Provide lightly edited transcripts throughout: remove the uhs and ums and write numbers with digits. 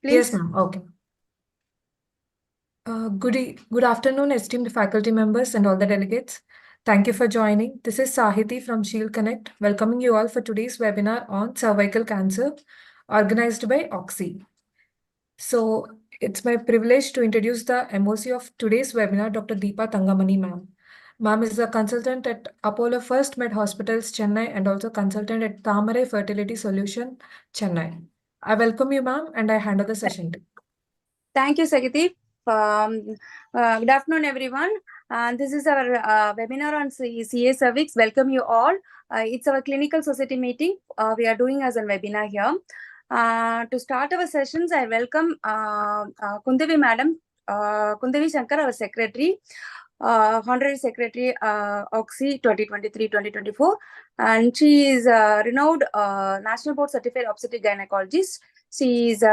please? Yes, ma'am. Okay. Good afternoon, esteemed faculty members and all the delegates. Thank you for joining. This is Sahiti from Shield Connect, welcoming you all for today's webinar on cervical cancer, organized by OGSSI. So, it's my privilege to introduce the MOC of today's webinar, Dr. Deepa Tangamani, ma'am. Ma'am is a consultant at Apollo First Med Hospitals, Chennai, and also consultant at Tamarai Fertility Solution, Chennai. I welcome you, ma'am, and I hand over the session to you. Thank you, Sagiti. Good afternoon, everyone. This is our webinar on CA cervix. Welcome you all. It's our clinical society meeting. We are doing as a webinar here. To start our sessions, I welcome Kundevi Madam, Kundevi Shankar, our secretary, Honorary Secretary, OGSSI 2023-2024. And she is a renowned National Board Certified Obstetric Gynecologist. She is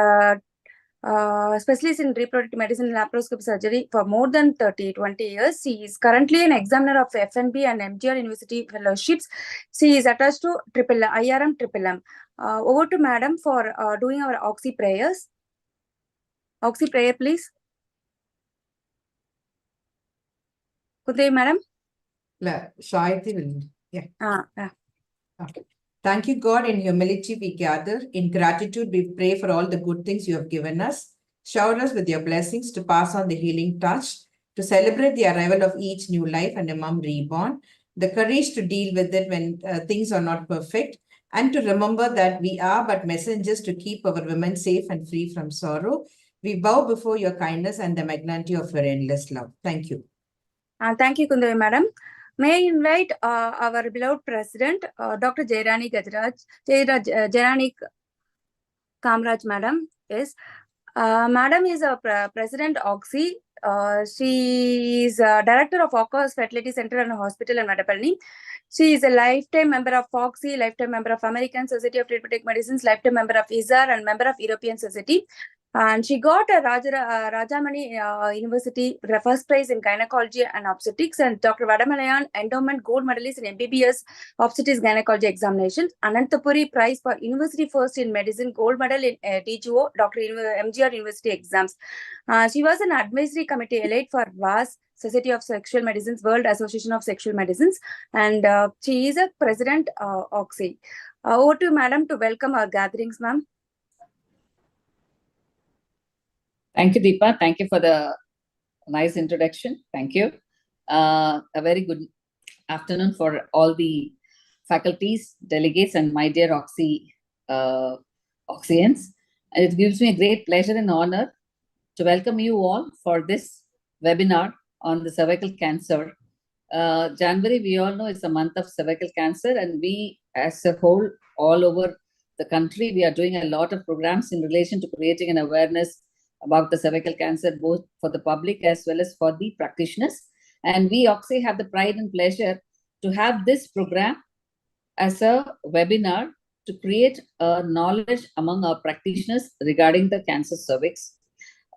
specialist in reproductive medicine and laparoscopic surgery for more than 20 years. She is currently an examiner of FNB and MGR University fellowships. She is attached to IRM MMM. Over to Madam for doing our OGSSI prayers. OGSSI prayer, please. Good day, Madam. Shayati will. Yeah. Okay. Thank you, God. In humility we gather. In gratitude we pray for all the good things you have given us. Shower us with your blessings to pass on the healing touch, to celebrate the arrival of each new life and a mom reborn, the courage to deal with it when things are not perfect, and to remember that we are but messengers to keep our women safe and free from sorrow. We bow before your kindness and the magnanimity of your endless love. Thank you. Thank you, Kundevi Madam. May I invite our beloved President, Dr. Jairani Kamraj Madam. Yes. Madam is a President OGSSI. She is a Director of Occurs Fertility Center and Hospital in Madapalni. She is a lifetime member of OGSSI, lifetime member of American Society of Reproductive Medicines, lifetime member of ISAR, and member of European Society. And she got a Rajamani University first prize in gynecology and obstetrics, and Dr. Vadamalayan endowment gold medalist in MBBS obstetrics gynecology examinations. Anantapuri prize for university first in medicine, gold medal in DGO, Dr. MGR University exams. She was an advisory committee elite for VAS, Society of Sexual Medicines, World Association of Sexual Medicines, and she is a president OGSSI. Over to Madam to welcome our gatherings, ma'am. Thank you, Deepa. Thank you for the nice introduction. Thank you. A very good afternoon for all the faculties, delegates, and my dear OGSSIans. And it gives me a great pleasure and honor to welcome you all for this webinar on the cervical cancer. January, we all know, is a month of cervical cancer, and we as a whole, all over the country, we are doing a lot of programs in relation to creating an awareness about the cervical cancer, both for the public as well as for the practitioners. And we OGSSI have the pride and pleasure to have this program as a webinar to create knowledge among our practitioners regarding the cancer cervix.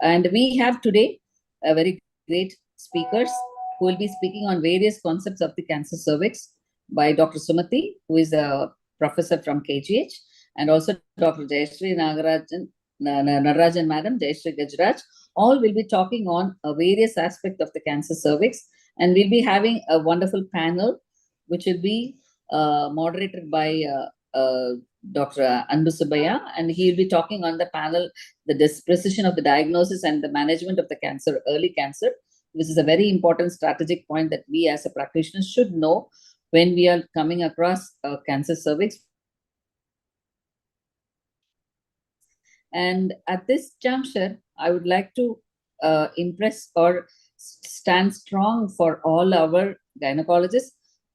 And we have today a very great speakers who will be speaking on various concepts of the cancer cervix by Dr. Sumati, who is a professor from KGH, and also Dr. Jayashree Narajan Madam, Jayashree Gajraj. All will be talking on various aspects of the cancer cervix, and we'll be having a wonderful panel which will be moderated by Dr. Anbu Subaya, and he will be talking on the panel, the precision of the diagnosis and the management of the cancer, early cancer, which is a very important strategic point that we as a practitioner should know when we are coming across cancer cervix. And at this juncture, I would like to impress or stand strong for all our gynecologists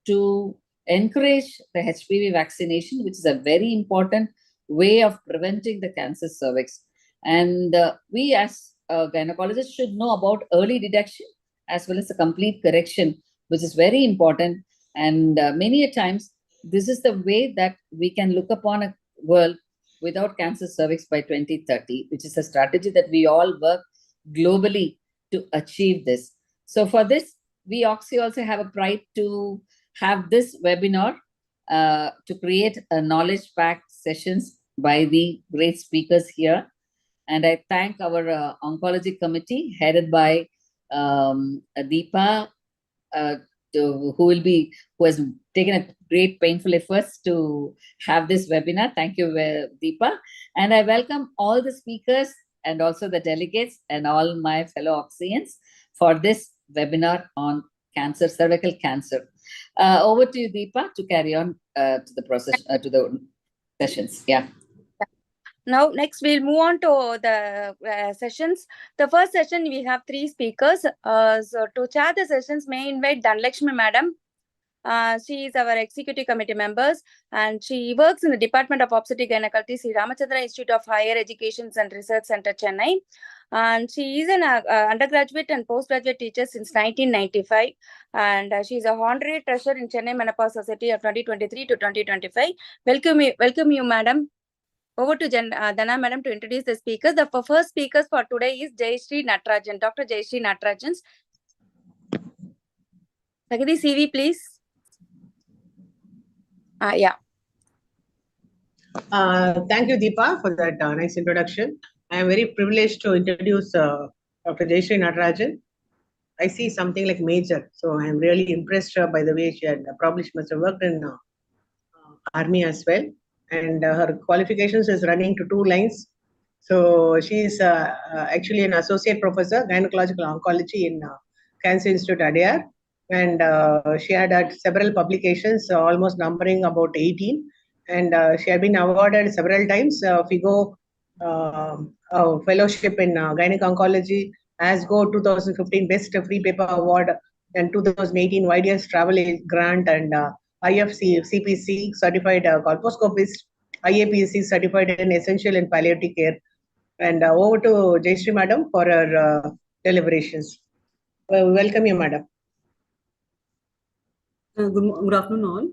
to encourage the HPV vaccination, which is a very important way of preventing the cancer cervix. And we as gynecologists should know about early detection as well as the complete correction, which is very important. And many a times, this is the way that we can look upon a world without cancer cervix by 2030, which is a strategy that we all work globally to achieve this. So for this, we OGSSI also have a pride to have this webinar to create a knowledge-packed sessions by the great speakers here. And I thank our oncology committee headed by Deepa, who has taken a great painful efforts to have this webinar. Thank you, Deepa. And I welcome all the speakers and also the delegates and all my fellow Oxians for this webinar on cancer, cervical cancer. Over to you, Deepa, to carry on to the process, to the sessions. Yeah. Now, next we'll move on to the sessions. The first session, we have 3 speakers. So to chair the sessions, may invite Dhanlakshmi Madam. She is our executive committee members, and she works in the Department of Obstetric Gynecology, Sri Ramachandra Institute of Higher Education and Research Center, Chennai. And she is an undergraduate and postgraduate teacher since 1995. And she is a honorary treasurer in Chennai Menopause Society of 2023 to 2025. Welcome you, Madam. Over to Dana Madam to introduce the speakers. The first speakers for today is Jayashree Natarajan, Dr. Jayashree Natarajan. Sagadi CV, please. Yeah. Thank you, Deepa, for that nice introduction. I am very privileged to introduce Dr. Jayashree Natarajan. I see something like major, so I am really impressed by the way she had probably she must have worked in army as well, and her qualifications is running to 2 lines. So she is actually an associate professor gynecological oncology in Cancer Institute Adyar, and she had several publications, almost numbering about 18, and she had been awarded several times FIGO fellowship in gynec oncology, ASGO 2015 Best Free Paper Award, and 2018 YDS Travel Grant, and IFC CPC certified colposcopist, IAPC certified in essential and palliative care. And over to Jayashree Madam for her deliberations. Welcome you, Madam. Good afternoon, all.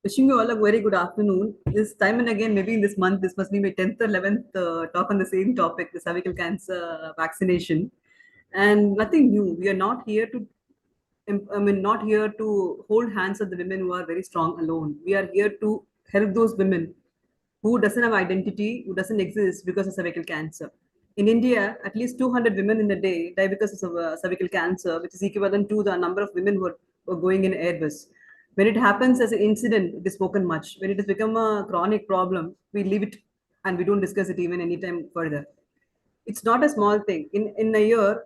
Wishing you all a very good afternoon. This time and again, maybe in this month, this must be my 10th or 11th talk on the same topic, the cervical cancer vaccination. And nothing new. We are not here to, not here to hold hands of the women who are very strong alone. We are here to help those women who doesn't have identity, who doesn't exist because of cervical cancer. In India, at least 200 women in a day die because of cervical cancer, which is equivalent to the number of women who are going in Airbus. When it happens as an incident, it is spoken much. When it has become a chronic problem, we leave it and we don't discuss it even anytime further. It's not a small thing. In a year,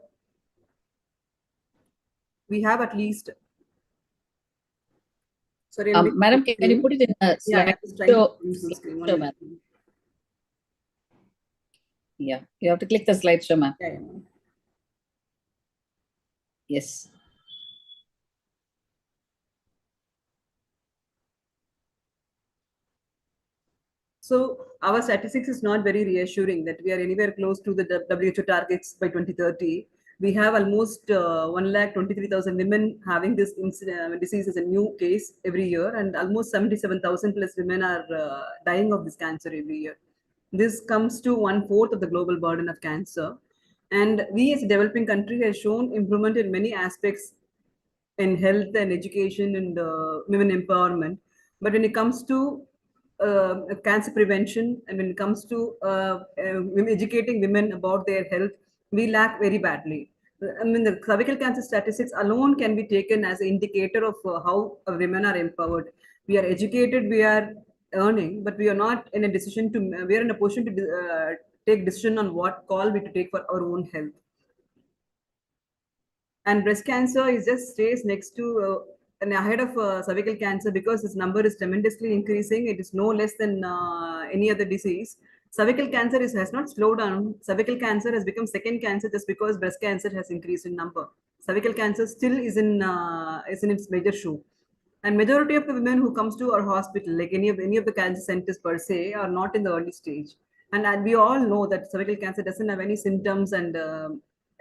we have at least. Sorry, Madam, can you put it in a slide? Yeah, Yeah, you have to click the slideshow, ma'am. Yeah. Yes. So our statistics is not very reassuring that we are anywhere close to the WHO targets by 2030. We have almost 1,23,000 women having this disease as a new case every year, and almost 77,000 plus women are dying of this cancer every year. This comes to 1/4 of the global burden of cancer. And we as a developing country have shown improvement in many aspects in health and education and women empowerment. But when it comes to cancer prevention, and when it comes to educating women about their health, we lack very badly. I mean, the cervical cancer statistics alone can be taken as an indicator of how women are empowered. We are educated, we are earning, but we are not in a decision to, we are in a position to take decision on what call we to take for our own health. And breast cancer is just stays next to and ahead of cervical cancer because this number is tremendously increasing. It is no less than any other disease. Cervical cancer has not slowed down. Cervical cancer has become second cancer just because breast cancer has increased in number. Cervical cancer still is in its major shoe. And majority of the women who comes to our hospital, like any of the cancer centers per se, are not in the early stage. And we all know that cervical cancer doesn't have any symptoms, and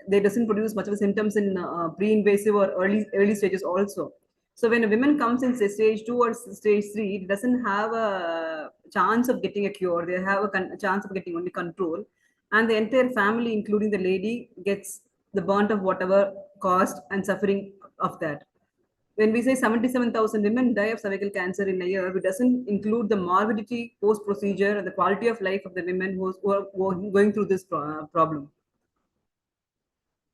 they doesn't produce much of the symptoms in pre-invasive or early stages also. So when a woman comes in stage 2 or stage 3, it doesn't have a chance of getting a cure. They have a chance of getting only control, and the entire family, including the lady, gets the burnt of whatever cost and suffering of that. When we say 77,000 women die of cervical cancer in a year, it doesn't include the morbidity post-procedure and the quality of life of the women who are going through this problem.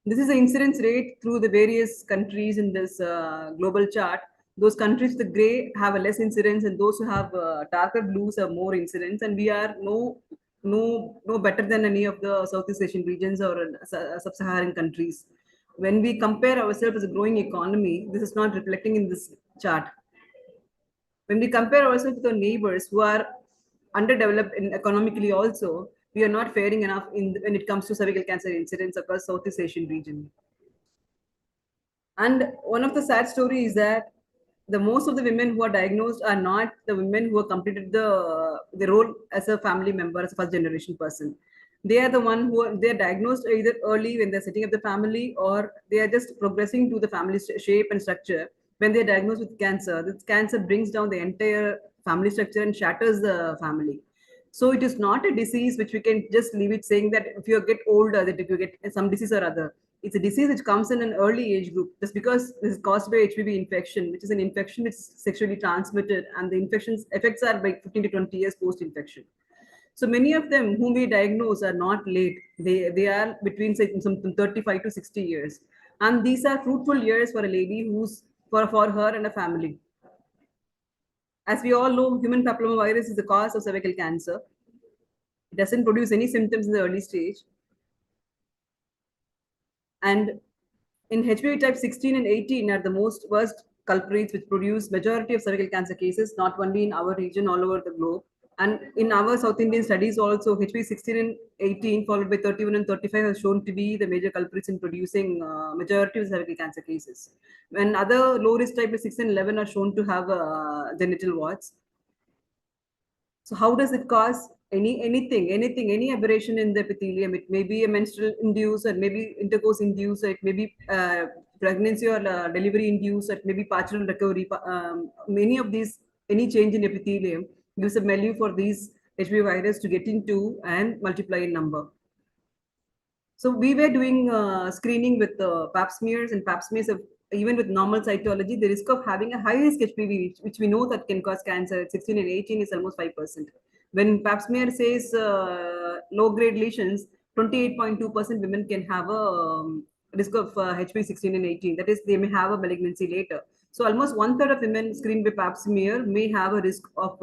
This is the incidence rate through the various countries in this global chart. Those countries with the gray have a less incidence, and those who have darker blues have more incidence. And we are no better than any of the Southeast Asian regions or sub-Saharan countries. When we compare ourselves as a growing economy, this is not reflecting in this chart. When we compare ourselves with our neighbors who are underdeveloped economically also, we are not faring enough when it comes to cervical cancer incidence across Southeast Asian region. And one of the sad stories is that the most of the women who are diagnosed are not the women who have completed the role as a family member, as a first generation person. They are the one they're diagnosed either early when they're setting up the family, or they are just progressing to the family shape and structure. When they're diagnosed with cancer, this cancer brings down the entire family structure and shatters the family. So it is not a disease which we can just leave it saying that if you get older, that if you get some disease or other. It's a disease which comes in an early age group. Just because this is caused by HPV infection, which is an infection which is sexually transmitted, and the infection's effects are by 15 to 20 years post-infection. So many of them whom we diagnose are not late. They are between say some 35 to 60 years. And these are fruitful years for a lady who's for her and a family. As we all know, human papillomavirus is the cause of cervical cancer. It doesn't produce any symptoms in the early stage. And in HPV type 16 and 18 are the most worst culprits which produce majority of cervical cancer cases, not only in our region, all over the globe. And in our South Indian studies also, HPV 16 and 18 followed by 31 and 35 have shown to be the major culprits in producing majority of cervical cancer cases. When other low risk type 6 and 11 are shown to have genital warts. So how does it cause any aberration in the epithelium? It may be a menstrual induced, or maybe intercourse induced, or it may be pregnancy or delivery induced, or it may be partial recovery. Many of these, any change in epithelium gives a milieu for these HPV virus to get into and multiply in number. So we were doing screening with pap smears, and pap smears have, even with normal cytology, the risk of having a high risk HPV, which we know that can cause cancer at 16 and 18, is almost 5%. When pap smear says low grade lesions, 28.2% women can have a risk of HPV 16 and 18. That is, they may have a malignancy later. So almost 1/3 of women screened by pap smear may have a risk of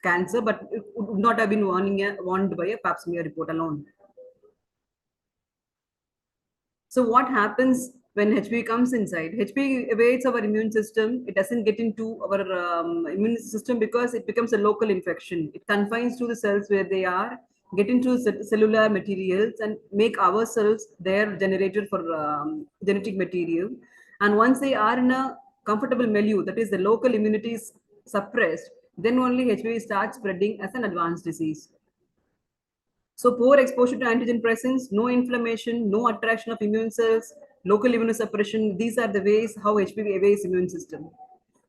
cancer, but it would not have been warned by a pap smear report alone. So what happens when HPV comes inside? HPV evades our immune system. It doesn't get into our immune system because it becomes a local infection. It confines to the cells where they are, get into cellular materials, and make our cells their generator for genetic material. And once they are in a comfortable milieu, that is the local immunity is suppressed, then only HPV starts spreading as an advanced disease. So poor exposure to antigen presence, no inflammation, no attraction of immune cells, local immunosuppression, these are the ways how HPV evades immune system.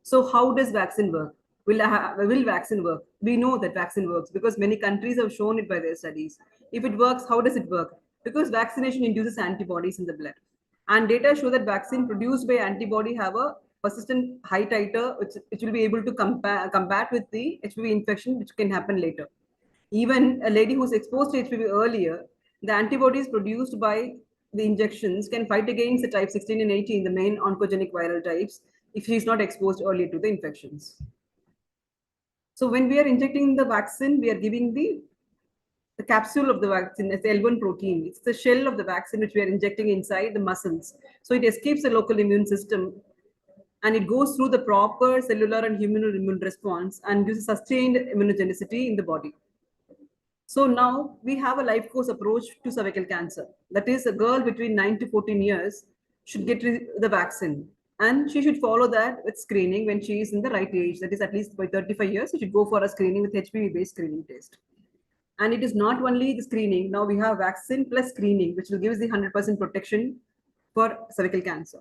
So how does vaccine work? Will vaccine work? We know that vaccine works because many countries have shown it by their studies. If it works, how does it work? Because vaccination induces antibodies in the blood. And data show that vaccine produced by antibody have a persistent high titer, which will be able to combat with the HPV infection, which can happen later. Even a lady who's exposed to HPV earlier, the antibodies produced by the injections can fight against the type 16 and 18, the main oncogenic viral types, if she is not exposed earlier to the infections. So when we are injecting the vaccine, we are giving the capsule of the vaccine as the L1 protein. It's the shell of the vaccine which we are injecting inside the muscles. So it escapes the local immune system and it goes through the proper cellular and humoral immune response and gives sustained immunogenicity in the body. So now we have a life course approach to cervical cancer. That is, a girl between 9 to 14 years should get the vaccine. And she should follow that with screening when she is in the right age. That is, at least by 35 years, she should go for a screening with HPV-based screening test. And it is not only the screening. Now we have vaccine plus screening, which will give us the 100% protection for cervical cancer.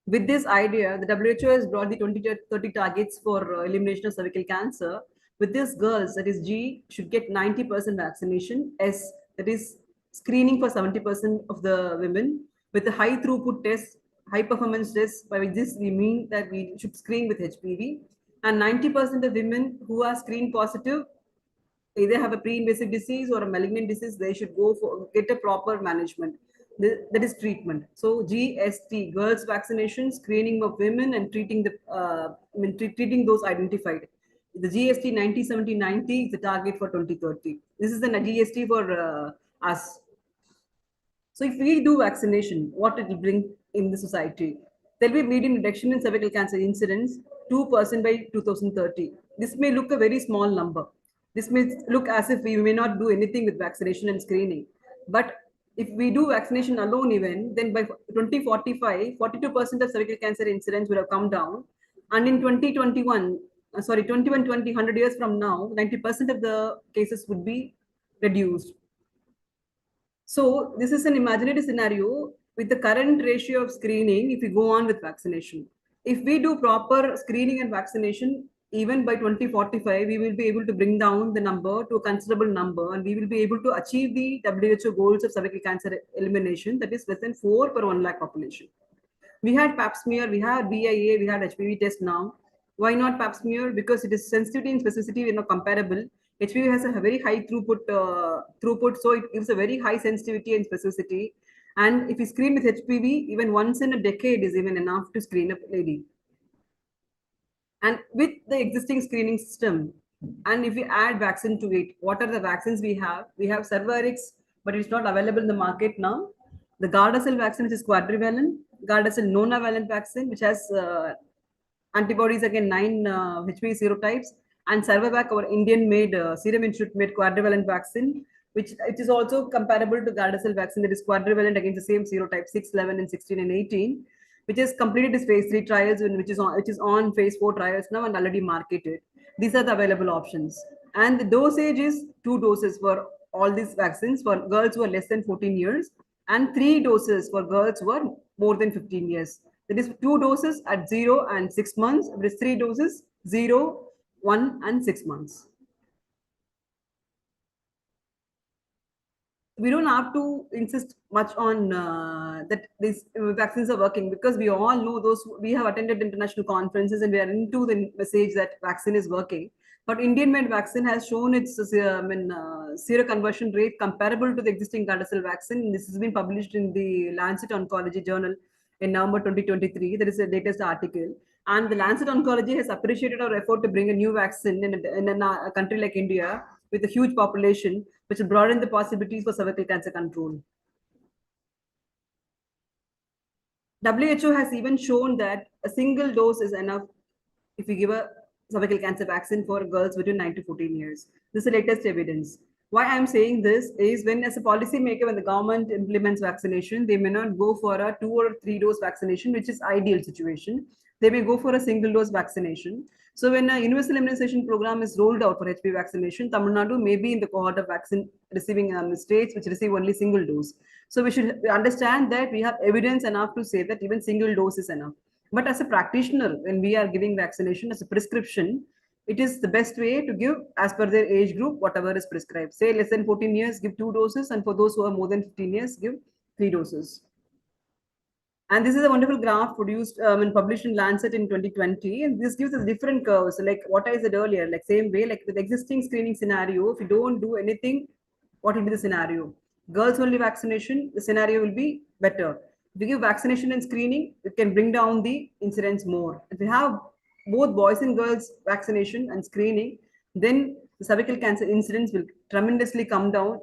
With this idea, the WHO has brought the 2030 targets for elimination of cervical cancer. With these girls, that is G, should get 90% vaccination. S, that is screening for 70% of the women. with a high throughput test, high performance test. By this we mean that we should screen with HPV, and 90% of women who are screen positive either have a pre-invasive disease or a malignant disease. They should go for get a proper management. That is treatment. So GST, girls vaccination, screening of women, and treating the treating those identified. The GST 90-70-90 is the target for 2030. This is the GST for us. So if we do vaccination, what it will bring in the society? There will be median reduction in cervical cancer incidence 2% by 2030. This may look a very small number. This may look as if we may not do anything with vaccination and screening. But if we do vaccination alone even, then by 2045, 42% of cervical cancer incidence will have come down. And in 2021, 100 years from now, 90% of the cases would be reduced. So this is an imaginary scenario with the current ratio of screening if we go on with vaccination. If we do proper screening and vaccination, even by 2045, we will be able to bring down the number to a considerable number, and we will be able to achieve the WHO goals of cervical cancer elimination, that is less than 4 per 1 lakh population. We had pap smear, we had BIA, we had HPV test now. Why not pap smear? Because it is sensitivity and specificity comparable. HPV has a very high throughput, so it gives a very high sensitivity and specificity. And if you screen with HPV, even once in a decade is even enough to screen a lady. And with the existing screening system, and if we add vaccine to it, what are the vaccines we have? We have Cervarix, but it's not available in the market now. The Gardasil vaccine, which is quadrivalent, Gardasil nonavalent vaccine, which has antibodies against 9 HPV serotypes, and Cervavac, our Indian-made Serum Institute-made quadrivalent vaccine, which it is also comparable to Gardasil vaccine, that is quadrivalent against the same serotype 6, 11, and 16 and 18, which has completed its phase 3 trials and which is on phase 4 trials now and already marketed. These are the available options. And the dosage is 2 doses for all these vaccines for girls who are less than 14 years and 3 doses for girls who are more than 15 years. That is 2 doses at 0 and 6 months. That is 3 doses, 0, 1 and 6 months. We don't have to insist much on that these vaccines are working, because we all know those. We have attended international conferences and we are into the message that vaccine is working. But Indian-made vaccine has shown its seroconversion rate comparable to the existing Gardasil vaccine. This has been published in the Lancet Oncology Journal in November 2023. That is the latest article. And the Lancet Oncology has appreciated our effort to bring a new vaccine in a country like India with a huge population, which will broaden the possibilities for cervical cancer control. WHO has even shown that a single dose is enough if we give a cervical cancer vaccine for girls between 9 to 14 years. This is the latest evidence. Why I'm saying this is, when as a policy maker, when the government implements vaccination, they may not go for a 2 or 3 dose vaccination, which is ideal situation. They may go for a single dose vaccination. So when a universal immunization program is rolled out for HPV vaccination, Tamil Nadu may be in the cohort of vaccine receiving states which receive only single dose. So we should understand that we have evidence enough to say that even single dose is enough. But as a practitioner, when we are giving vaccination as a prescription, it is the best way to give as per their age group, whatever is prescribed. Say less than 14 years, give 2 doses, and for those who are more than 15 years, give 3 doses. And this is a wonderful graph produced and published in Lancet in 2020. And this gives us different curves. So like what I said earlier, like same way, like with the existing screening scenario, if you don't do anything, what will be the scenario? Girls only vaccination, the scenario will be better. If you give vaccination and screening, it can bring down the incidence more. If you have both boys and girls vaccination and screening, then the cervical cancer incidence will tremendously come down,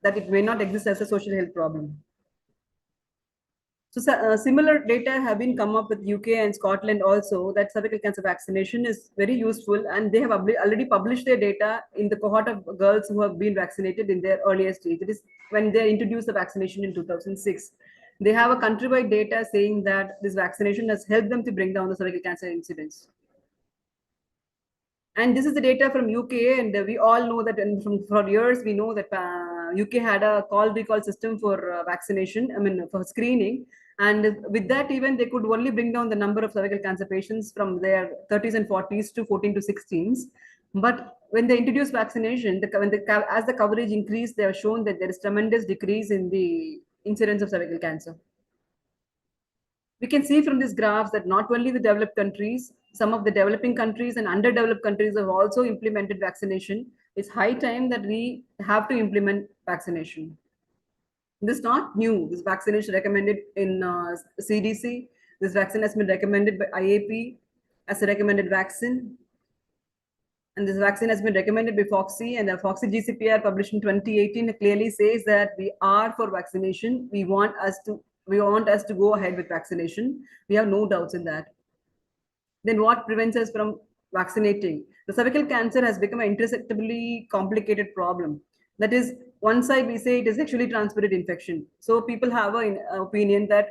that it may not exist as a social health problem. So similar data have been come up with UK and Scotland also, that cervical cancer vaccination is very useful, and they have already published their data in the cohort of girls who have been vaccinated in their earlier stage. It is when they introduced the vaccination in 2006. They have a countrywide data saying that this vaccination has helped them to bring down the cervical cancer incidence. And this is the data from UK, and we all know that, and for years we know that UK had a call recall system for vaccination, for screening. And with that, even they could only bring down the number of cervical cancer patients from their 30s and 40s to 14 to 16s. But when they introduced vaccination, as the coverage increased, they have shown that there is tremendous decrease in the incidence of cervical cancer. We can see from these graphs that not only the developed countries, some of the developing countries and underdeveloped countries have also implemented vaccination. It's high time that we have to implement vaccination. This is not new. This vaccination recommended in CDC. This vaccine has been recommended by IAP as a recommended vaccine. And this vaccine has been recommended by FOXI, and the FOXI GCPR published in 2018 clearly says that we are for vaccination. We want us to go ahead with vaccination. We have no doubts in that. Then what prevents us from vaccinating? The cervical cancer has become an intersectably complicated problem. That is, one side we say it is sexually transmitted infection. So people have an opinion that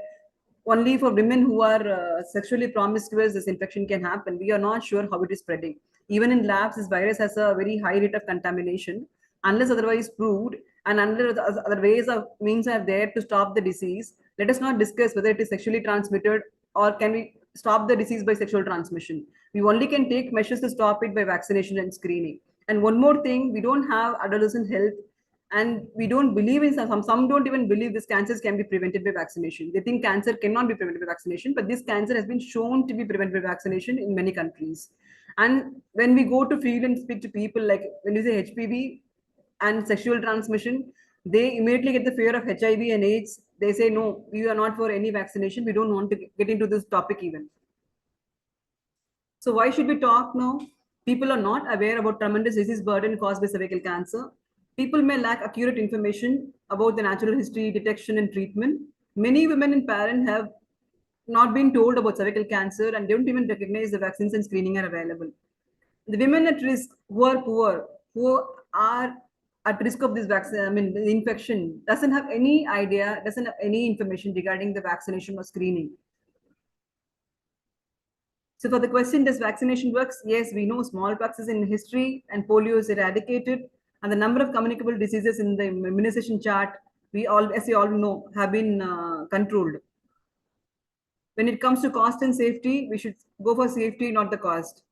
only for women who are sexually promiscuous this infection can happen. We are not sure how it is spreading. Even in labs, this virus has a very high rate of contamination. Unless otherwise proved, and under the other ways of means are there to stop the disease, let us not discuss whether it is sexually transmitted or can we stop the disease by sexual transmission. We only can take measures to stop it by vaccination and screening. And one more thing, we don't have adolescent health, and we don't believe in some don't even believe this cancers can be prevented by vaccination. They think cancer cannot be prevented by vaccination, but this cancer has been shown to be prevented by vaccination in many countries. And when we go to field and speak to people, like when you say HPV and sexual transmission, they immediately get the fear of HIV and AIDS. They say, no, we are not for any vaccination. We don't want to get into this topic even. So why should we talk now? People are not aware about tremendous disease burden caused by cervical cancer. People may lack accurate information about the natural history, detection, and treatment. Many women and parents have not been told about cervical cancer and don't even recognize the vaccines and screening are available. The women at risk who are poor, who are at risk of this vaccine, the infection, doesn't have any idea, doesn't have any information regarding the vaccination or screening. So for the question, does vaccination works? Yes, we know smallpox is in history and polio is eradicated, and the number of communicable diseases in the immunization chart, as you all know, have been controlled. When it comes to cost and safety, we should go for safety, not the cost.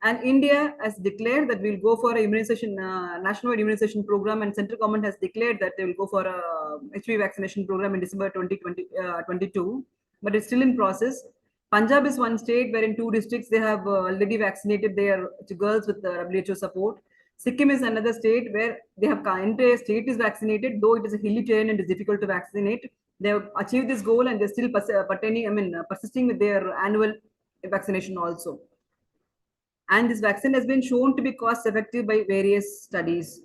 And India has declared that we'll go for a immunization, national immunization program, and central government has declared that they will go for a HPV vaccination program in December 2022, but it's still in process. Punjab is one state where in 2 districts they have already vaccinated their girls with the WHO support. Sikkim is another state where they have entire state is vaccinated, though it is a hilly terrain and it's difficult to vaccinate. They have achieved this goal and they're still persisting with their annual vaccination also. And this vaccine has been shown to be cost effective by various studies.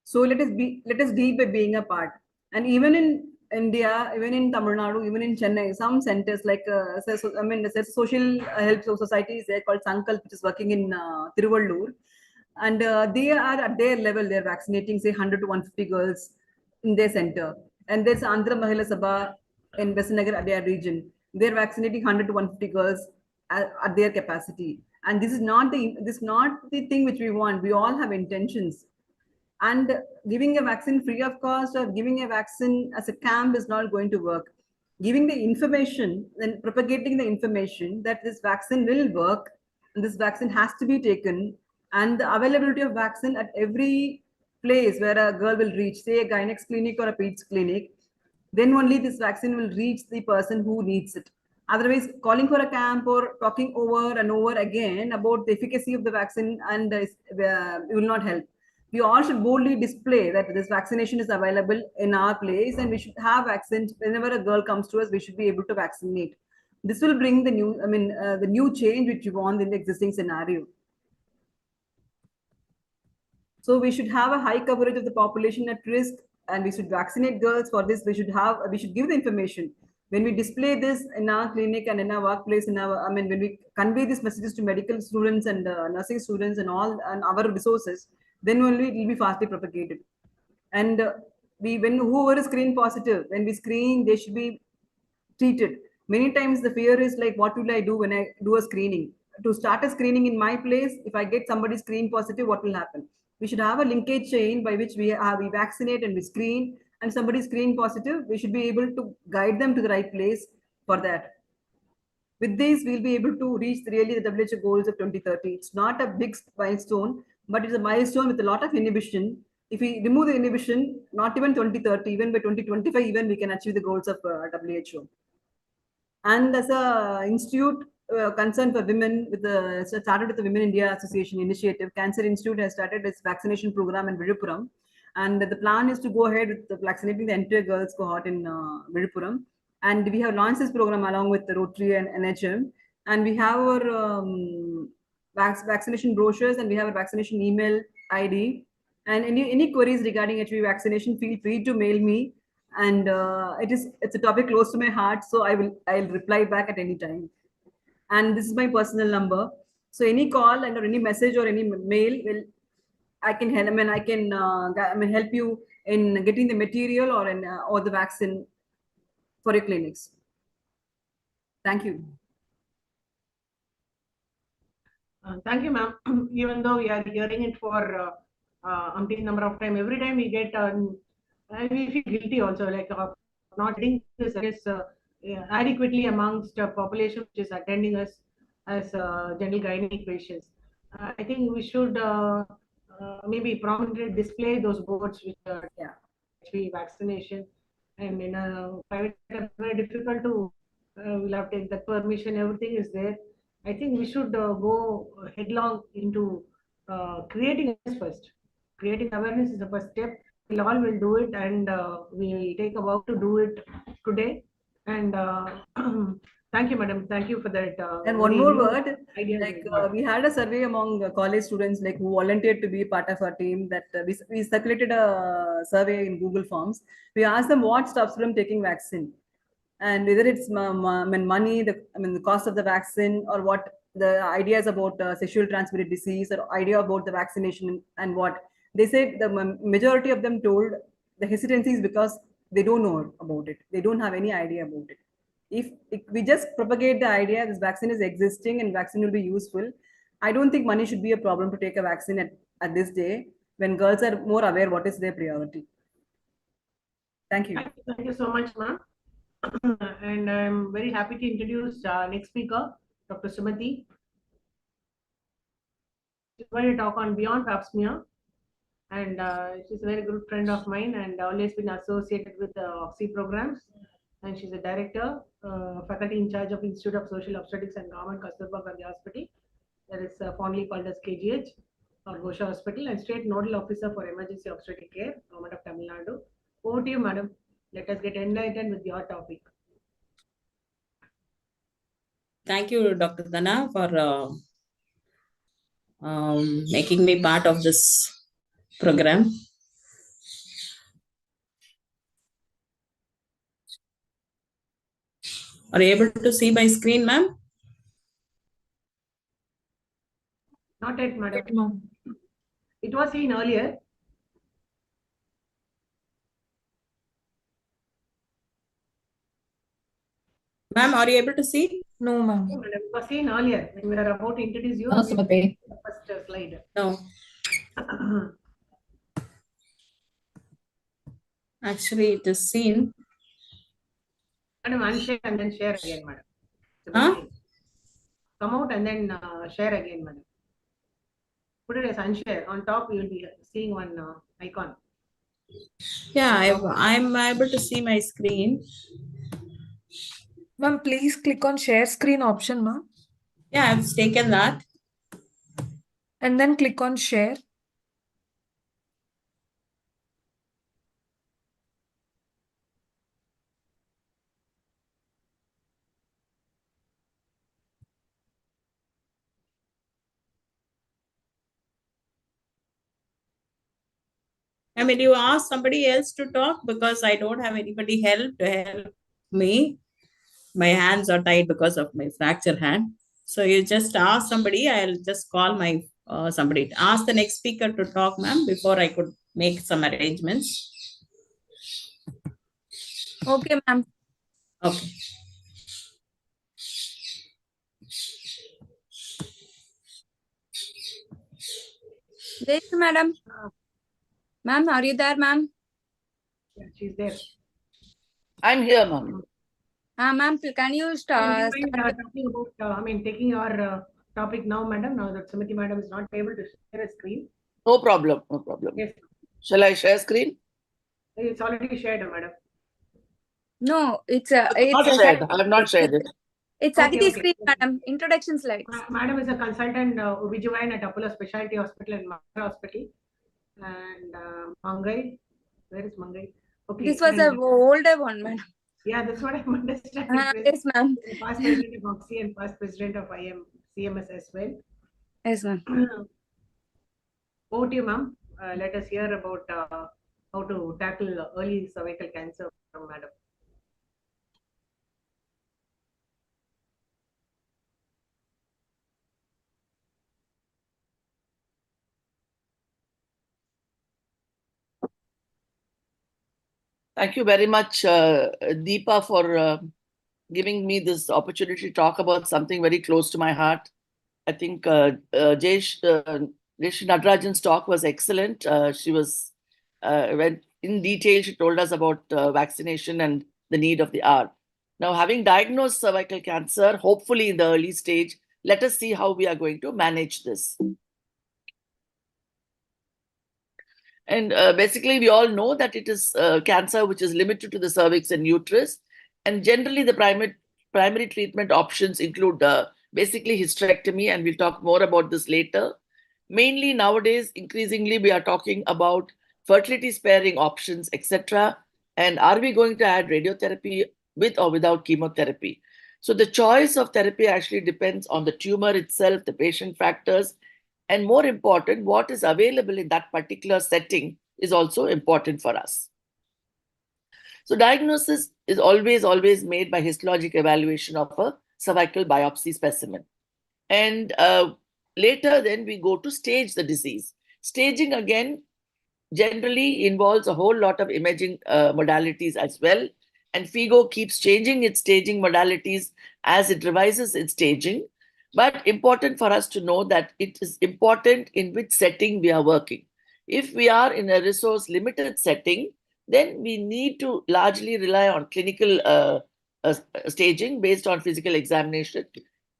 So let us deal by being a part. And even in India, even in Tamil Nadu, even in Chennai, some centers like there's social help society is there called Sankalp, which is working in Tiruvallur, and they are at their level. They're vaccinating say 100 to 150 girls in their center. And there's Andhra Mahila Sabha in Vesanagar at their region. They're vaccinating 100 to 150 girls at their capacity. And this is not the thing which we want. We all have intentions. And giving a vaccine free of cost or giving a vaccine as a camp is not going to work. Giving the information and propagating the information that this vaccine will work and this vaccine has to be taken, and the availability of vaccine at every place where a girl will reach, say a gynecs clinic or a peds clinic, then only this vaccine will reach the person who needs it. Otherwise, calling for a camp or talking over and over again about the efficacy of the vaccine and it will not help. We all should boldly display that this vaccination is available in our place and we should have vaccines. Whenever a girl comes to us, we should be able to vaccinate. This will bring the new change which you want in the existing scenario. So we should have a high coverage of the population at risk, and we should vaccinate girls. For this, we should give the information. When we display this in our clinic and in our workplace, when we convey these messages to medical students and nursing students and all and our resources, then only it will be fastly propagated. And when whoever is screen positive, when we screen, they should be treated. Many times the fear is like, what will I do when I do a screening? To start a screening in my place, if I get somebody screen positive, what will happen? We should have a linkage chain by which we vaccinate and we screen, and somebody screen positive, we should be able to guide them to the right place for that. With this, we'll be able to reach really the WHO goals of 2030. It's not a big milestone, but it's a milestone with a lot of inhibition. if we remove the inhibition, not even 2030, even by 2025, even we can achieve the goals of WHO. And as a institute concerned for women, with the started with the Women India Association initiative, Cancer Institute has started its vaccination program in Viluppuram, and the plan is to go ahead with vaccinating the entire girls cohort in Viluppuram. And we have launched this program along with the Rotary and NHM, and we have our vaccination brochures, and we have a vaccination email ID. And any queries regarding HIV vaccination, feel free to mail me. And it's a topic close to my heart, so I'll reply back at any time. And this is my personal number. So any call and or any message or any mail will I can help. I mean help you in getting the material or in or the vaccine for your clinics. Thank you. Thank you, ma'am. Even though we are hearing it for umpteen number of time, every time we get, we feel guilty also, like not getting this adequately amongst population which is attending us as general gynec patients. I think we should maybe prominently display those boards which are HIV vaccination, and in a private, very difficult to. We'll have to take that permission. Everything is there. I think we should go headlong into creating awareness first. Creating awareness is the first step. We all will do it, and we take a vow to do it today. And thank you, madam. Thank you for that. And one more word, like we had a survey among college students like who volunteered to be part of our team. That we circulated a survey in Google Forms. We asked them what stops them taking vaccine, and whether it's money, the cost of the vaccine, or what the ideas about sexual transmitted disease, or idea about the vaccination, and what they said. The majority of them told the hesitancy is because they don't know about it. They don't have any idea about it. If we just propagate the idea this vaccine is existing and vaccine will be useful, I don't think money should be a problem to take a vaccine at this day when girls are more aware what is their priority. Thank you. Thank you so much, ma'am. And I'm very happy to introduce next speaker, Dr. Sumati. She's going to talk on beyond pap smear, and she's a very good friend of mine and always been associated with the OGSSI programs. And she's a director, faculty in charge of Institute of Social Obstetrics and Government Kasturba Gandhi Hospital, that is fondly called as KGH or Gosha Hospital, and State Nodal Officer for Emergency Obstetric Care, Government of Tamil Nadu. Over to you, madam. Let us get enlightened with your topic. Thank you, Dr. Dana, for making me part of this program. Are you able to see my screen, ma'am? Not yet, madam. It was seen earlier. Ma'am, are you able to see? No, ma'am. No, madam. It was seen earlier when we were about to introduce you. No, Sumati. First slide. No. Actually, it is seen. Madam, unshare and then share again, madam. Huh? Come out and then share again, madam. Put it as unshare. On top, you will be seeing one icon. Yeah, I'm able to see my screen. Ma'am, please click on share screen option, ma'am. Yeah, I've taken that. And then click on share. I mean, you ask somebody else to talk because I don't have anybody to help me. My hands are tied because of my fracture hand. So you just ask somebody. I'll just call my somebody. Ask the next speaker to talk, ma'am, before I could make some arrangements. Okay, ma'am. Okay. Yes, madam. Ma'am, are you there, ma'am? Yeah, she's there. I'm here, ma'am. Ma'am, can you start? Talking about, taking your topic now, madam. Now that Sumati madam is not able to share a screen. No problem. No problem. Yes. Shall I share screen? It's already shared, madam. No, it's Not shared. I have not shared it. It's Okay, Sagiti okay. screen, madam. Introduction slides. Madam is a consultant OBGYN at Apollo Specialty Hospital in Mangai Hospital. And Mangai, where is Mangai? Okay. This was a older one, madam. Yeah, that's what I'm understanding. Yes, ma'am. Past president of OGSSI and past president of CMS as well. Yes, ma'am. Over to you, ma'am. Let us hear about how to tackle early cervical cancer from madam. Thank you very much, Deepa, for giving me this opportunity to talk about something very close to my heart. I think Jayesh Natarajan's talk was excellent. She was went in detail. She told us about vaccination and the need of the hour. Now, having diagnosed cervical cancer, hopefully in the early stage, let us see how we are going to manage this. And basically, we all know that it is cancer which is limited to the cervix and uterus. And generally, the primary treatment options include basically hysterectomy, and we'll talk more about this later. Mainly nowadays, increasingly, we are talking about fertility sparing options, etc. And are we going to add radiotherapy with or without chemotherapy? So the choice of therapy actually depends on the tumor itself, the patient factors, and more important, what is available in that particular setting is also important for us. So diagnosis is always made by histologic evaluation of a cervical biopsy specimen. And later then we go to stage the disease. Staging again generally involves a whole lot of imaging modalities as well. And FIGO keeps changing its staging modalities as it revises its staging. But important for us to know that it is important in which setting we are working. If we are in a resource limited setting, then we need to largely rely on clinical staging based on physical examination.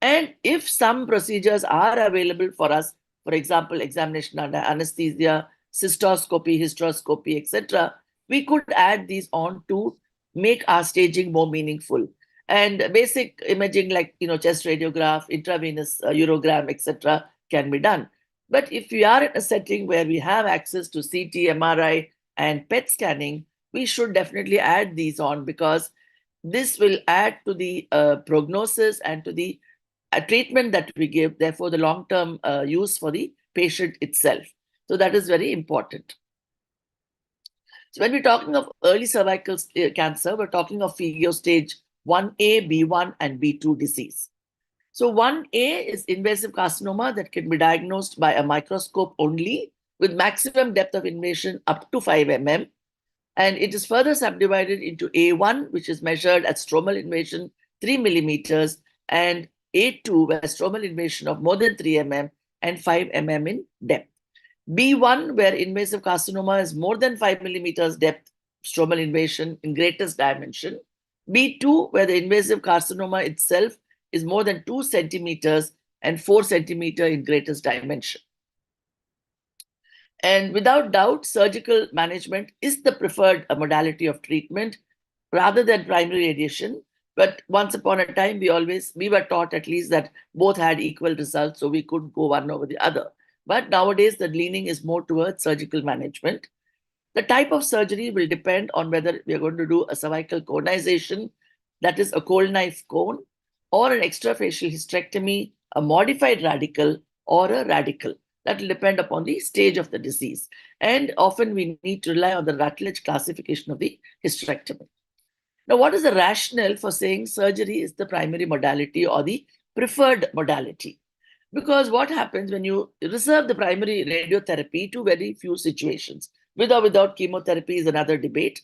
And if some procedures are available for us, for example, examination under anesthesia, cystoscopy, hysteroscopy, etc., we could add these on to make our staging more meaningful. And basic imaging like chest radiograph, intravenous urogram, etc., can be done. But if we are in a setting where we have access to CT, MRI, and PET scanning, we should definitely add these on because this will add to the prognosis and to the treatment that we give, therefore the long-term use for the patient itself. So that is very important. So when we're talking of early cervical cancer, we're talking of FIGO stage 1A, B1, and B2 disease. So 1A is invasive carcinoma that can be diagnosed by a microscope only with maximum depth of invasion up to 5 mm. And it is further subdivided into A1, which is measured at stromal invasion 3 millimeters, and A2, where stromal invasion of more than 3 mm and 5 mm in depth. B1, where invasive carcinoma is more than 5 millimeters depth stromal invasion in greatest dimension. B2, where the invasive carcinoma itself is more than 2 centimeters and 4 centimeter in greatest dimension. And without doubt, surgical management is the preferred modality of treatment rather than primary radiation. But once upon a time, we were taught at least that both had equal results, so we could go one over the other. But nowadays, the leaning is more towards surgical management. The type of surgery will depend on whether we are going to do a cervical conization, that is a cold knife cone, or an extrafacial hysterectomy, a modified radical, or a radical. That will depend upon the stage of the disease. And often we need to rely on the Rutledge classification of the hysterectomy. Now, what is the rationale for saying surgery is the primary modality or the preferred modality? Because what happens when you reserve the primary radiotherapy to very few situations, with or without chemotherapy is another debate.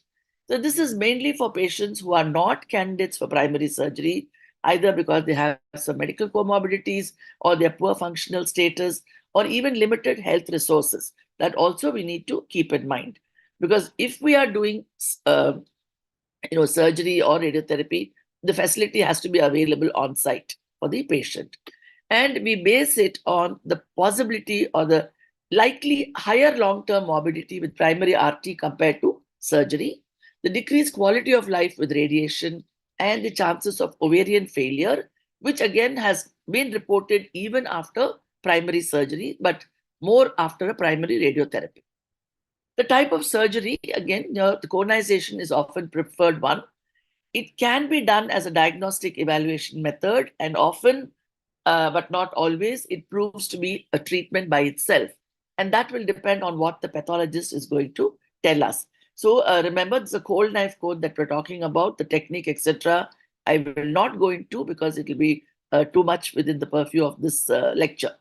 So this is mainly for patients who are not candidates for primary surgery, either because they have some medical comorbidities or their poor functional status or even limited health resources. That also we need to keep in mind. Because if we are doing surgery or radiotherapy, the facility has to be available on site for the patient. And we base it on the possibility or the likely higher long-term morbidity with primary RT compared to surgery, the decreased quality of life with radiation, and the chances of ovarian failure, which again has been reported even after primary surgery, but more after a primary radiotherapy. The type of surgery, again, the conization is often preferred one. It can be done as a diagnostic evaluation method, and often, but not always, it proves to be a treatment by itself. And that will depend on what the pathologist is going to tell us. So remember, it's a cold knife code that we're talking about, the technique, etc. I will not go into because it will be too much within the purview of this lecture.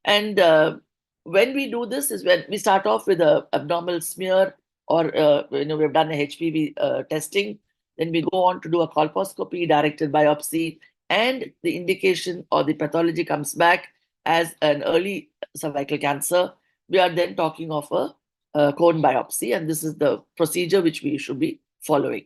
And when we do this is when we start off with a abnormal smear, or we've done a HPV testing. Then we go on to do a colposcopy, directed biopsy, and the indication or the pathology comes back as an early cervical cancer. We are then talking of a cone biopsy, and this is the procedure which we should be following.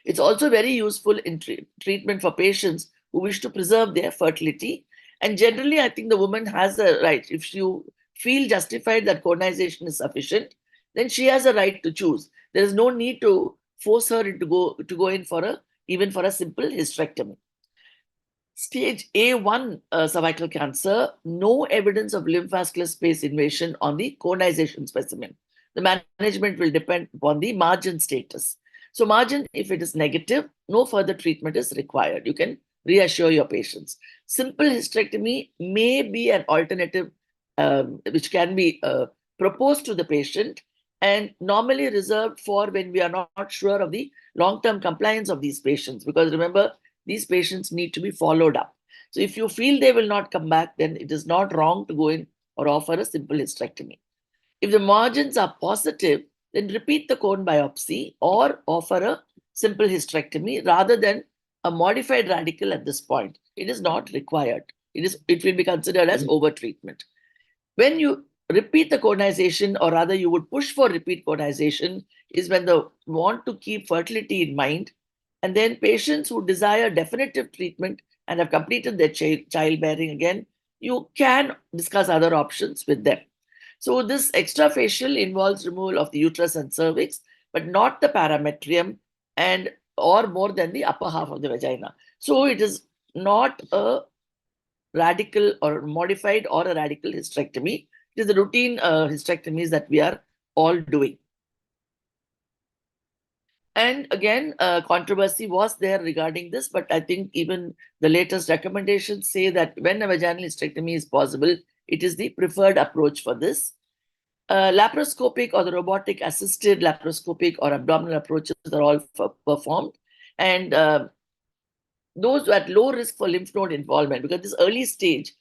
It's also very useful in treatment for patients who wish to preserve their fertility. And generally, I think the woman has a right. If you feel justified that conization is sufficient, then she has a right to choose. There is no need to force her to go in for even for a simple hysterectomy. Stage A1 cervical cancer, no evidence of lymphovascular space invasion on the conization specimen. The management will depend upon the margin status. So margin, if it is negative, no further treatment is required. You can reassure your patients. Simple hysterectomy may be an alternative which can be proposed to the patient, and normally reserved for when we are not sure of the long-term compliance of these patients. Because remember, these patients need to be followed up. So if you feel they will not come back, then it is not wrong to go in or offer a simple hysterectomy. If the margins are positive, then repeat the cone biopsy or offer a simple hysterectomy rather than a modified radical at this point. It is not required. It will be considered as overtreatment. When you repeat the conization, or rather you would push for repeat conization, is when they want to keep fertility in mind. And then patients who desire definitive treatment and have completed their childbearing, again, you can discuss other options with them. So this extrafacial involves removal of the uterus and cervix, but not the parametrium and or more than the upper half of the vagina. So it is not a radical or modified or a radical hysterectomy. It is the routine hysterectomies that we are all doing. And again, controversy was there regarding this, but I think even the latest recommendations say that when a vaginal hysterectomy is possible, it is the preferred approach for this. Laparoscopic or the robotic assisted laparoscopic or abdominal approaches are all performed. And those at low risk for lymph node involvement, because this early stage,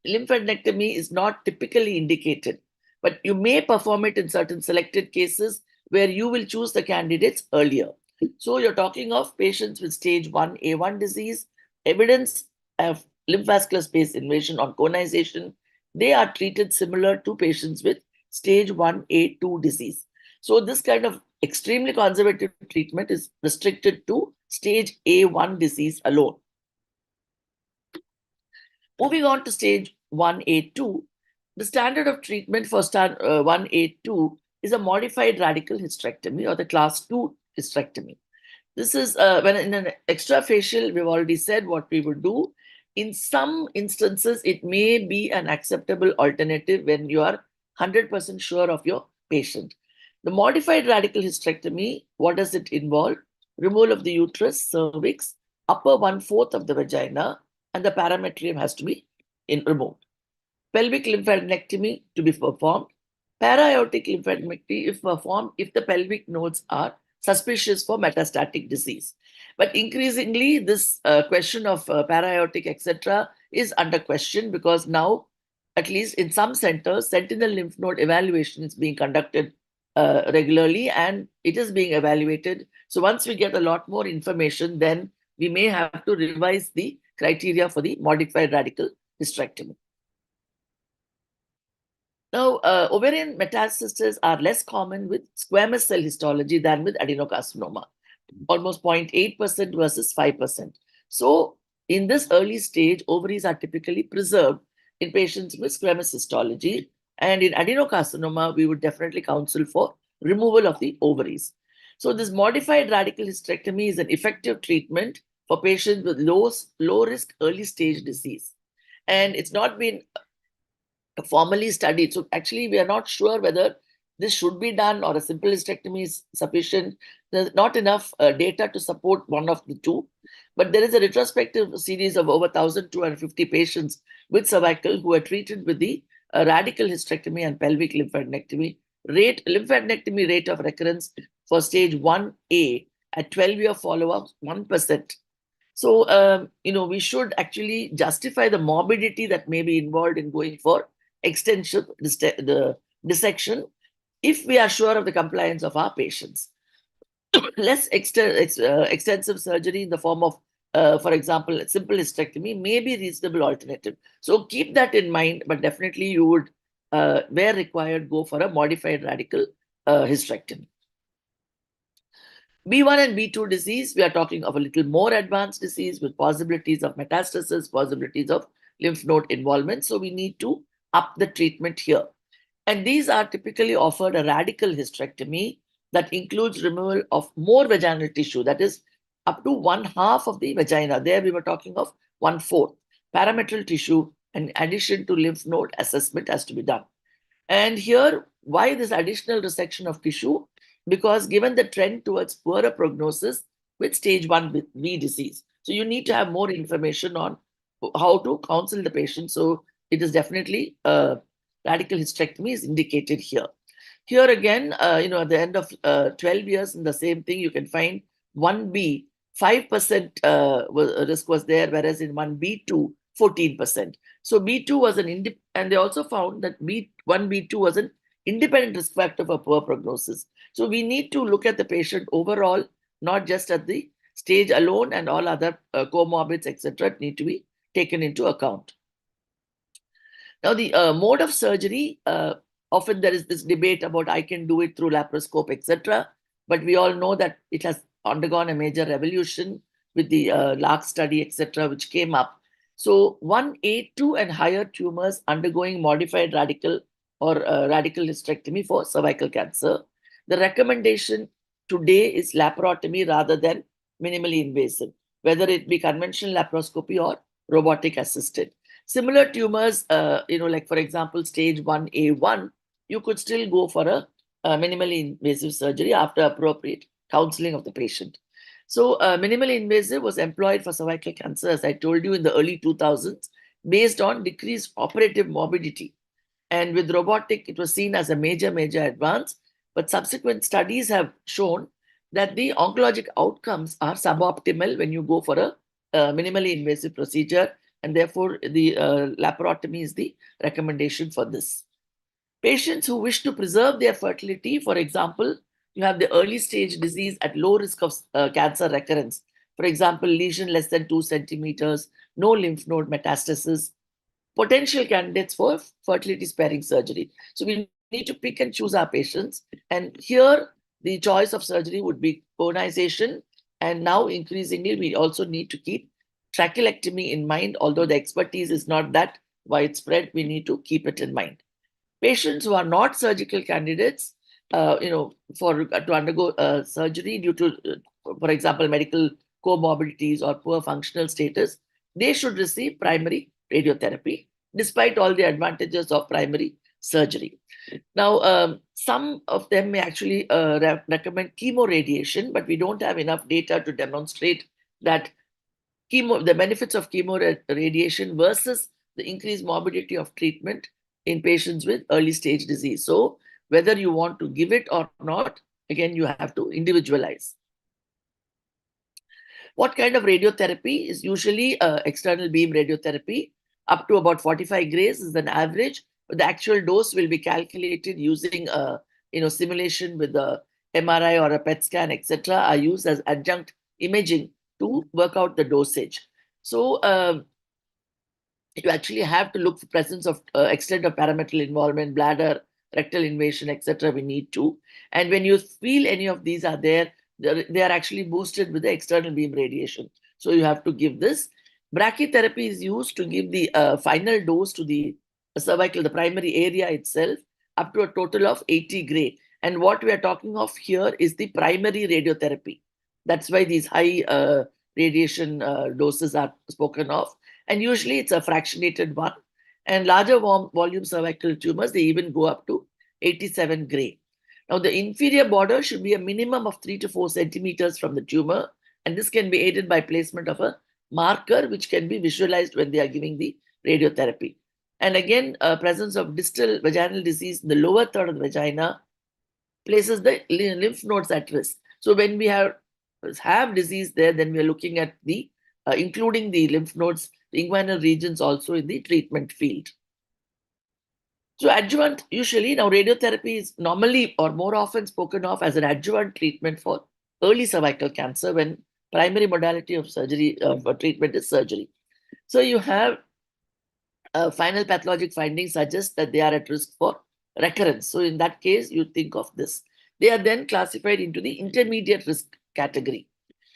lymphadenectomy is not typically indicated, but you may perform it in certain selected cases where you will choose the candidates earlier. So you're talking of patients with stage 1A1 disease, evidence of lymphovascular space invasion on conization. They are treated similar to patients with stage 1A2 disease. So this kind of extremely conservative treatment is restricted to stage A1 disease alone. Moving on to stage 1A2, the standard of treatment for 1A2 is a modified radical hysterectomy or the class 2 hysterectomy. This is when in an extrafacial, we've already said what we would do. In some instances, it may be an acceptable alternative when you are 100% sure of your patient. The modified radical hysterectomy, what does it involve? Removal of the uterus, cervix, upper 1/4 of the vagina, and the parametrium has to be removed. Pelvic lymphadenectomy to be performed. Para-aortic lymphadenectomy if performed if the pelvic nodes are suspicious for metastatic disease. But increasingly, this question of para-aortic, etc., is under question, because now, at least in some centers, sentinel lymph node evaluation is being conducted regularly, and it is being evaluated. So once we get a lot more information, then we may have to revise the criteria for the modified radical hysterectomy. Now, ovarian metastases are less common with squamous cell histology than with adenocarcinoma, almost 0.8% versus 5%. So in this early stage, ovaries are typically preserved in patients with squamous histology, And in adenocarcinoma, we would definitely counsel for removal of the ovaries. So this modified radical hysterectomy is an effective treatment for patients with low risk early stage disease. And it's not been formally studied. So actually, we are not sure whether this should be done or a simple hysterectomy is sufficient. There's not enough data to support one of the two. But there is a retrospective series of over 1,250 patients with cervical who were treated with the radical hysterectomy and pelvic lymphadenectomy. Lymphadenectomy rate of recurrence for stage 1A at 12-year follow-up, 1%. So, we should actually justify the morbidity that may be involved in going for extensive dissection if we are sure of the compliance of our patients. Less extensive surgery in the form of, for example, simple hysterectomy may be a reasonable alternative. So keep that in mind, but definitely you would, where required, go for a modified radical hysterectomy. B1 and B2 disease, we are talking of a little more advanced disease with possibilities of metastasis, possibilities of lymph node involvement. So we need to up the treatment here. And these are typically offered a radical hysterectomy that includes removal of more vaginal tissue, that is up to 1/2 of the vagina. There we were talking of 1/4. Parametrial tissue in addition to lymph node assessment has to be done. And here, why this additional resection of tissue? Because given the trend towards poorer prognosis with stage 1B disease. So you need to have more information on how to counsel the patient. So it is definitely radical hysterectomy is indicated here. Here again, at the end of 12 years in the same thing, you can find 1B, 5% risk was there, whereas in 1B2, 14%. So B2 was and they also found that B1, B2 was an independent risk factor for poor prognosis. So we need to look at the patient overall, not just at the stage alone, and all other comorbids, etc., need to be taken into account. Now, the mode of surgery, often there is this debate about I can do it through laparoscope, etc. But we all know that it has undergone a major revolution with the LARC study, etc., which came up. So 1A2 and higher tumors undergoing modified radical or radical hysterectomy for cervical cancer. The recommendation today is laparotomy rather than minimally invasive, whether it be conventional laparoscopy or robotic assisted. Similar tumors, like for example, stage 1A1, you could still go for a minimally invasive surgery after appropriate counseling of the patient. So minimally invasive was employed for cervical cancer, as I told you, in the early 2000s, based on decreased operative morbidity. And with robotic, it was seen as a major advance. But subsequent studies have shown that the oncologic outcomes are suboptimal when you go for a minimally invasive procedure. And therefore, the laparotomy is the recommendation for this. Patients who wish to preserve their fertility, for example, you have the early stage disease at low risk of cancer recurrence. For example, lesion less than 2 centimeters, no lymph node metastasis, potential candidates for fertility sparing surgery. So we need to pick and choose our patients. And here, the choice of surgery would be conization. And now, increasingly, we also need to keep trachelectomy in mind. Although the expertise is not that widespread, we need to keep it in mind. Patients who are not surgical candidates, to undergo surgery due to, for example, medical comorbidities or poor functional status, they should receive primary radiotherapy, despite all the advantages of primary surgery. Now, some of them may actually recommend chemoradiation, but we don't have enough data to demonstrate that the benefits of chemoradiation versus the increased morbidity of treatment in patients with early stage disease. So whether you want to give it or not, again, you have to individualize. What kind of radiotherapy is usually external beam radiotherapy? Up to about 45 grays is an average. But the actual dose will be calculated using simulation with the MRI or a PET scan, etc. are used as adjunct imaging to work out the dosage. So you actually have to look for presence of extent of parametrial involvement, bladder, rectal invasion, etc. We need to. And when you feel any of these are there, they are actually boosted with the external beam radiation. So you have to give this. Brachytherapy is used to give the final dose to the cervical, the primary area itself, up to a total of 80 gray. And what we are talking of here is the primary radiotherapy. That's why these high radiation doses are spoken of. And usually it's a fractionated one. And larger volume cervical tumors, they even go up to 87 gray. Now, the inferior border should be a minimum of 3 to 4 centimeters from the tumor. And this can be aided by placement of a marker, which can be visualized when they are giving the radiotherapy. And again, presence of distal vaginal disease in the lower third of the vagina places the lymph nodes at risk. So when we have disease there, then we are looking at the including the lymph nodes, the inguinal regions also in the treatment field. So adjuvant, usually now radiotherapy is normally or more often spoken of as an adjuvant treatment for early cervical cancer when primary modality of surgery treatment is surgery. So you have final pathologic findings suggest that they are at risk for recurrence. So in that case, you think of this. They are then classified into the intermediate risk category.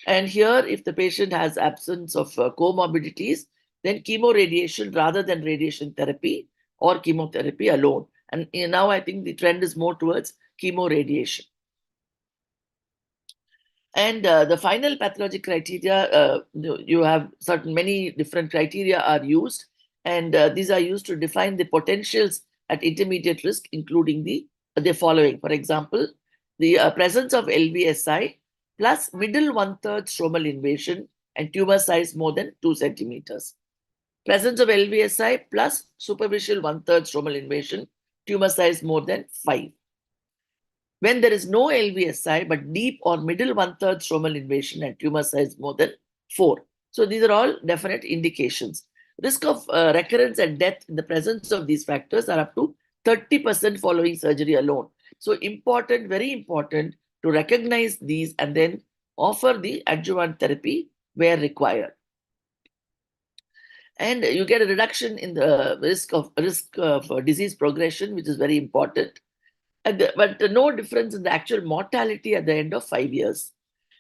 And here, if the patient has absence of comorbidities, then chemoradiation rather than radiation therapy or chemotherapy alone. And now I think the trend is more towards chemoradiation. And the final pathologic criteria, you have many different criteria are used. And these are used to define the potentials at intermediate risk, including the following. For example, the presence of LVSI plus middle one-third stromal invasion and tumor size more than 2 centimeters. Presence of LVSI plus superficial one-third stromal invasion, tumor size more than 5. When there is no LVSI but deep or middle one-third stromal invasion and tumor size more than 4. So these are all definite indications. Risk of recurrence and death in the presence of these factors are up to 30% following surgery alone. So important, very important to recognize these and then offer the adjuvant therapy where required. And you get a reduction in the risk of disease progression, which is very important. But no difference in the actual mortality at the end of 5 years.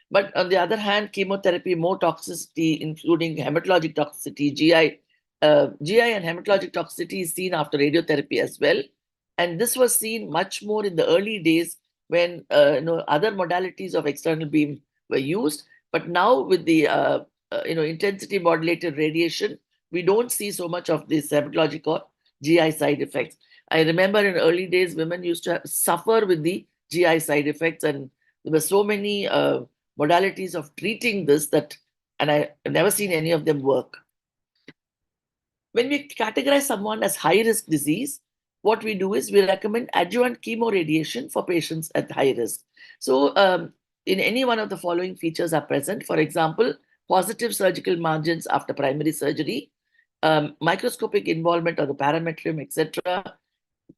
But on the other hand, chemotherapy, more toxicity, including hematologic toxicity, GI and hematologic toxicity is seen after radiotherapy as well. And this was seen much more in the early days when other modalities of external beam were used. But now with the intensity modulated radiation, we don't see so much of this hematologic or GI side effects. I remember in early days, women used to suffer with the GI side effects, and there were so many modalities of treating this and I've never seen any of them work. When we categorize someone as high-risk disease, what we do is we recommend adjuvant chemoradiation for patients at high risk. So in any one of the following features are present. For example, positive surgical margins after primary surgery, microscopic involvement of the parametrium, etc.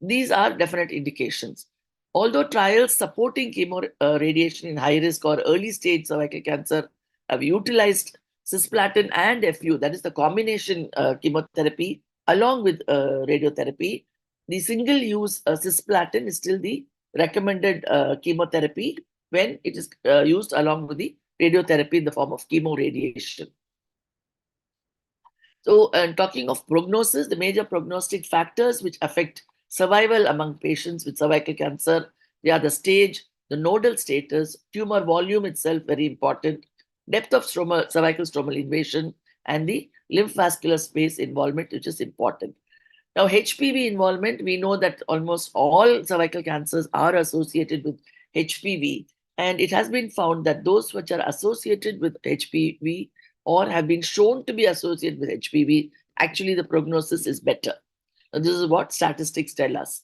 These are definite indications. Although trials supporting chemoradiation in high risk or early stage cervical cancer have utilized cisplatin and FU, that is the combination chemotherapy along with radiotherapy, the single-use cisplatin is still the recommended chemotherapy when it is used along with the radiotherapy in the form of chemoradiation. So, talking of prognosis, the major prognostic factors which affect survival among patients with cervical cancer, they are the stage, the nodal status, tumor volume itself, very important, depth of cervical stromal invasion, and the lymph vascular space involvement, which is important. Now, HPV involvement, we know that almost all cervical cancers are associated with HPV, and it has been found that those which are associated with HPV or have been shown to be associated with HPV, actually the prognosis is better. Now, this is what statistics tell us.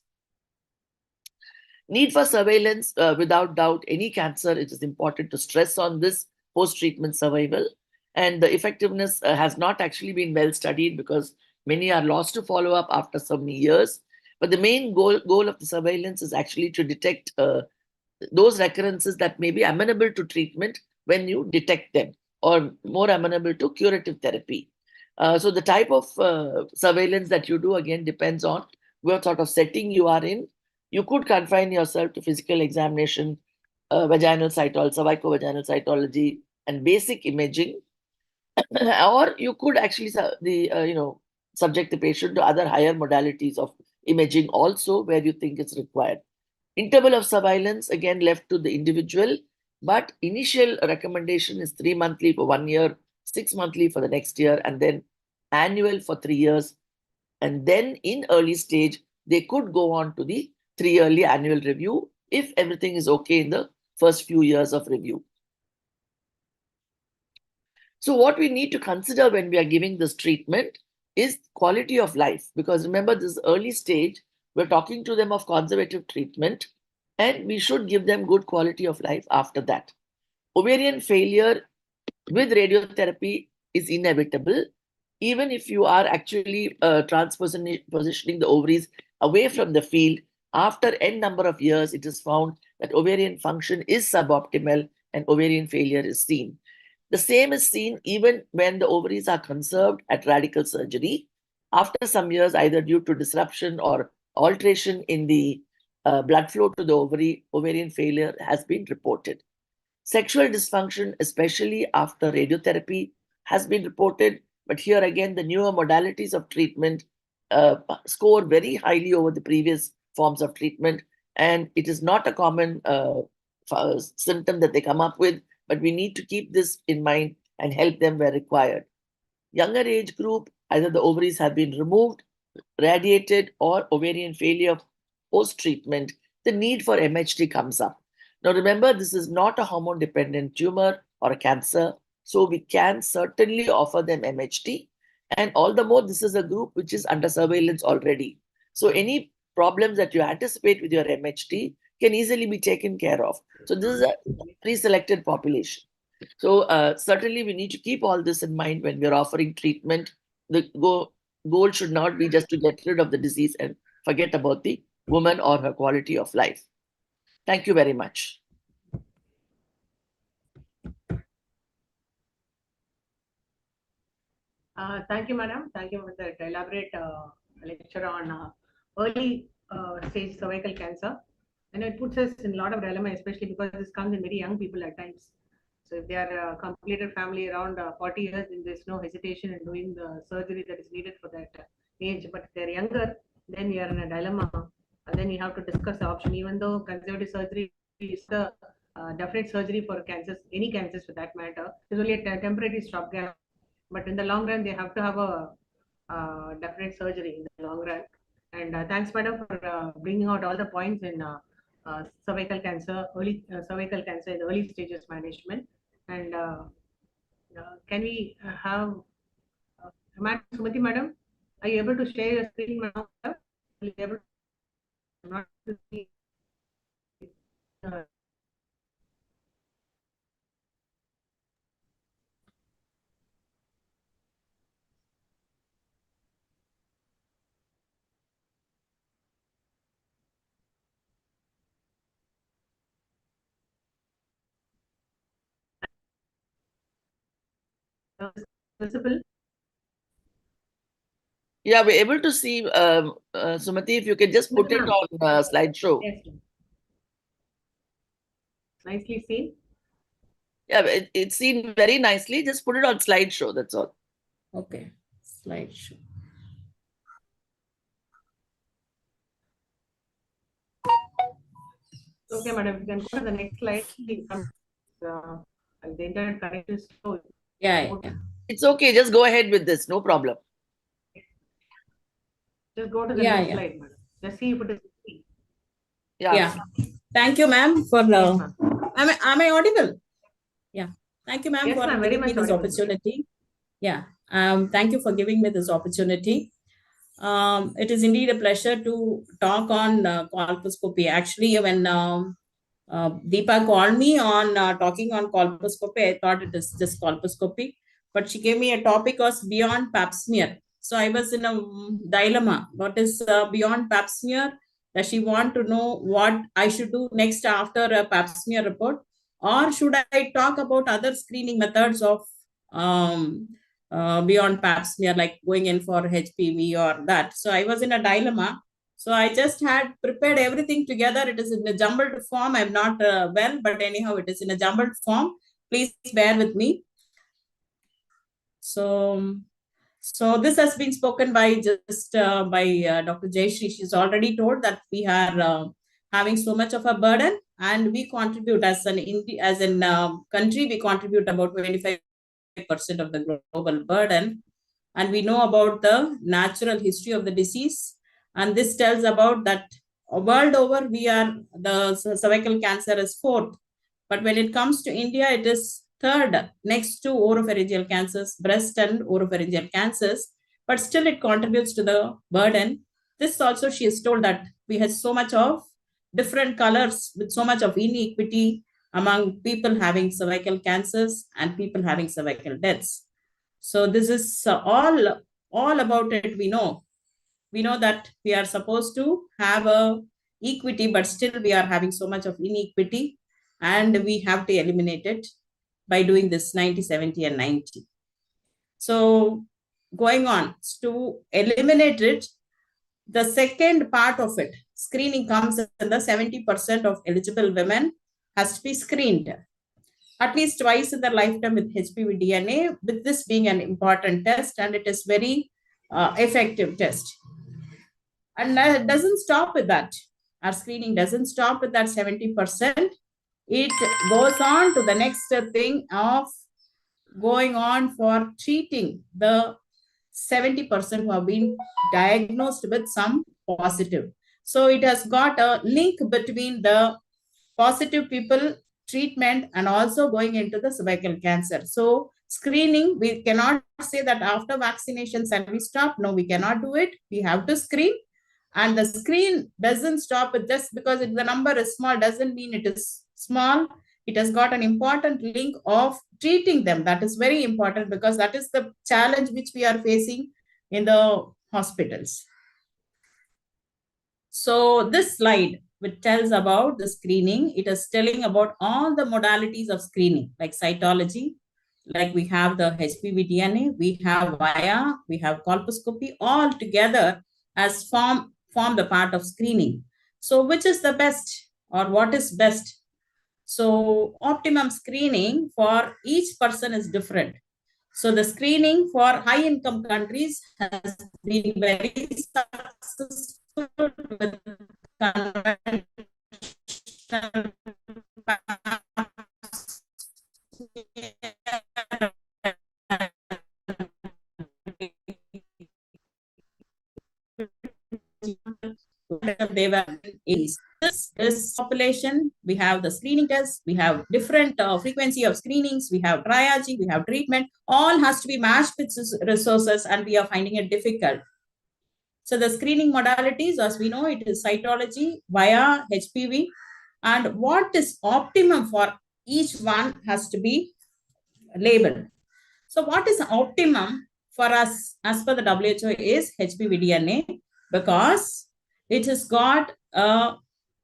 Need for surveillance, without doubt, any cancer, it is important to stress on this post-treatment survival. And the effectiveness has not actually been well studied because many are lost to follow-up after so many years. But the main goal of the surveillance is actually to detect those recurrences that may be amenable to treatment when you detect them, or more amenable to curative therapy. So the type of surveillance that you do, again, depends on what sort of setting you are in. You could confine yourself to physical examination, vaginal cytology, cervicovaginal cytology, and basic imaging. Or you could actually subject the patient to other higher modalities of imaging also where you think it's required. Interval of surveillance, again, left to the individual, but initial recommendation is 3 monthly for 1 year, 6 monthly for the next year, and then annual for 3 years. And then in early stage, they could go on to the 3-yearly annual review if everything is okay in the first few years of review. So what we need to consider when we are giving this treatment is quality of life, because remember, this early stage, we're talking to them of conservative treatment, and we should give them good quality of life after that. Ovarian failure with radiotherapy is inevitable, even if you are actually positioning the ovaries away from the field. After n number of years, it is found that ovarian function is suboptimal and ovarian failure is seen. The same is seen even when the ovaries are conserved at radical surgery. After some years, either due to disruption or alteration in the blood flow to the ovary, ovarian failure has been reported. Sexual dysfunction, especially after radiotherapy, has been reported, but here again, the newer modalities of treatment score very highly over the previous forms of treatment, and it is not a common symptom that they come up with, but we need to keep this in mind and help them where required. Younger age group, either the ovaries have been removed, radiated, or ovarian failure post-treatment, the need for MHT comes up. Now remember, this is not a hormone-dependent tumor or a cancer, so we can certainly offer them MHT. And all the more, this is a group which is under surveillance already. So any problems that you anticipate with your MHT can easily be taken care of. So this is a pre-selected population. So certainly we need to keep all this in mind when we're offering treatment. The goal should not be just to get rid of the disease and forget about the woman or her quality of life. Thank you very much. Thank you, madam. Thank you for that elaborate lecture on early stage cervical cancer. And it puts us in a lot of dilemma, especially because this comes in very young people at times. So if they are completed family around 40 years, then there's no hesitation in doing the surgery that is needed for that age. But if they're younger, then you are in a dilemma. And then you have to discuss the option, even though conservative surgery is the definite surgery for cancers, any cancers for that matter. It's only a temporary stopgap. But in the long run, they have to have a definite surgery in the long run. And thanks, madam, for bringing out all the points in cervical cancer, early cervical cancer in the early stages management. And can we have Madam Sumati, madam, are you able to share your screen, madam? Are you able to not to see? Visible? Yeah, we're able to see, Sumati, if you can just put it on slideshow. Yes. Nicely seen. Yeah, it's seen very nicely. Just put it on slideshow, that's all. Okay, slideshow. Okay, madam, you can go to the next slide. The internet connection is slow. Yeah. It's okay. Just go ahead with this. No problem. Just go to the next slide, madam. Just see if it is. Yeah. Thank you, ma'am, for Yes, am I audible? Yeah. Thank you, ma'am, Yes, for ma'am, very giving me much this audible. opportunity. Yeah. Thank you for giving me this opportunity. It is indeed a pleasure to talk on colposcopy. Actually, when Deepa called me on talking on colposcopy, I thought it is just colposcopy, but she gave me a topic was beyond pap smear. So I was in a dilemma. What is beyond pap smear? Does she want to know what I should do next after a pap smear report? Or should I talk about other screening methods of beyond pap smear, like going in for HPV or that? So I was in a dilemma. So I just had prepared everything together. It is in a jumbled form. I'm not well, but anyhow, it is in a jumbled form. Please bear with me. So So this has been spoken by Dr. Jayashree. She's already told that we are having so much of a burden, and we contribute as an country. We contribute about 25% of the global burden, and we know about the natural history of the disease. And this tells about that world over, the cervical cancer is fourth, but when it comes to India, it is third next to oropharyngeal cancers, breast and oropharyngeal cancers, but still it contributes to the burden. This also, she is told that we have so much of different colors with so much of inequity among people having cervical cancers and people having cervical deaths. So this is all about it. We know that we are supposed to have a equity, but still we are having so much of inequity, and we have to eliminate it by doing this 90, 70, and 90. So going on to eliminate it, the second part of it, screening, comes in the 70% of eligible women has to be screened at least twice in their lifetime with HPV DNA, with this being an important test, and it is very effective test. And it doesn't stop with that. Our screening doesn't stop with that 70%. It goes on to the next thing of going on for treating the 70% who have been diagnosed with some positive. So it has got a link between the positive people treatment and also going into the cervical cancer. So screening, we cannot say that after vaccinations and we stop. No, we cannot do it. We have to screen. And the screen doesn't stop with just because the number is small doesn't mean it is small. It has got an important link of treating them. That is very important because that is the challenge which we are facing in the hospitals. So this slide, which tells about the screening, it is telling about all the modalities of screening, like cytology, like we have the HPV DNA, we have VIA, we have colposcopy, all together as form the part of screening. So which is the best, or what is best? So optimum screening for each person is different. So the screening for high income countries has been very successful with conventional they were is. This is population. We have the screening tests. We have different frequency of screenings. We have triaging. We have treatment. All has to be matched with resources, and we are finding it difficult. So the screening modalities, as we know, it is cytology, VIA, HPV, and what is optimum for each one has to be labeled. So what is optimum for us as per the WHO is HPV DNA, because it has got a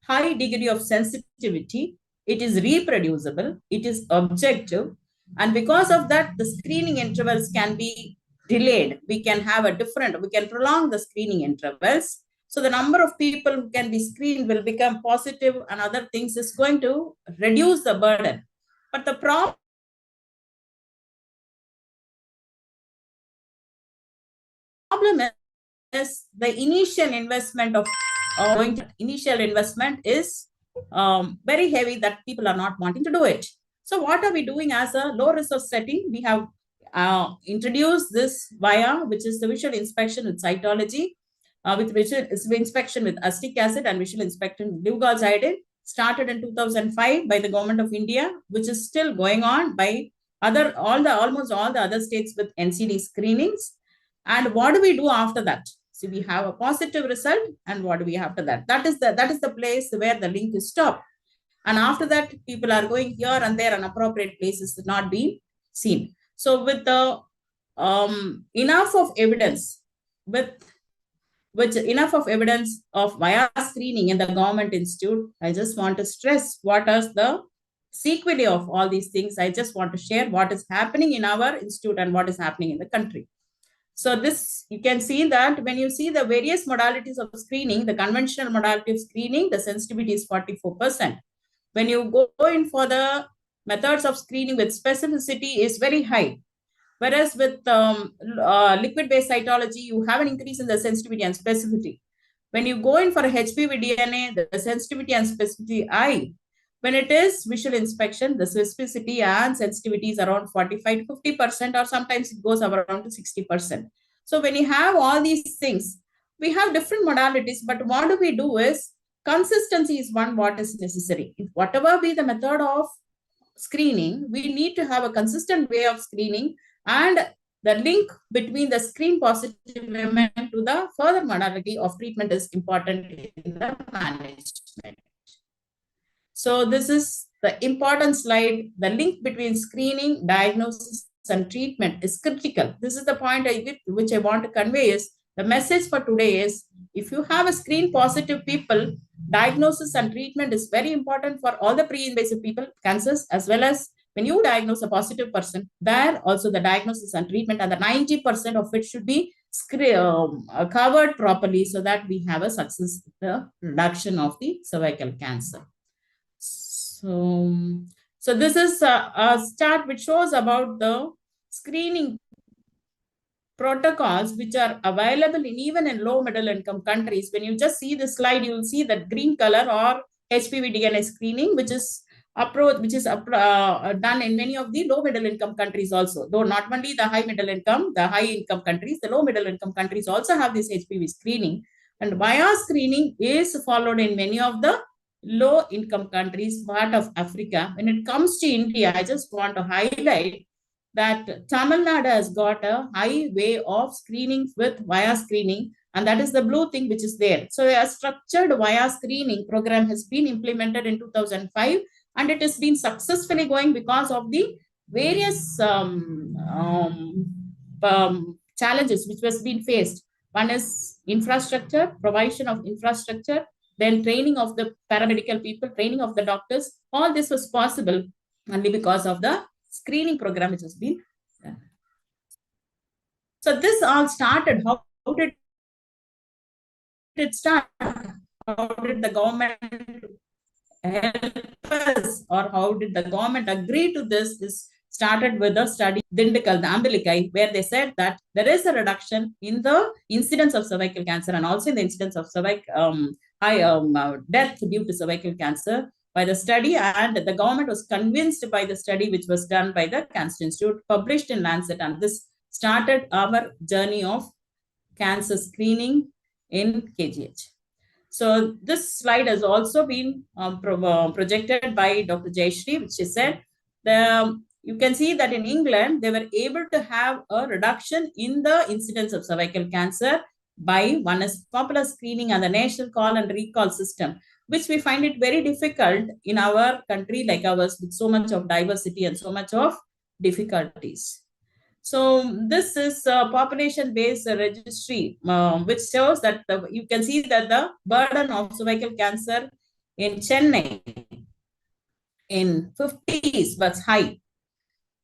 high degree of sensitivity, it is reproducible, it is objective, and because of that, the screening intervals can be delayed. We can prolong the screening intervals. So the number of people who can be screened will become positive, and other things is going to reduce the burden. But the problem is the initial investment of initial investment is very heavy, that people are not wanting to do it. So what are we doing as a low resource setting? We have introduced this VIA, which is the visual inspection with cytology, with visual inspection with acetic acid and visual inspection with Lugol's iodine, started in 2005 by the government of India, which is still going on by almost all the other states with NCD screenings. And what do we do after that? So we have a positive result, and what do we have after that? That is the place where the link is stopped. And after that, people are going here and there, and appropriate places not being seen. So with the enough of evidence, enough of evidence of VIA screening in the government institute, I just want to stress what is the sequelae of all these things. I just want to share what is happening in our institute and what is happening in the country. So this, you can see that when you see the various modalities of screening, the conventional modality of screening, the sensitivity is 44%. When you go in for the methods of screening with specificity is very high. Whereas with liquid-based cytology, you have an increase in the sensitivity and specificity. When you go in for a HPV DNA, the sensitivity and specificity high. When it is visual inspection, the specificity and sensitivity is around 45 to 50%, or sometimes it goes around to 60%. So when you have all these things, we have different modalities, but what do we do is consistency is one what is necessary. If whatever be the method of screening, we need to have a consistent way of screening, and the link between the screen positive women to the further modality of treatment is important in the management. So this is the important slide. The link between screening, diagnosis, and treatment is critical. This is the point which I want to convey is the message for today is if you have a screen positive people, diagnosis and treatment is very important for all the pre-invasive people, cancers, as well as when you diagnose a positive person, there also the diagnosis and treatment and the 90% of it should be covered properly so that we have a success the reduction of the cervical cancer. So this is a chart which shows about the screening protocols which are available in even in low middle income countries. When you just see the slide, you will see that green color or HPV DNA screening, which is done in many of the low middle income countries also. Though not only the high middle income, the high income countries, the low middle income countries also have this HPV screening. And via screening is followed in many of the low income countries, part of Africa. When it comes to India, I just want to highlight that Tamil Nadu has got a high way of screening with via screening, and that is the blue thing which is there. So a structured via screening program has been implemented in 2005, and it has been successfully going because of the various challenges which was being faced. One is infrastructure, provision of infrastructure, then training of the paramedical people, training of the doctors. All this was possible only because of the screening program which has been done. So this all started. How did it start? How did the government help us, or how did the government agree to this? This started with a study, Dindikal, the Umbilici, where they said that there is a reduction in the incidence of cervical cancer and also in the incidence of death due to cervical cancer by the study, and the government was convinced by the study which was done by the Cancer Institute, published in Lancet, and this started our journey of cancer screening in KGH. So this slide has also been projected by Dr. Jayashree, which she said, you can see that in England, they were able to have a reduction in the incidence of cervical cancer by one is popular screening and the national call and recall system, which we find it very difficult in our country like ours with so much of diversity and so much of difficulties. So this is a population-based registry, which shows that you can see that the burden of cervical cancer in Chennai in 50s was high.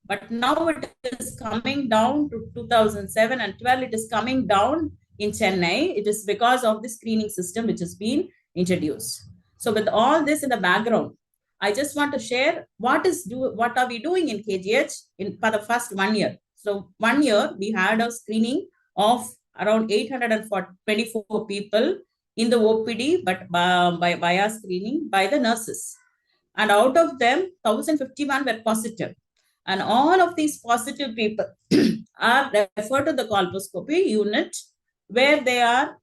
But now it is coming down to 2007 and 12, it is coming down in Chennai. It is because of the screening system which has been introduced. So with all this in the background, I just want to share what are we doing in KGH for the first 1 year. So 1 year, we had a screening of around 824 people in the OPD, but via screening by the nurses. And out of them, 1,051 were positive. And all of these positive people are referred to the colposcopy unit where they are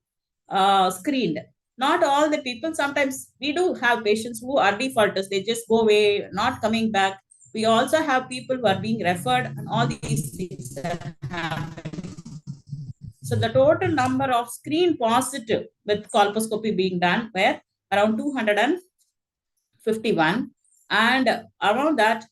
screened. Not all the people, sometimes we do have patients who are defaulters, they just go away, not coming back. We also have people who are being referred, and all these things are happening. So the total number of screen positive with colposcopy being done were around 251, and around that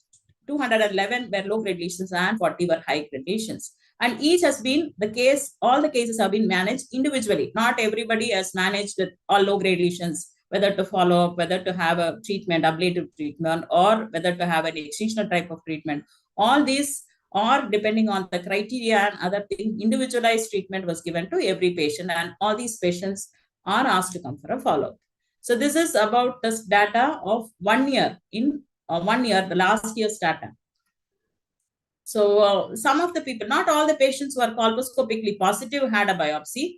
211 were low grade lesions and 40 were high grade lesions. And each has been the case, all the cases have been managed individually. Not everybody has managed with all low grade lesions, whether to follow up, whether to have a treatment, ablative treatment, or whether to have an excisional type of treatment. All these are depending on the criteria and other things. Individualized treatment was given to every patient, and all these patients are asked to come for a follow-up. So this is about this data of 1 year in 1 year, the last year's data. So some of the people, not all the patients who are colposcopically positive had a biopsy,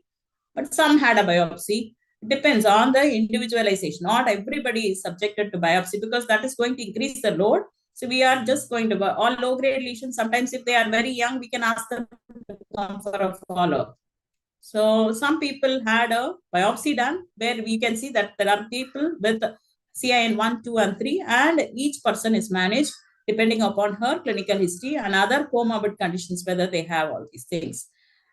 but some had a biopsy. It depends on the individualization. Not everybody is subjected to biopsy because that is going to increase the load. So we are just going to all low-grade lesions. Sometimes if they are very young, we can ask them to come for a follow-up. So some people had a biopsy done where we can see that there are people with CIN 1, 2, and 3, and each person is managed depending upon her clinical history and other comorbid conditions, whether they have all these things.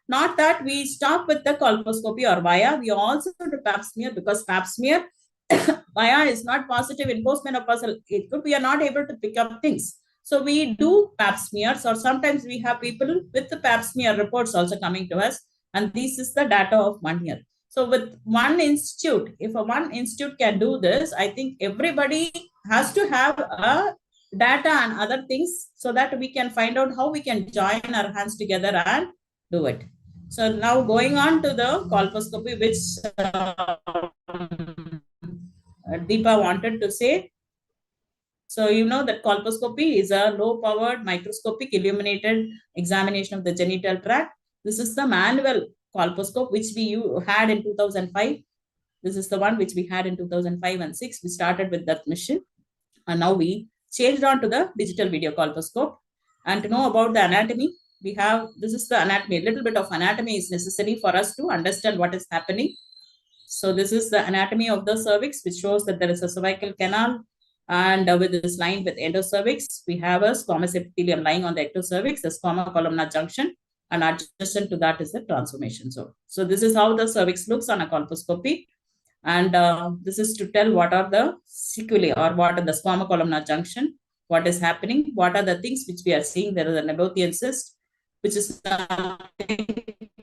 Not that we stop with the colposcopy or VIA, we also do pap smear because pap smear VIA is not positive in postmenopausal age group. We are not able to pick up things. So we do pap smears, or sometimes we have people with the pap smear reports also coming to us. And this is the data of 1 year. So with one institute, if one institute can do this, I think everybody has to have a data and other things so that we can find out how we can join our hands together and do it. So now going on to the colposcopy, which Deepa wanted to say. So you know that colposcopy is a low-powered microscopic illuminated examination of the genital tract. This is the manual colposcope which we had in 2005. This is the one which we had in 2005 and 6. We started with that machine, and now we changed on to the digital video colposcope. And to know about the anatomy, we have, this is the anatomy. A little bit of anatomy is necessary for us to understand what is happening. So this is the anatomy of the cervix, which shows that there is a cervical canal, and with this line with endocervix, we have a squamous epithelium lying on the ectocervix, the squama columnar junction, and adjacent to that is the transformation zone. So this is how the cervix looks on a colposcopy. And this is to tell what are the sequelae or what are the squama columnar junction, what is happening, what are the things which we are seeing. There is a Nabothian cyst, which is nothing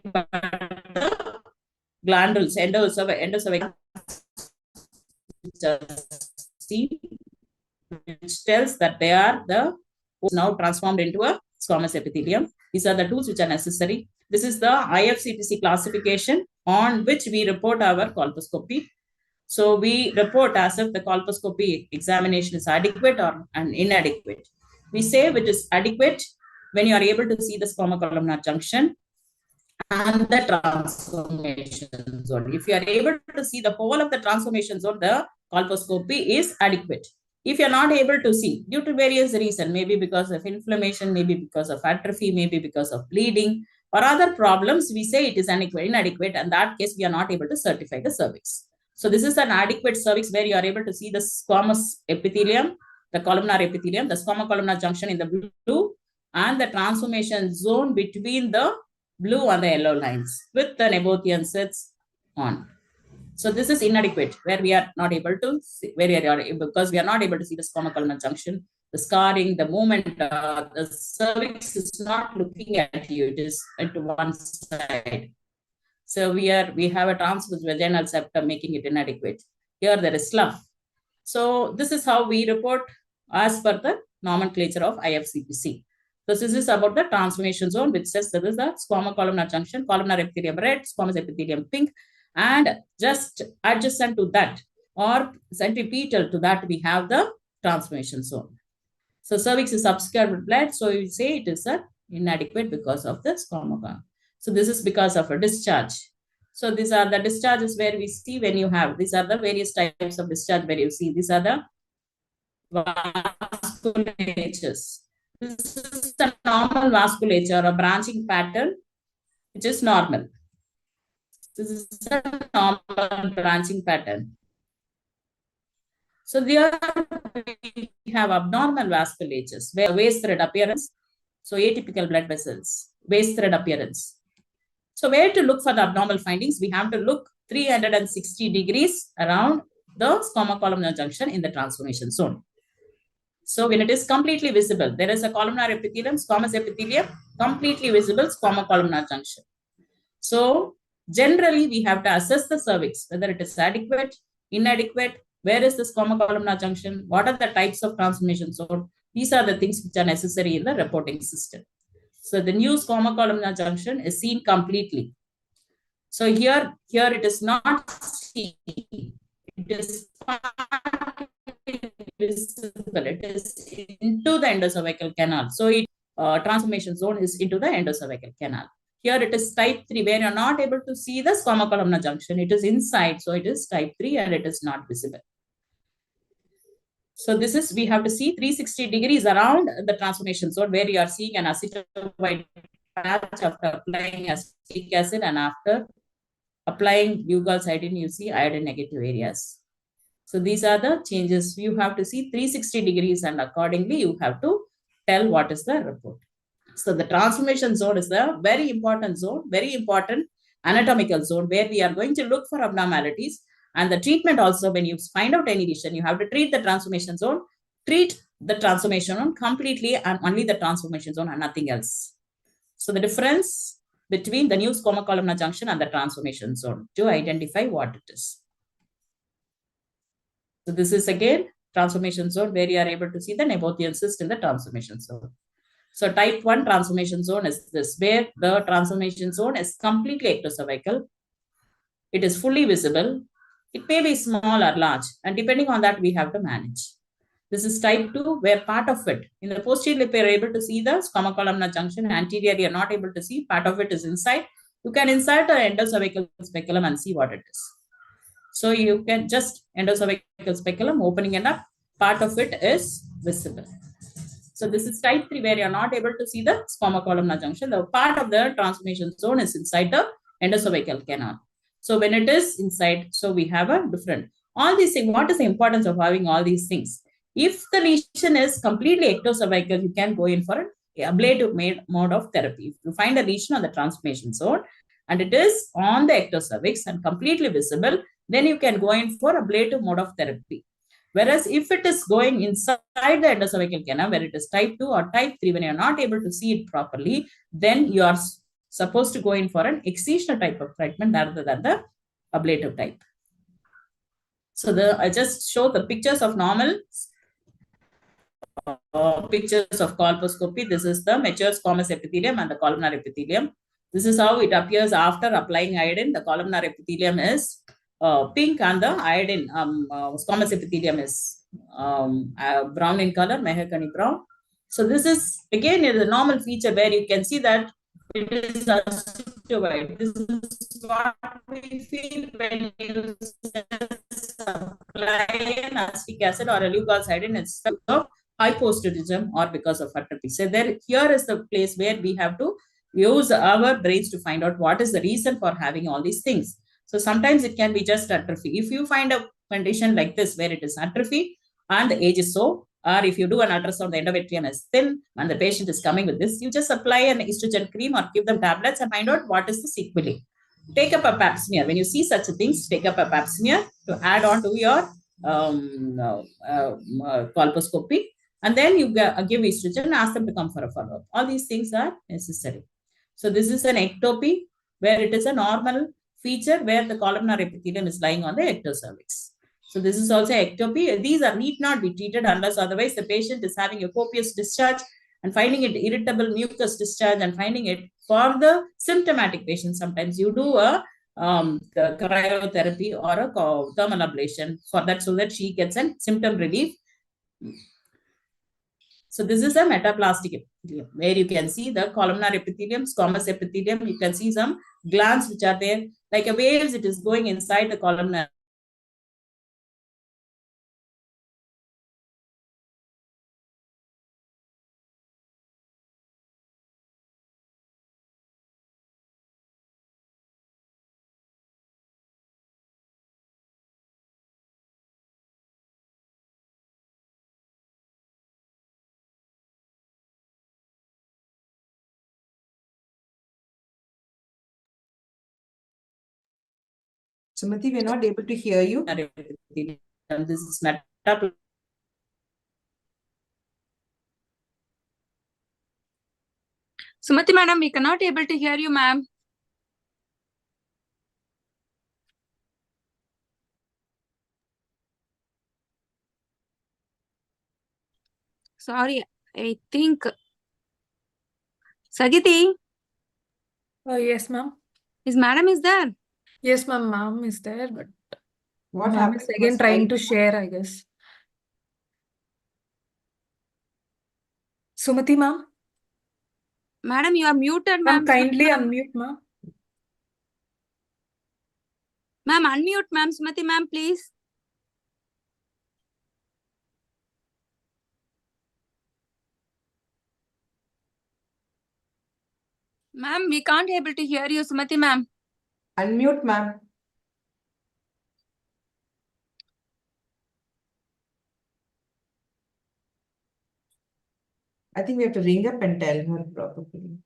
but the glandules, endocervical, which tells that they are the now transformed into a squamous epithelium. These are the tools which are necessary. This is the IFCPC classification on which we report our colposcopy. So we report as if the colposcopy examination is adequate or inadequate. We say it is adequate when you are able to see the squama columnar junction and the transformation zone. If you are able to see the whole of the transformation zone, the colposcopy is adequate. If you're not able to see due to various reasons, maybe because of inflammation, maybe because of atrophy, maybe because of bleeding or other problems, we say it is inadequate. And in that case, we are not able to certify the cervix. So this is an adequate cervix where you are able to see the squamous epithelium, the columnar epithelium, the squama columnar junction in the blue, and the transformation zone between the blue and the yellow lines with the Nabothian cysts on. So this is inadequate where we are not able to see, because we are not able to see the squama columnar junction, the scarring, the movement, the cervix is not looking at you, it is at one side. So we have a transverse vaginal septum making it inadequate. Here there is slough. So this is how we report as per the nomenclature of IFCPC. So this is about the transformation zone, which says that is the squama columnar junction, columnar epithelium red, squamous epithelium pink, and just adjacent to that or centripetal to that, we have the transformation zone. So cervix is obscured with blood, so you say it is inadequate because of the squama. So this is because of a discharge. So these are the discharges where we see when you have, these are the various types of discharge where you see, these are the vasculatures. This is the normal vasculature or branching pattern, which is normal. This is a normal branching pattern. So there we have abnormal vasculatures where waist thread appearance. So atypical blood vessels, waist thread appearance. So where to look for the abnormal findings? We have to look 360 degrees around the squama columnar junction in the transformation zone. So when it is completely visible, there is a columnar epithelium, squamous epithelium, completely visible squama columnar junction. So generally, we have to assess the cervix, whether it is adequate, inadequate, where is the squama columnar junction, what are the types of transformation zone. These are the things which are necessary in the reporting system. So the new squama columnar junction is seen completely. So here it is not seen. It is visible. It is into the endocervical canal. So it transformation zone is into the endocervical canal. Here it is type 3, where you're not able to see the squamous columnar junction. It is inside, so it is type 3 and it is not visible. So this is, we have to see 360 degrees around the transformation zone, where you are seeing an acetyl-white patch after applying acetic acid, and after applying eugalzidine, you see iodine negative areas. So these are the changes. You have to see 360 degrees, and accordingly you have to tell what is the report. So the transformation zone is a very important zone, very important anatomical zone, where we are going to look for abnormalities. And the treatment also, when you find out any lesion, you have to treat the transformation zone, treat the transformation zone completely, and only the transformation zone and nothing else. So the difference between the new squamous columnar junction and the transformation zone, to identify what it is. So this is again transformation zone, where you are able to see the Nabothian cyst in the transformation zone. So type 1 transformation zone is this, where the transformation zone is completely ectocervical. It is fully visible. It may be small or large, and depending on that, we have to manage. This is type 2, where part of it, in the posterior lip, you're able to see the squamous columnar junction. Anterior, you're not able to see. Part of it is inside. You can insert the endocervical speculum and see what it is. So you can just endocervical speculum, opening it up. Part of it is visible. So this is type 3, where you're not able to see the squamous columnar junction. The part of the transformation zone is inside the endocervical canal. So when it is inside, so we have a different. All these things, what is the importance of having all these things? If the lesion is completely ectocervical, you can go in for an ablative mode of therapy. If you find a lesion on the transformation zone and it is on the ectocervix and completely visible, then you can go in for ablative mode of therapy. Whereas if it is going inside the endocervical canal, where it is type 2 or type 3, when you're not able to see it properly, then you are supposed to go in for an excisional type of treatment rather than the ablative type. So I just show the pictures of normal pictures of colposcopy. This is the mature squamous epithelium and the columnar epithelium. This is how it appears after applying iodine. The columnar epithelium is pink, and the iodine squamous epithelium is brown in color, mahogany brown. So this is again a normal feature, where you can see that it is acetyl-white. This is what we feel when you apply an acetic acid or a eugalzidine instead of hyposterism or because of atrophy. So here is the place where we have to use our brains to find out what is the reason for having all these things. So sometimes it can be just atrophy. If you find a condition like this, where it is atrophy and the age is so, or if you do an ultrasound, the endometrium is thin and the patient is coming with this, you just apply an estrogen cream or give them tablets and find out what is the sequelae. Take up a pap smear. When you see such things, take up a pap smear to add on to your colposcopy. And then you give estrogen and ask them to come for a follow-up. All these things are necessary. So this is an ectopy, where it is a normal feature where the columnar epithelium is lying on the ectocervix. So this is also ectopy. These need not be treated unless otherwise the patient is having a copious discharge and finding it irritable mucus discharge, and finding it for the symptomatic patient. Sometimes you do a cryotherapy or a thermal ablation for that, so that she gets a symptom relief. So this is a metaplastic epithelium, where you can see the columnar epithelium, squamous epithelium. You can see some glands which are there, like a waves. It is going inside the columnar. Sumati, we're not able to hear you. This is metaplastic. Sumati madam, we cannot able to hear you, ma'am. Sorry, I think Sagiti, Yes, ma'am. is madam is there? Yes, ma'am is there, but What ma'am happened is again was trying I- to share, I guess. Sumati, ma'am? Madam, you are muted, Ma'am, ma'am. kindly unmute, ma'am. Ma'am, unmute, ma'am. Sumati, ma'am, please. Ma'am, we can't able to hear you, Sumati, ma'am. Unmute, ma'am. I think we have to ring up and tell her probably.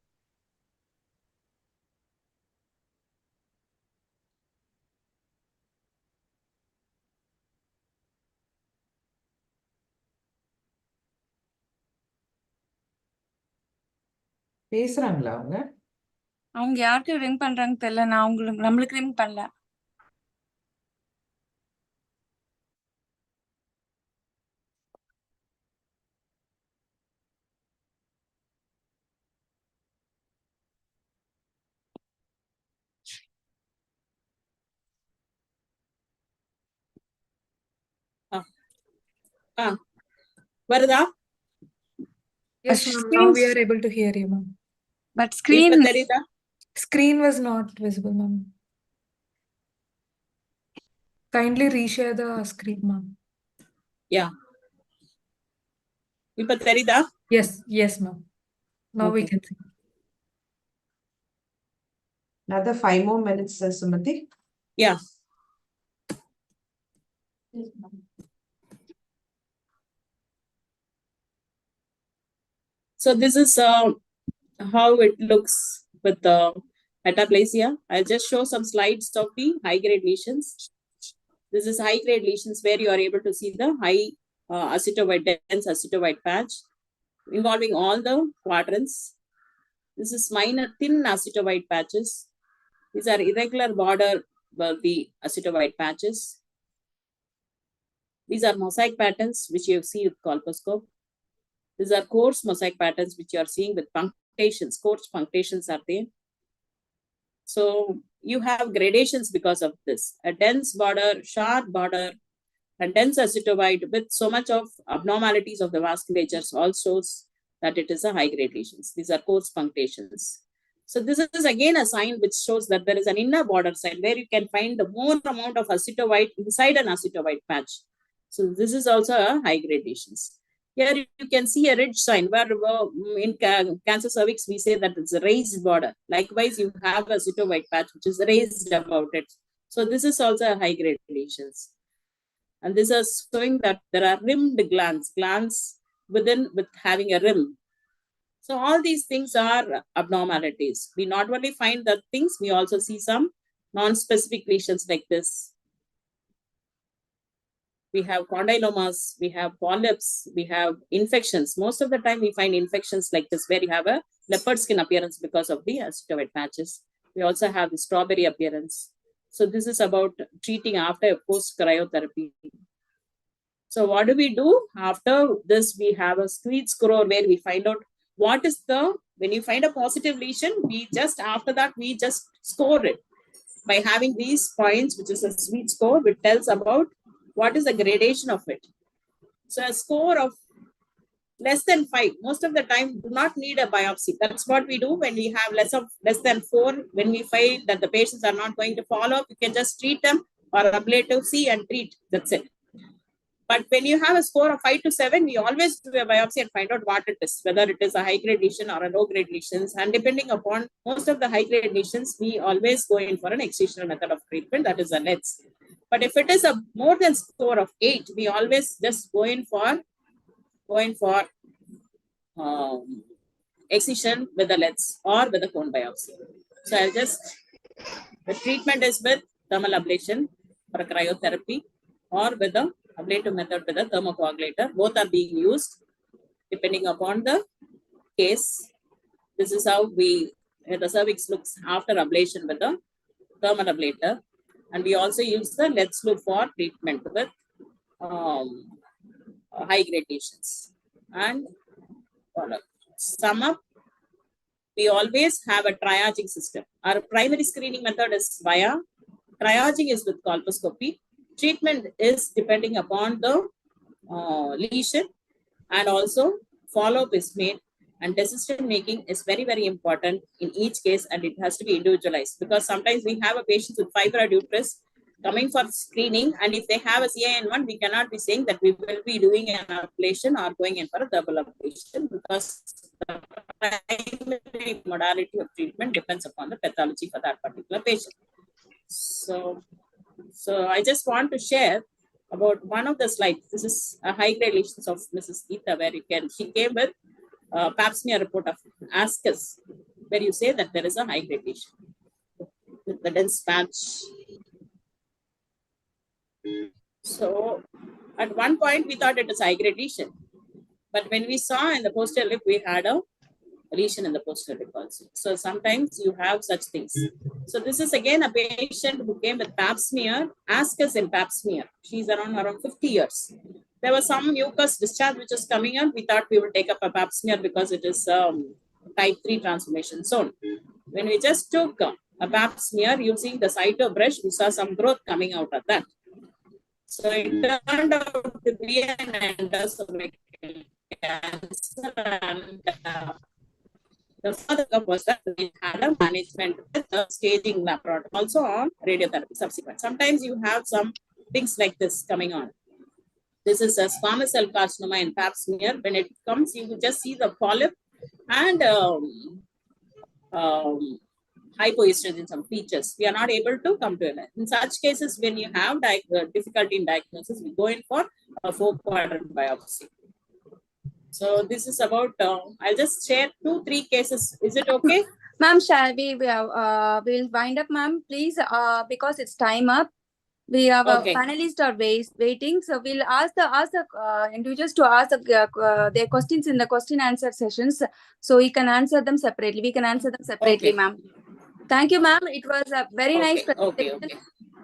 பேசுறாங்களா அவங்க? அவங்க யாருக்கு ring பண்றாங்க தெரியல. நான் நம்மளுக்கு ring பண்ணல. வருதா? Yes, ma'am. Now we are able to hear you, ma'am. But screen. இப்ப தெரியுதா? Screen was not visible, ma'am. Kindly reshare the screen, ma'am. Yeah. இப்ப தெரியுதா? Yes, ma'am. Now we Okay. can see. Another 5 more minutes, Sumati. Yeah. So this is how it looks with the metaplasia. I'll just show some slides of the high-grade lesions. This is high-grade lesions where you are able to see the high dense acetoid patch involving all the quadrants. This is minor thin acetoid patches. These are irregular border the acetoid patches. These are mosaic patterns which you see with colposcope. These are coarse mosaic patterns which you are seeing with punctations. Coarse punctations are there. So you have gradations because of this. A dense border, sharp border, and dense acetoid with so much of abnormalities of the vasculatures all shows that it is a high-grade lesions. These are coarse punctations. So this is again a sign which shows that there is an inner border side where you can find the more amount of acetoid inside an acetoid patch. So this is also a high-grade lesions. Here you can see a ridge sign where in cancer cervix we say that it's a raised border. Likewise, you have a acetoid patch which is raised about it. So this is also a high-grade lesions. And this is showing that there are rimmed glands within with having a rim. So all these things are abnormalities. We not only find the things, we also see some non-specific lesions like this. We have condylomas, we have polyps, we have infections. Most of the time we find infections like this where you have a leopard skin appearance because of the acetoid patches. We also have the strawberry appearance. So this is about treating after post-cryotherapy. So what do we do? After this, we have a squeeze score where we find out what is when you find a positive lesion, after that, we just score it by having these points, which is a sweet score, which tells about what is the gradation of it. So a score of less than 5, most of the time do not need a biopsy. That's what we do when we have less than 4. When we find that the patients are not going to follow up, you can just treat them or ablative C and treat. That's it. But when you have a score of 5 to 7, we always do a biopsy and find out what it is, whether it is a high-grade lesion or a low-grade lesions. And depending upon most of the high-grade lesions, we always go in for an excisional method of treatment, that is a LEDs. But if it is a more than score of 8, we always just go in for excision with the LEDs or with the cone biopsy. So the treatment is with thermal ablation for cryotherapy or with the ablative method with the thermocoagulator. Both are being used depending upon the case. This is how the cervix looks after ablation with the thermal ablator. And we also use the LEDs loop for treatment with high-grade lesions. And sum up, we always have a triaging system. Our primary screening method is via triaging is with colposcopy. Treatment is depending upon the lesion, and also follow-up is made And decision making is very, very important in each case, and it has to be individualized, because sometimes we have a patient with fibroid uterus coming for screening, and if they have a CIN1, we cannot be saying that we will be doing an ablation or going in for a double ablation, because the primary modality of treatment depends upon the pathology for that particular patient. So I just want to share about one of the slides. This is a high-grade lesions of Mrs. Geeta, where she came with pap smear report of ascus, where you say that there is a high-grade lesion with the dense patch. So at one point we thought it is high-grade lesion, but when we saw in the posterior lip, we had a lesion in the posterior lip also. So sometimes you have such things. So this is again a patient who came with pap smear, ascus in pap smear. She's around 50 years. There was some mucus discharge which is coming up. We thought we would take up a pap smear because it is type 3 transformation zone. When we just took a pap smear using the cyto brush, we saw some growth coming out of that. So it turned out to be an endocervical cancer, and the further was that we had a management with the staging laboratory also on radiotherapy subsequent. Sometimes you have some things like this coming on. This is a squamous cell carcinoma in pap smear. When it comes, you will just see the polyp and hypoestrogen in some features. We are not able to come to it. In such cases, when you have difficulty in diagnosis, we go in for a 4-quadrant biopsy. So this is about, I'll just share 2-3 cases. Is it okay? Ma'am, shall we, we'll wind up, ma'am, please, because it's time up. We have Okay. panelists are waiting, so we'll ask the individuals to ask their questions in the question answer sessions, so we can answer them separately. We can answer them separately, Okay. ma'am. Thank you, ma'am. It was a very nice presentation. Okay.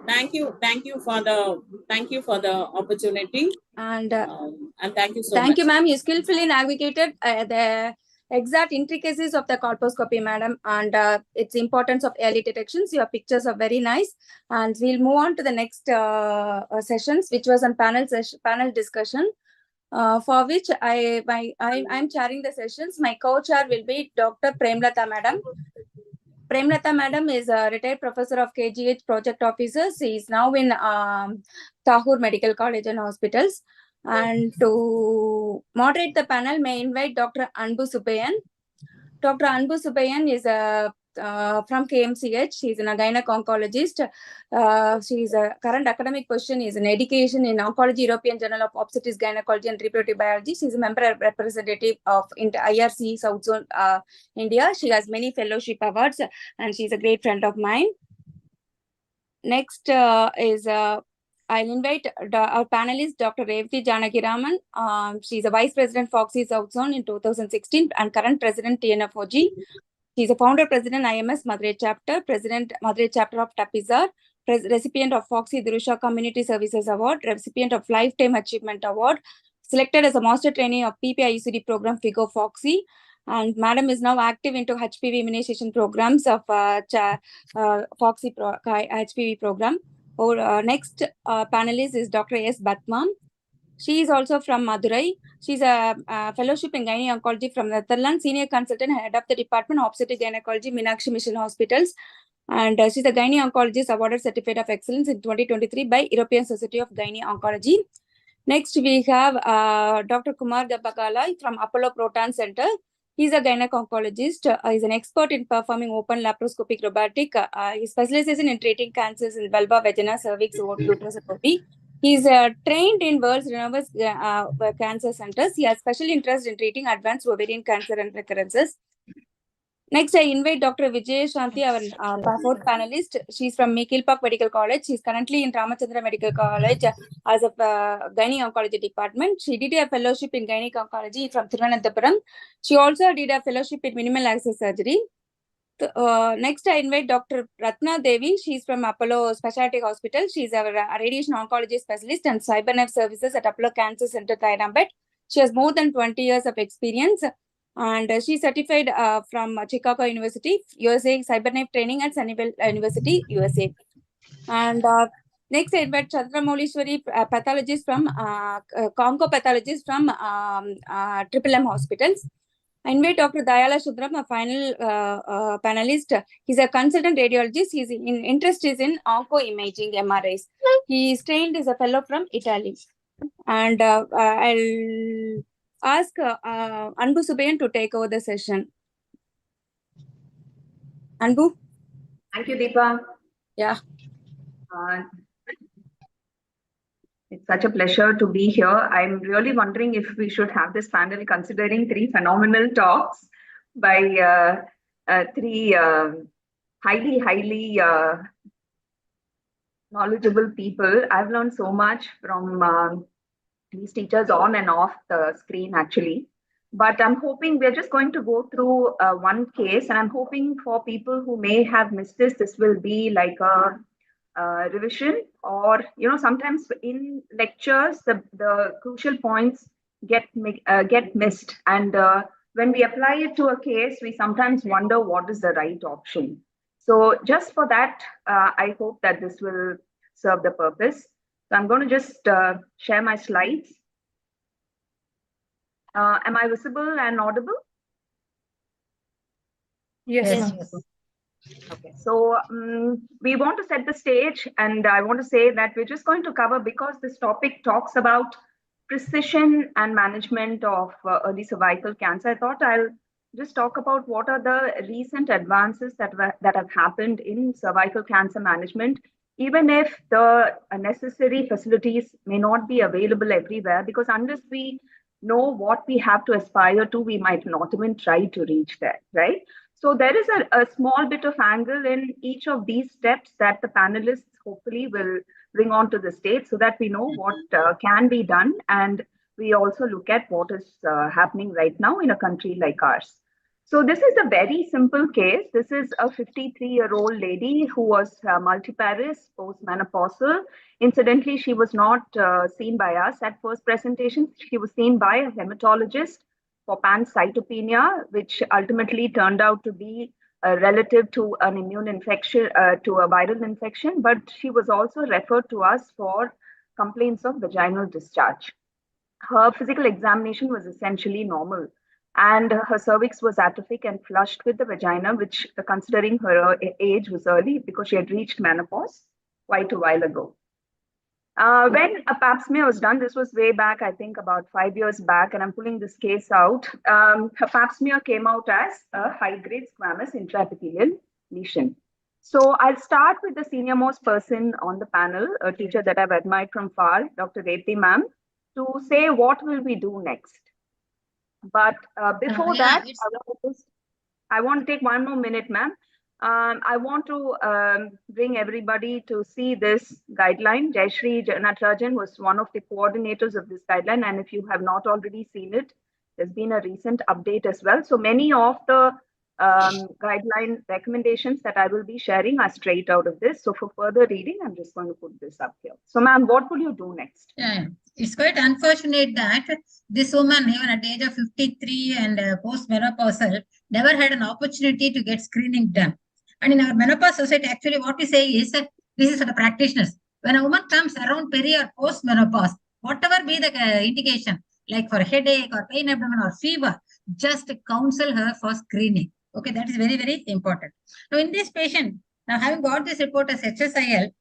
Thank you for the opportunity, and thank you so much. Thank you, ma'am. You skillfully navigated the exact intricacies of the colposcopy, madam, and its importance of early detections. Your pictures are very nice, and we'll move on to the next sessions, which was on panel discussion. For which I'm chairing the sessions. My co-chair will be Dr. Premlata, madam. Premlata madam is a retired professor of KGH project officer. She is now in Tahur Medical College and Hospitals. And to moderate the panel, may invite Dr. Anbu Subayan. Dr. Anbu Subayan is from KMCH. She is a gynec oncologist. She is a current academic position is in education in Oncology, European Journal of Obstetrics, Gynecology and Reproductive Biology. She is a member representative of IRC South Zone, India. She has many fellowship awards, and she is a great friend of mine. Next is I'll invite our panelist, Dr. Revati Janakiraman. She's a Vice President, Foxy South Zone in 2016 and current President, TNFOG. She's a founder, President, IMS Madurai Chapter, President, Madurai Chapter of Tapizar, recipient of Foxy Dirusha Community Services Award, recipient of Lifetime Achievement Award, selected as a Master Trainee of PPIUCD program FIGO Foxy. And Madam is now active into HPV immunization programs of Foxy HPV program. Next panelist is Dr. S. Batman. She is also from Madurai. She's a fellowship in gynae oncology from Netherlands, senior consultant, head of the department of obstetric gynecology, Meenakshi Mission Hospitals. And she's a gynae oncologist awarded Certificate of Excellence in 2023 by European Society of Gynae Oncology. Next, we have Dr. Kumar Gabagala from Apollo Proton Center. He's a gynec oncologist. He's an expert in performing open laparoscopic robotic. He specializes in treating cancers in vulva, vagina, cervix, uterus, and ovary. He's trained in world's renowned cancer centers. He has special interest in treating advanced ovarian cancer and recurrences. Next, I invite Dr. Vijay Shanti, our fourth panelist. She's from Mikilpak Medical College. She's currently in Ramachandra Medical College as a gynae oncology department. She did a fellowship in gynae oncology from Thiruvananthapuram. She also did a fellowship in minimal access surgery. Next, I invite Dr. Ratna Devi. She's from Apollo Specialty Hospital. She's a radiation oncology specialist and cyberknife services at Apollo Cancer Center, Thailand. She has more than 20 years of experience. And she's certified from Chicago University, USA, cyberknife training at Sunnyvale University, USA. And next, I invite Chandramoulishwari, pathologist from Congo pathologist from Triple M Hospitals. I invite Dr. Dayala Shudram, a final panelist. He's a consultant radiologist. His interest is in onco imaging MRIs. He is trained as a fellow from Italy. And I'll ask Anbu Subayan to take over the session. Anbu? Thank you, Deepa. Yeah. It's such a pleasure to be here. I'm really wondering if we should have this panel considering three phenomenal talks by three highly knowledgeable people. I've learned so much from these teachers on and off the screen, actually. But I'm hoping we're just going to go through one case, and I'm hoping for people who may have missed this will be like a revision, or sometimes in lectures the crucial points get missed, and when we apply it to a case we sometimes wonder what is the right option. So just for that, I hope that this will serve the purpose. So I'm going to just share my slides. Am I visible and audible? Yes. Okay, so we want to set the stage, and I want to say that we're just going to cover, because this topic talks about precision and management of early cervical cancer. I thought I'll just talk about what are the recent advances that have happened in cervical cancer management, even if the necessary facilities may not be available everywhere, because unless we know what we have to aspire to, we might not even try to reach there, right? So there is a small bit of angle in each of these steps that the panelists hopefully will bring onto the stage, so that we know what can be done, and we also look at what is happening right now in a country like ours. So this is a very simple case. This is a 53-year-old lady who was multiparous, postmenopausal. Incidentally, she was not seen by us at first presentation. She was seen by a hematologist for pancytopenia, which ultimately turned out to be relative to an immune infection, to a viral infection, but she was also referred to us for complaints of vaginal discharge. Her physical examination was essentially normal, and her cervix was atrophic and flushed with the vagina, which, considering her age, was early because she had reached menopause quite a while ago. When a pap smear was done, this was way back, I think about 5 years back, and I'm pulling this case out. Her pap smear came out as a high-grade squamous intraepithelial lesion. So I'll start with the senior most person on the panel, a teacher that I've admired from far, Dr. Reti ma'am, to say what will we do next. But before that, I want to take one more minute, ma'am. I want to bring everybody to see this guideline. Jayashree Natarajan was one of the coordinators of this guideline, and if you have not already seen it, there's been a recent update as well. So many of the guideline recommendations that I will be sharing are straight out of this. So for further reading, I'm just going to put this up here. So ma'am, what will you do next? Yeah, it's quite unfortunate that this woman, even at the age of 53 and post-menopausal, never had an opportunity to get screening done. And in our menopause society, actually what we say is that this is for the practitioners. When a woman comes around peri or post-menopause, whatever be the indication, like for headache or pain abdomen or fever, just counsel her for screening. Okay, that is very, very important. Now in this patient, now having got this report as HSIL,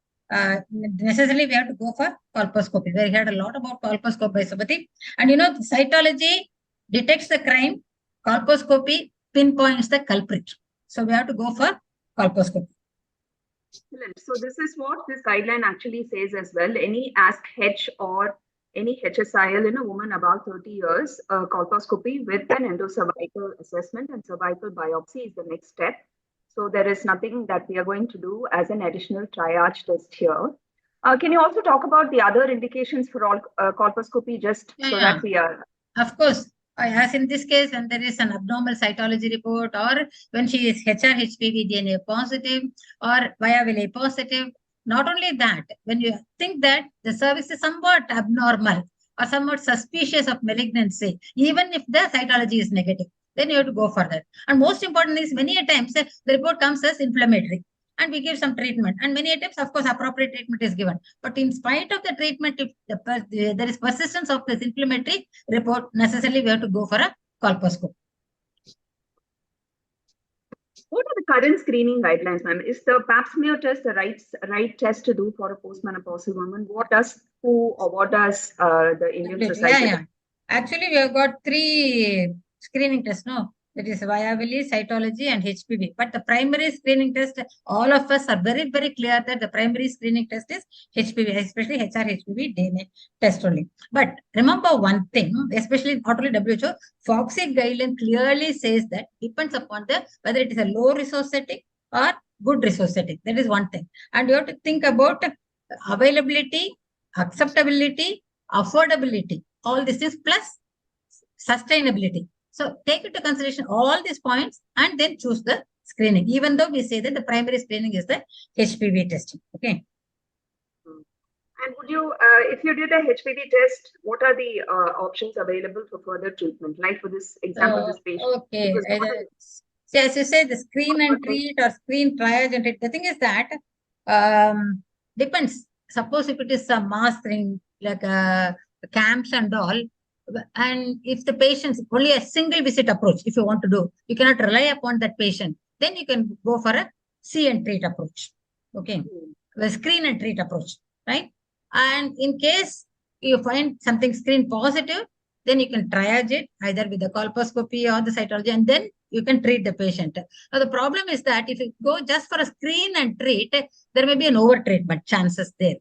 necessarily we have to go for colposcopy. We heard a lot about colposcopy by Subhati. And the cytology detects the crime, colposcopy pinpoints the culprit. So we have to go for colposcopy. Excellent. So this is what this guideline actually says as well. Any ASC-H or any HSIL in a woman above 30 years, colposcopy with an endocervical assessment and cervical biopsy is the next step. So there is nothing that we are going to do as an additional triage test here. Can you also talk about the other indications for all colposcopy, just so that we are... Of course. As in this case, when there is an abnormal cytology report, or when she is HR-HPV DNA positive or viably positive, not only that, when you think that the cervix is somewhat abnormal or somewhat suspicious of malignancy, even if the cytology is negative, then you have to go for that. And most important is, many a times the report comes as inflammatory, and we give some treatment. And many times, of course, appropriate treatment is given. But in spite of the treatment, if there is persistence of this inflammatory report, necessarily we have to go for a colposcopy. What are the current screening guidelines, ma'am? Is the pap smear test the right test to do for a postmenopausal woman? What does the Indian Absolutely. Society? Yeah. Actually, we have got 3 screening tests, no? That is viability, cytology, and HPV. But the primary screening test, all of us are very, very clear that the primary screening test is HPV, especially HR-HPV DNA test only. But remember one thing, especially not only WHO, FOXI guideline clearly says that depends upon whether it is a low resource setting or good resource setting. That is one thing. And you have to think about availability, acceptability, affordability, all these things plus sustainability. So take into consideration all these points and then choose the screening, even though we say that the primary screening is the HPV testing. Okay. And would you, if you did a HPV test, what are the options available for further treatment? Like for this example, this patient. Okay. So as you say, the screen and treat or screen triage and treat. The thing is that depends. Suppose if it is a mass thing like camps and all, and if the patient's only a single visit approach, if you want to do, you cannot rely upon that patient, then you can go for a see and treat approach. Okay. The screen and treat approach, right? And in case you find something screen positive, then you can triage it either with the colposcopy or the cytology, and then you can treat the patient. Now, the problem is that if you go just for a screen and treat, there may be an over-treatment chances there.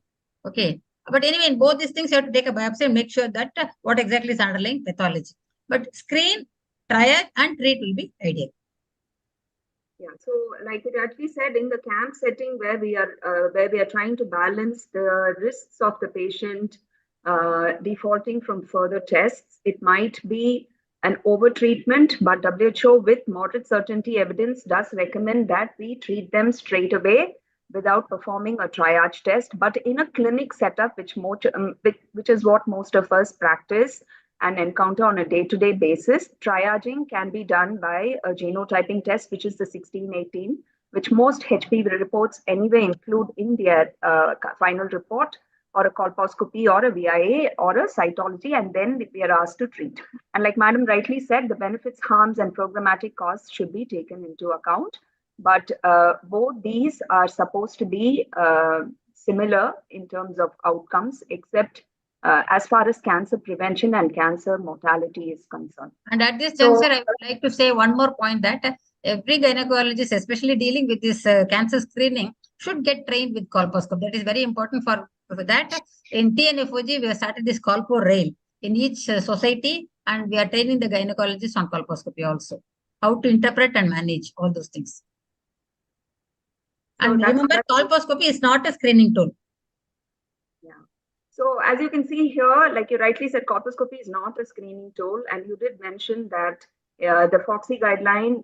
Okay. But anyway, in both these things, you have to take a biopsy and make sure that what exactly is underlying pathology. But screen, triage, and treat will be ideal. Yeah, so like it actually said, in the camp setting where we are trying to balance the risks of the patient defaulting from further tests, it might be an over-treatment, but WHO with moderate certainty evidence does recommend that we treat them straight away without performing a triage test. But in a clinic setup, which is what most of us practice and encounter on a day-to-day basis, triaging can be done by a genotyping test, which is the 1618, which most HPV reports anyway include in their final report, or a colposcopy or a VIA or a cytology, and then we are asked to treat. And like Madam rightly said, the benefits, harms, and programmatic costs should be taken into account. But both these are supposed to be similar in terms of outcomes, except as far as cancer prevention and cancer mortality is concerned. And at this juncture, I would like to say one more point that every gynecologist, especially dealing with this cancer screening, should get trained with colposcopy. That is very important for that. In TNFOG, we have started this colpo rail in each society, and we are training the gynecologists on colposcopy also, how to interpret and manage all those things. And remember, colposcopy is not a screening tool. Yeah. So as you can see here, like you rightly said, colposcopy is not a screening tool. And you did mention that the FOXI guideline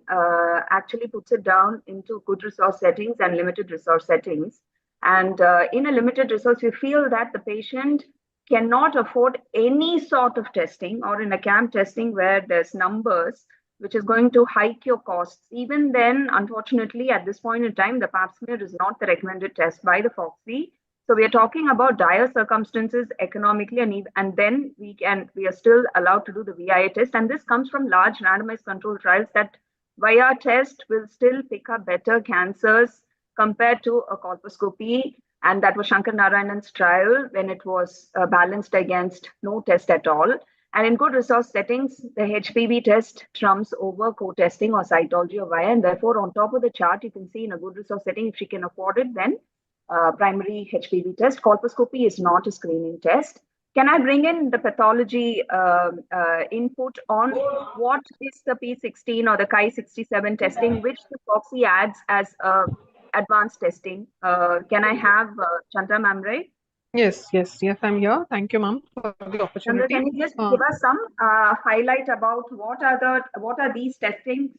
actually puts it down into good resource settings and limited resource settings. And in a limited resource, we feel that the patient cannot afford any sort of testing, or in a camp testing where there's numbers, which is going to hike your costs. Even then, unfortunately, at this point in time, the pap smear is not the recommended test by the FOXI. So we are talking about dire circumstances economically, and then we are still allowed to do the VIA test. And this comes from large randomized control trials that VIA test will still pick up better cancers compared to a colposcopy. And that was Shankar Narayanan's trial when it was balanced against no test at all. And in good resource settings, the HPV test trumps over co-testing or cytology or VIA. And therefore, on top of the chart, you can see in a good resource setting, if she can afford it, then primary HPV test. Colposcopy is not a screening test. Can I bring in the pathology input on what is the P16 or the Chi67 testing, which the FOXI adds as advanced testing? Can I have Chandra ma'am, right? Yes, I'm here. Thank you, ma'am, for the opportunity. Chandra, can you just give us some highlight about what are these testings,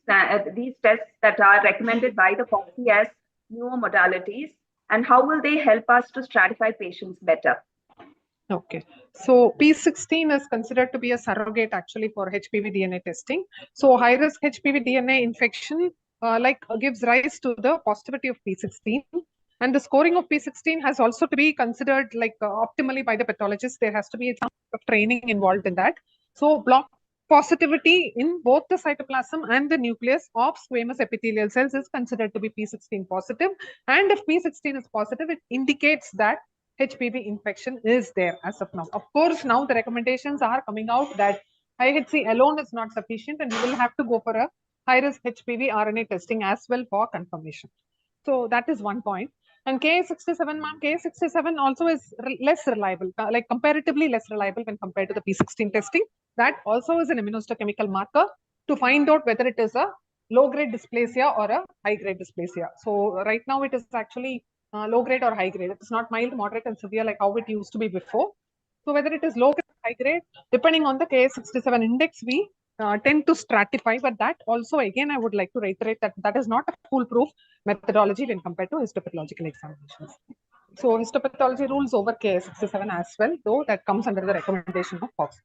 these tests that are recommended by the FOXI as newer modalities, and how will they help us to stratify patients better? Okay, so P16 is considered to be a surrogate actually for HPV DNA testing. So high-risk HPV DNA infection gives rise to the positivity of P16. And the scoring of P16 has also to be considered optimally by the pathologist. There has to be some training involved in that. So block positivity in both the cytoplasm and the nucleus of squamous epithelial cells is considered to be P16 positive. And if P16 is positive, it indicates that HPV infection is there as of now. Of course, now the recommendations are coming out that IHC alone is not sufficient, and you will have to go for a high-risk HPV RNA testing as well for confirmation. So that is one point. And Ka67, ma'am, Ka67 also is less reliable, like comparatively less reliable when compared to the P16 testing. That also is an immunohistochemical marker to find out whether it is a low-grade dysplasia or a high-grade dysplasia. So right now it is actually low-grade or high-grade. It's not mild, moderate, and severe like how it used to be before. So whether it is low-grade or high-grade, depending on the Ka67 index, we tend to stratify, but that also, again, I would like to reiterate that that is not a foolproof methodology when compared to histopathological examinations. So histopathology rules over Ka67 as well, though that comes under the recommendation of Fox.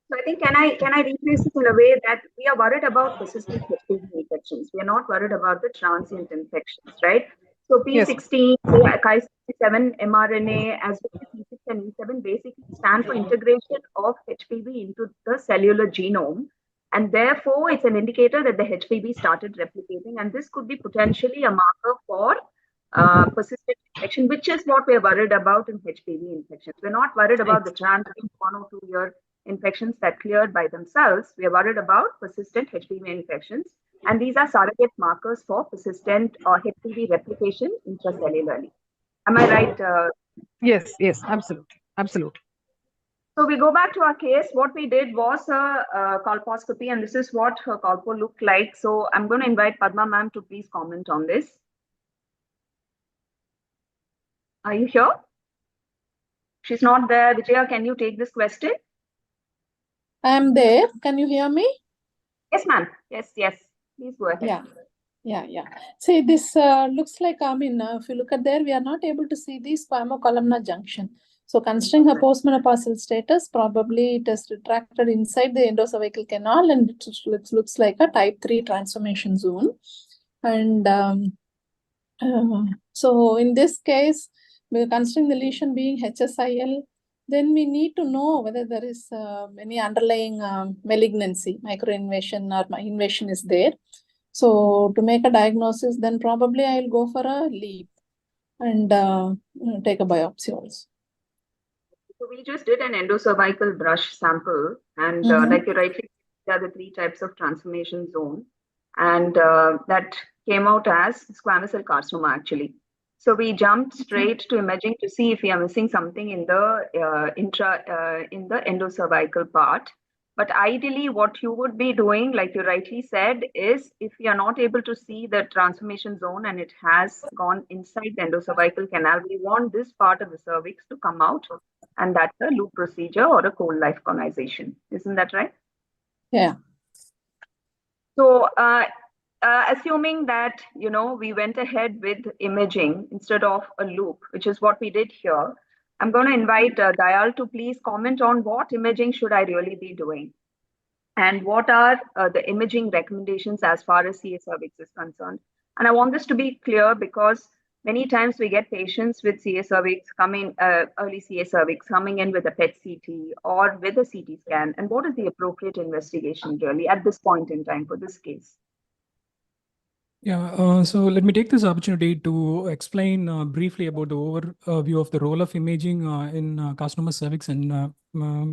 So I think can I rephrase it in a way that we are worried about persistent HPV infections. We are not worried about the transient infections, right? So P16, Ki67, mRNA, as well as E6 and E7 basically stand for integration of HPV into the cellular genome. And therefore, it's an indicator that the HPV started replicating. And this could be potentially a marker for persistent infection, which is what we're worried about in HPV infections. We're not worried about the transient 1 or 2 year infections that cleared by themselves. We are worried about persistent HPV infections. And these are surrogate markers for persistent HPV replication intracellularly. Am I right? Yes, absolutely. Absolutely. So we go back to our case. What we did was a colposcopy, and this is what her colpo looked like. So I'm going to invite Padma ma'am to please comment on this. Are you here? She's not there. Vijaya, can you take this question? I am there. Can you hear me? Yes, ma'am. Yes. Please go ahead. Yeah. See, this looks like, if you look at there, we are not able to see the squamocolumnar junction. So considering her postmenopausal status, probably it is retracted inside the endocervical canal, and it looks like a type 3 transformation zone. And so in this case, we're considering the lesion being HSIL, then we need to know whether there is any underlying malignancy, microinvasion or invasion is there. So to make a diagnosis, then probably I'll go for a leap and take a biopsy also. So we just did an endocervical brush sample, and like you rightly said, there are the 3 types of transformation zone, and that came out as squamous cell carcinoma actually. So we jumped straight to imaging to see if we are missing something in the in the endocervical part. But ideally, what you would be doing, like you rightly said, is if you are not able to see the transformation zone and it has gone inside the endocervical canal, we want this part of the cervix to come out, and that's a loop procedure or a cold life conization. Isn't that right? Yeah. So assuming that, we went ahead with imaging instead of a loop, which is what we did here, I'm going to invite Dayal to please comment on what imaging should I really be doing and what are the imaging recommendations as far as CA cervix is concerned. And I want this to be clear because many times we get patients with CA cervix coming, early CA cervix coming in with a PET CT or with a CT scan. And what is the appropriate investigation really at this point in time for this case? Yeah, so let me take this opportunity to explain briefly about the overview of the role of imaging in carcinoma cervix and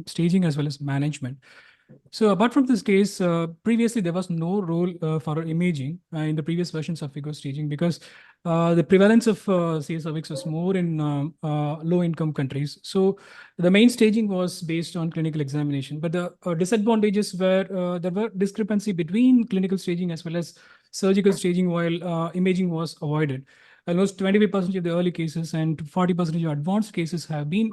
staging as well as management. So apart from this case, previously there was no role for imaging in the previous versions of FIGO staging because the prevalence of CA cervix was more in low-income countries. So the main staging was based on clinical examination, but the disadvantages were there were discrepancy between clinical staging as well as surgical staging while imaging was avoided. Almost 25% of the early cases and 40% of advanced cases have been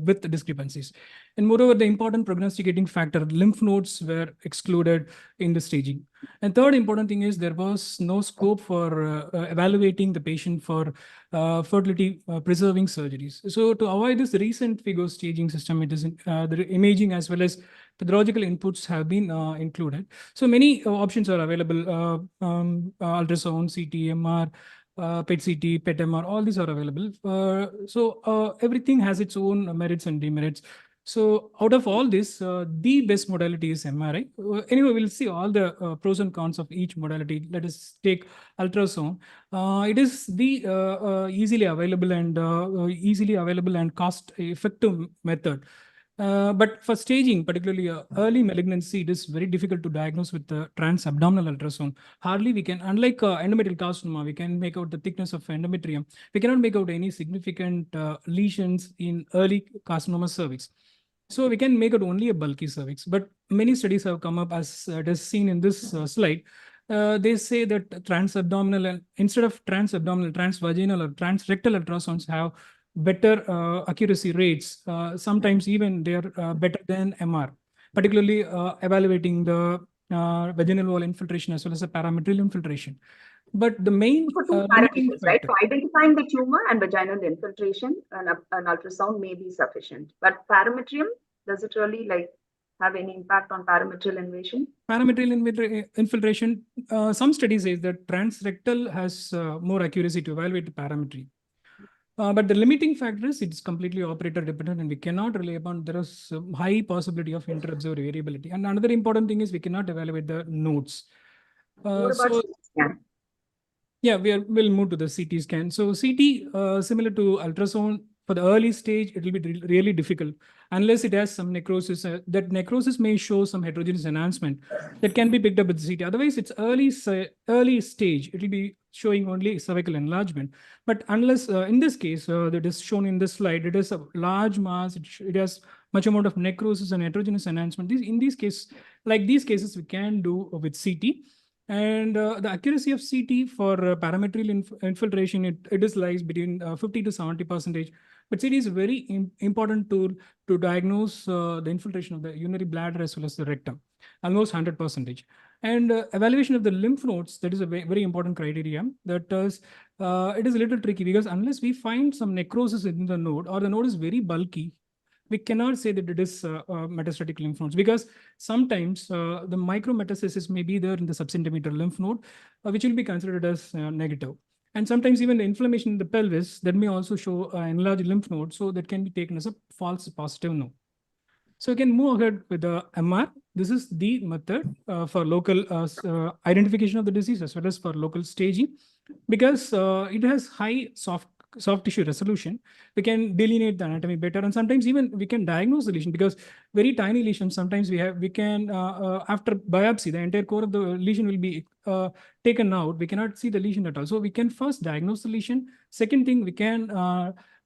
with the discrepancies. And moreover, the important prognosticating factor, lymph nodes, were excluded in the staging. And third important thing is there was no scope for evaluating the patient for fertility preserving surgeries. So to avoid this recent FIGO staging system, it is the imaging as well as pathological inputs have been included. So many options are available, ultrasound, CT, MR, PET CT, PET MR, all these are available. So everything has its own merits and demerits. So out of all this, the best modality is MRI. Anyway, we'll see all the pros and cons of each modality. Let us take ultrasound. It is the easily available and cost-effective method. But for staging, particularly early malignancy, it is very difficult to diagnose with the transabdominal ultrasound. Hardly we can, unlike endometrial carcinoma, we can make out the thickness of endometrium. We cannot make out any significant lesions in early carcinoma cervix. So we can make out only a bulky cervix. But many studies have come up, as it is seen in this slide. They say that transabdominal, and instead of transabdominal, transvaginal or transrectal ultrasounds have better accuracy rates. Sometimes even they are better than MR, particularly evaluating the vaginal wall infiltration as well as the parametrial infiltration. But the main For two limiting parameters, right? factor, For identifying the tumor and vaginal infiltration, an ultrasound may be sufficient. But parametrium, does it really have any impact on parametrial invasion? Parametrial infiltration, some studies say that transrectal has more accuracy to evaluate the parametry. But the limiting factor is it's completely operator dependent, and we cannot rely upon. There is a high possibility of inter-observed variability. And another important thing is we cannot evaluate the nodes. What about CT scan? Yeah, we'll move to the CT scan. So CT, similar to ultrasound, for the early stage, it will be really difficult unless it has some necrosis. That necrosis may show some heterogeneous enhancement that can be picked up with the CT. Otherwise, it's early stage. It will be showing only cervical enlargement. But unless, in this case, that is shown in this slide, it is a large mass. It has much amount of necrosis and heterogeneous enhancement. In these cases, we can do with CT. And the accuracy of CT for parametrial infiltration, it is lies between 50 to 70%. But CT is a very important tool to diagnose the infiltration of the urinary bladder as well as the rectum, almost 100%. And evaluation of the lymph nodes, that is a very important criteria. That is, it is a little tricky because unless we find some necrosis in the node or the node is very bulky, we cannot say that it is metastatic lymph nodes, because sometimes the micrometastasis may be there in the subcentimeter lymph node, which will be considered as negative. And sometimes even the inflammation in the pelvis, that may also show enlarged lymph node, so that can be taken as a false positive node. So we can move ahead with the MR. This is the method for local identification of the disease as well as for local staging, because it has high soft tissue resolution. We can delineate the anatomy better, and sometimes even we can diagnose the lesion, because very tiny lesions, sometimes we can after biopsy, the entire core of the lesion will be taken out. We cannot see the lesion at all. So we can first diagnose the lesion. Second thing, we can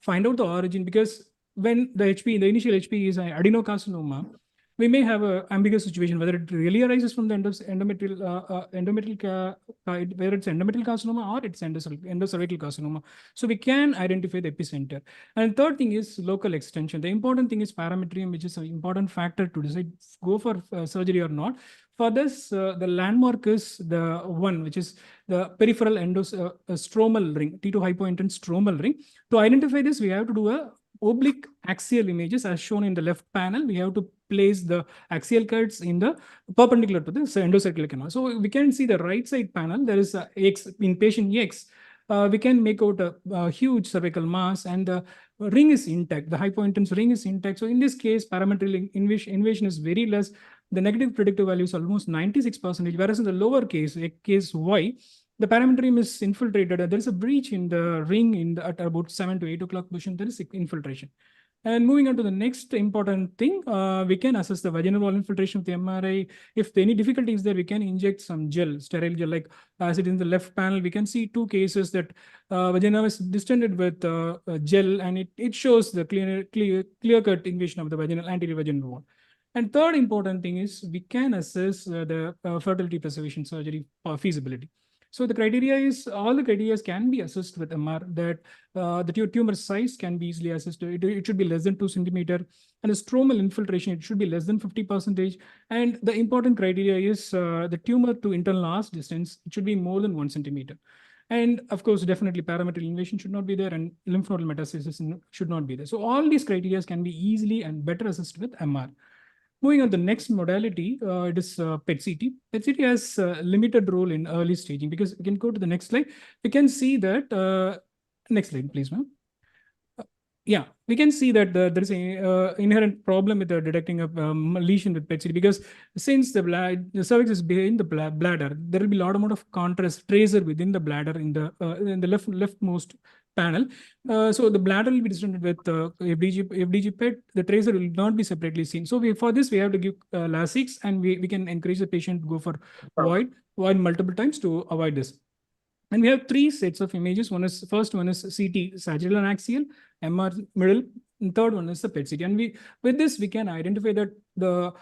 find out the origin, because when the initial HP is an adenocarcinoma, we may have an ambiguous situation whether it really arises from the endometrial whether it's endometrial carcinoma or it's endocervical carcinoma. So we can identify the epicenter. And third thing is local extension. The important thing is parametrium, which is an important factor to decide go for surgery or not. For this, the landmark is the one, which is the peripheral stromal ring, T2 hypointense stromal ring. To identify this, we have to do a oblique axial images as shown in the left panel. We have to place the axial cuts in the perpendicular to the endocervical canal. So we can see the right side panel. There is a X in patient X. We can make out a huge cervical mass, and the ring is intact. The hypointense ring is intact. So in this case, parametrial invasion is very less. The negative predictive value is almost 96%, whereas in the lower case Y, the parametrium is infiltrated. There is a breach in the ring at about 7 to 8 o'clock position. There is infiltration. And moving on to the next important thing, we can assess the vaginal wall infiltration with the MRI. If any difficulty is there, we can inject some gel, sterile gel, like as it is in the left panel. We can see two cases that vagina is distended with gel, and it shows the clear-cut invasion of the anterior vaginal wall. And third important thing is we can assess the fertility preservation surgery feasibility. So the criteria is, all the criteria can be assessed with MR, that the tumor size can be easily assessed. It should be less than 2 centimeter, and the stromal infiltration, it should be less than 50%. And the important criteria is the tumor to internal arch distance, it should be more than 1 centimeter. And of course, definitely parametrial invasion should not be there, and lymph nodal metastasis should not be there. So all these criteria can be easily and better assessed with MR. Moving on to the next modality, it is PET-CT. PET-CT has a limited role in early staging, because we can go to the next slide. We can see that, next slide, please, ma'am. yeah, we can see that there is a inherent problem with detecting a lesion with PET-CT, because since the cervix is behind the bladder, there will be a lot amount of contrast tracer within the bladder in the leftmost panel. So the bladder will be distended with FDG PET. The tracer will not be separately seen. So for this, we have to give Lasix, and we can encourage the patient to go for void multiple times to avoid this. And we have 3 sets of images. First one is CT, sagittal and axial, MR middle, and third one is the PET-CT. And with this, we can identify that the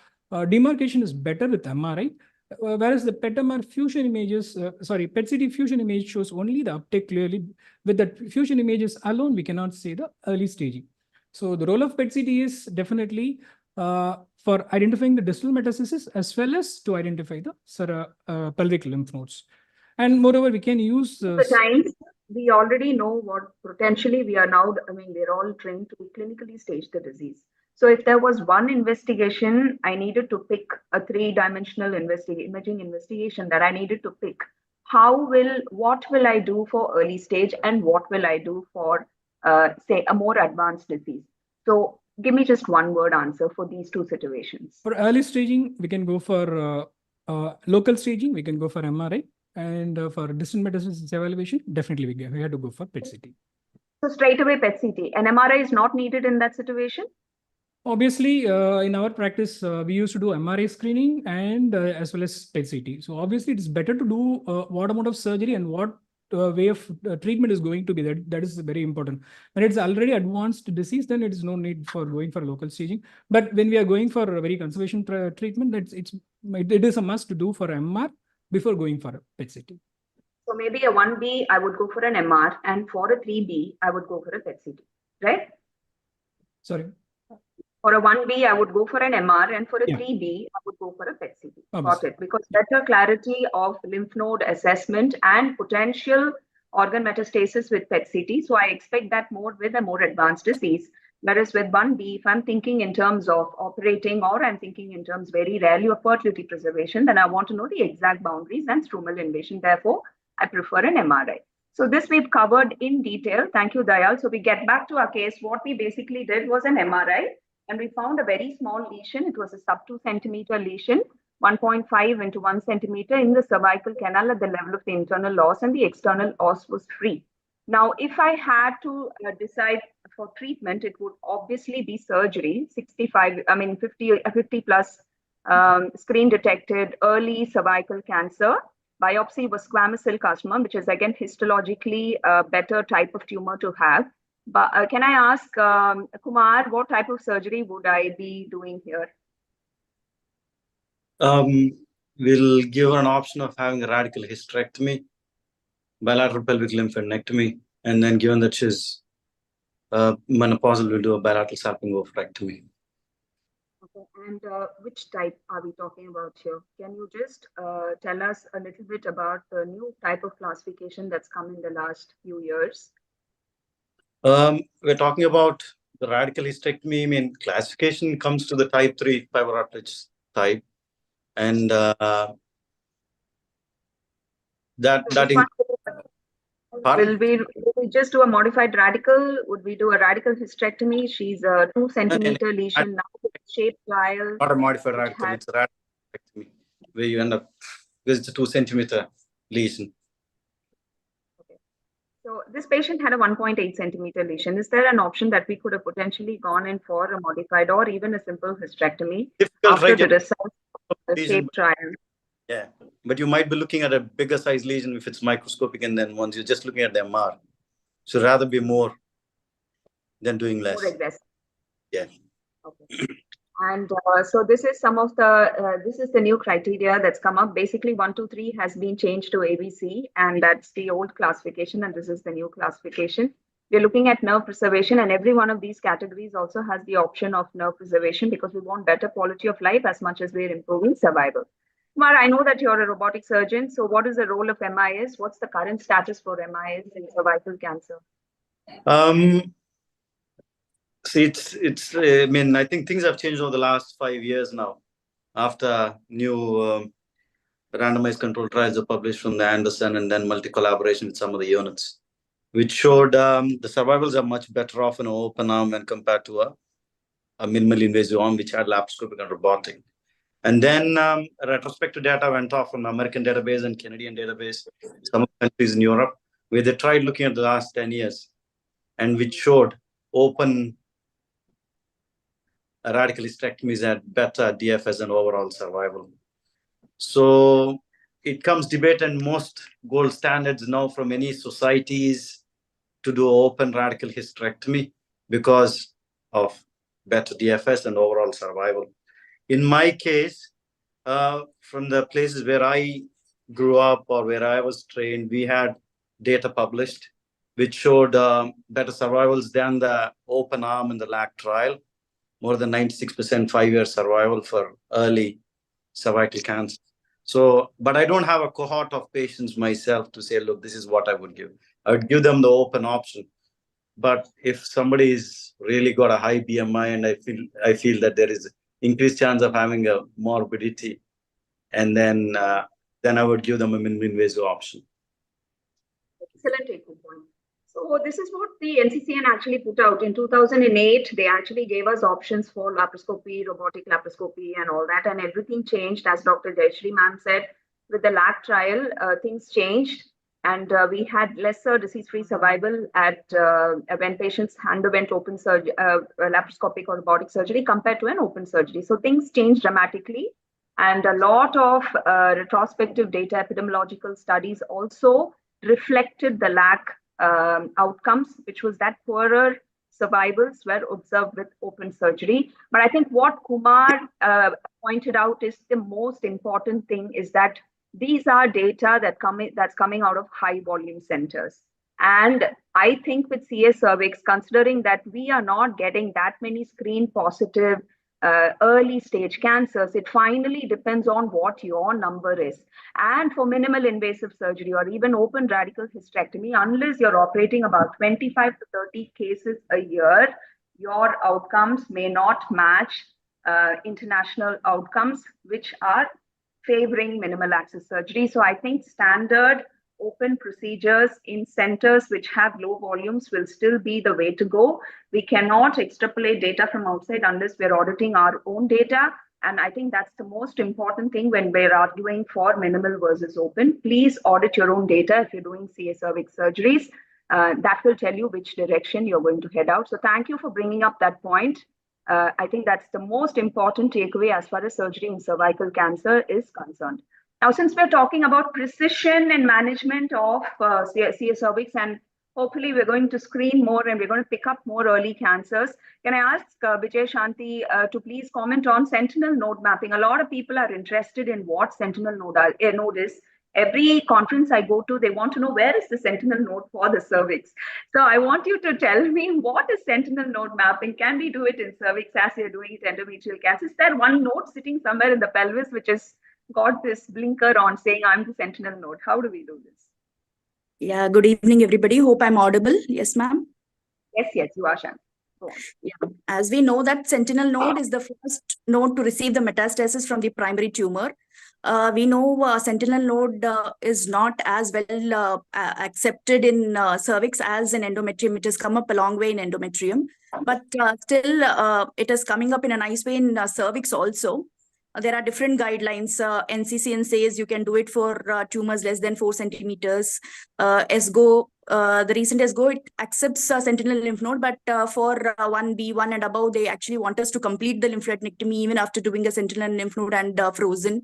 demarcation is better with MRI, whereas the PET-MR fusion images, PET-CT fusion image shows only the uptake clearly. With the fusion images alone, we cannot say the early staging. So the role of PET-CT is definitely for identifying the distal metastasis as well as to identify the pelvic lymph nodes. And moreover, we can use the times we already know what potentially we are now. I mean, we're all trained to clinically stage the disease. So if there was one investigation, I needed to pick a 3-dimensional imaging investigation that I needed to pick. What will I do for early stage, and what will I do for, say, a more advanced disease? So give me just one word answer for these 2 situations. For early staging, we can go for local staging. We can go for MRI. And for distant metastasis evaluation, definitely we have to go for PET-CT. So straight away PET-CT. And MRI is not needed in that situation? Obviously, in our practice, we used to do MRI screening and as well as PET-CT. So obviously, it is better to do what amount of surgery and what way of treatment is going to be. That is very important. When it's already advanced disease, then it is no need for going for local staging. But when we are going for a very conservation treatment, it is a must to do for MR before going for a PET-CT. So maybe a 1B, I would go for an MR, and for a 3B, I would go for a PET-CT, right? Sorry. For a 1B, I would go for an MR, and for a 3B, I would go for a PET-CT. Got it. Because better clarity of lymph node assessment and potential organ metastasis with PET-CT. So I expect that more with a more advanced disease. Whereas with 1B, if I'm thinking in terms of operating, or I'm thinking in terms very rarely of fertility preservation, then I want to know the exact boundaries and stromal invasion. Therefore, I prefer an MRI. So this we've covered in detail. Thank you, Dayal. So we get back to our case. What we basically did was an MRI, and we found a very small lesion. It was a sub 2 centimeter lesion, 1.5 into 1 centimeter in the cervical canal at the level of the internal os, and the external os was free. Now, if I had to decide for treatment, it would obviously be surgery. 50 plus screen detected early cervical cancer. Biopsy was squamous cell carcinoma, which is again histologically a better type of tumor to have. But can I ask Kumar, what type of surgery would I be doing here? We'll give an option of having a radical hysterectomy, bilateral pelvic lymphadenectomy, and then given that she's menopausal, we'll do a bilateral salpingo-oophorectomy. Okay, and which type are we talking about here? Can you just tell us a little bit about the new type of classification that's come in the last few years? We're talking about the radical hysterectomy. I mean, classification comes to the type 3 fibrotic type, and Will we just do a modified radical? Would we do a radical hysterectomy? She's a 2 centimeter lesion now with shape trial. Not a modified radical, it's a radical hysterectomy where you end up because it's a 2 centimeter lesion. Okay. So this patient had a 1.8 centimeter lesion. Is there an option that we could have potentially gone in for a modified or even a simple hysterectomy after the results of the shape trial? Yeah, but you might be looking at a bigger size lesion if it's microscopic, and then once you're just looking at the MR. So rather be more than doing less. More aggressive. Yeah. Okay. And so this is some of the, this is the new criteria that's come up. Basically 1, 2, 3 has been changed to ABC, and that's the old classification, and this is the new classification. We're looking at nerve preservation, and every one of these categories also has the option of nerve preservation because we want better quality of life as much as we're improving survival. Kumar, I know that you're a robotic surgeon. So what is the role of MIS? What's the current status for MIS in cervical cancer? See, it's. I mean, I think things have changed over the last 5 years now. After new randomized control trials are published from the Anderson, and then multi-collaboration with some of the units. which showed the survivals are much better off in an open arm when compared to a minimally invasive arm, which had laparoscopic and robotic. And then retrospective data went off from American database and Canadian database, some countries in Europe, where they tried looking at the last 10 years, and which showed open radical hysterectomies had better DFS and overall survival. So it comes debate, and most gold standards now from many societies to do open radical hysterectomy because of better DFS and overall survival. In my case, from the places where I grew up or where I was trained, we had data published which showed better survivals than the open arm in the LAC trial, more than 96% 5-year survival for early cervical cancer. So, but I don't have a cohort of patients myself to say, look, this is what I would give. I would give them the open option. But if somebody's really got a high BMI and I feel that there is increased chance of having a morbidity, and then I would give them a minimally invasive option. Excellent takeaway point. So this is what the NCCN actually put out in 2008. They actually gave us options for laparoscopy, robotic laparoscopy, and all that, and everything changed, as Dr. Jayashree ma'am said. With the LAC trial, things changed, and we had lesser disease-free survival at when patients underwent open surgery, laparoscopic or robotic surgery compared to an open surgery. So things changed dramatically, and a lot of retrospective data, epidemiological studies also reflected the LAC outcomes, which was that poorer survivals were observed with open surgery. But I think what Kumar pointed out is the most important thing is that these are data that's coming out of high volume centers. And I think with CS cervix, considering that we are not getting that many screen positive early stage cancers, it finally depends on what your number is. And for minimal invasive surgery or even open radical hysterectomy, unless you're operating about 25 to 30 cases a year, your outcomes may not match international outcomes, which are favoring minimal access surgery. So I think standard open procedures in centers which have low volumes will still be the way to go. We cannot extrapolate data from outside unless we're auditing our own data. And I think that's the most important thing when we're arguing for minimal versus open. Please audit your own data if you're doing CS cervix surgeries. That will tell you which direction you're going to head out. So thank you for bringing up that point. I think that's the most important takeaway as far as surgery in cervical cancer is concerned. Now, since we're talking about precision and management of CS cervix, and hopefully we're going to screen more and we're going to pick up more early cancers, can I ask Vijay Shanti to please comment on sentinel node mapping? A lot of people are interested in what sentinel node is. Every conference I go to, they want to know where is the sentinel node for the cervix. So I want you to tell me, what is sentinel node mapping? Can we do it in cervix as you're doing it in endometrial cancer? Is there one node sitting somewhere in the pelvis which is got this blinker on saying I'm the sentinel node? How do we do this? Yeah, good evening, everybody. Hope I'm audible. Yes, ma'am. Yes, you are, Shan. Yeah, as we know that sentinel node is the first node to receive the metastasis from the primary tumor. We know sentinel node is not as well accepted in cervix as in endometrium. It has come up a long way in endometrium, but still it is coming up in a nice way in cervix also. There are different guidelines. NCCN says you can do it for tumors less than 4 centimeters. ESGO, the recent ESGO, it accepts sentinel lymph node, but for 1B1 and above, they actually want us to complete the lymphadenectomy even after doing a sentinel lymph node and frozen.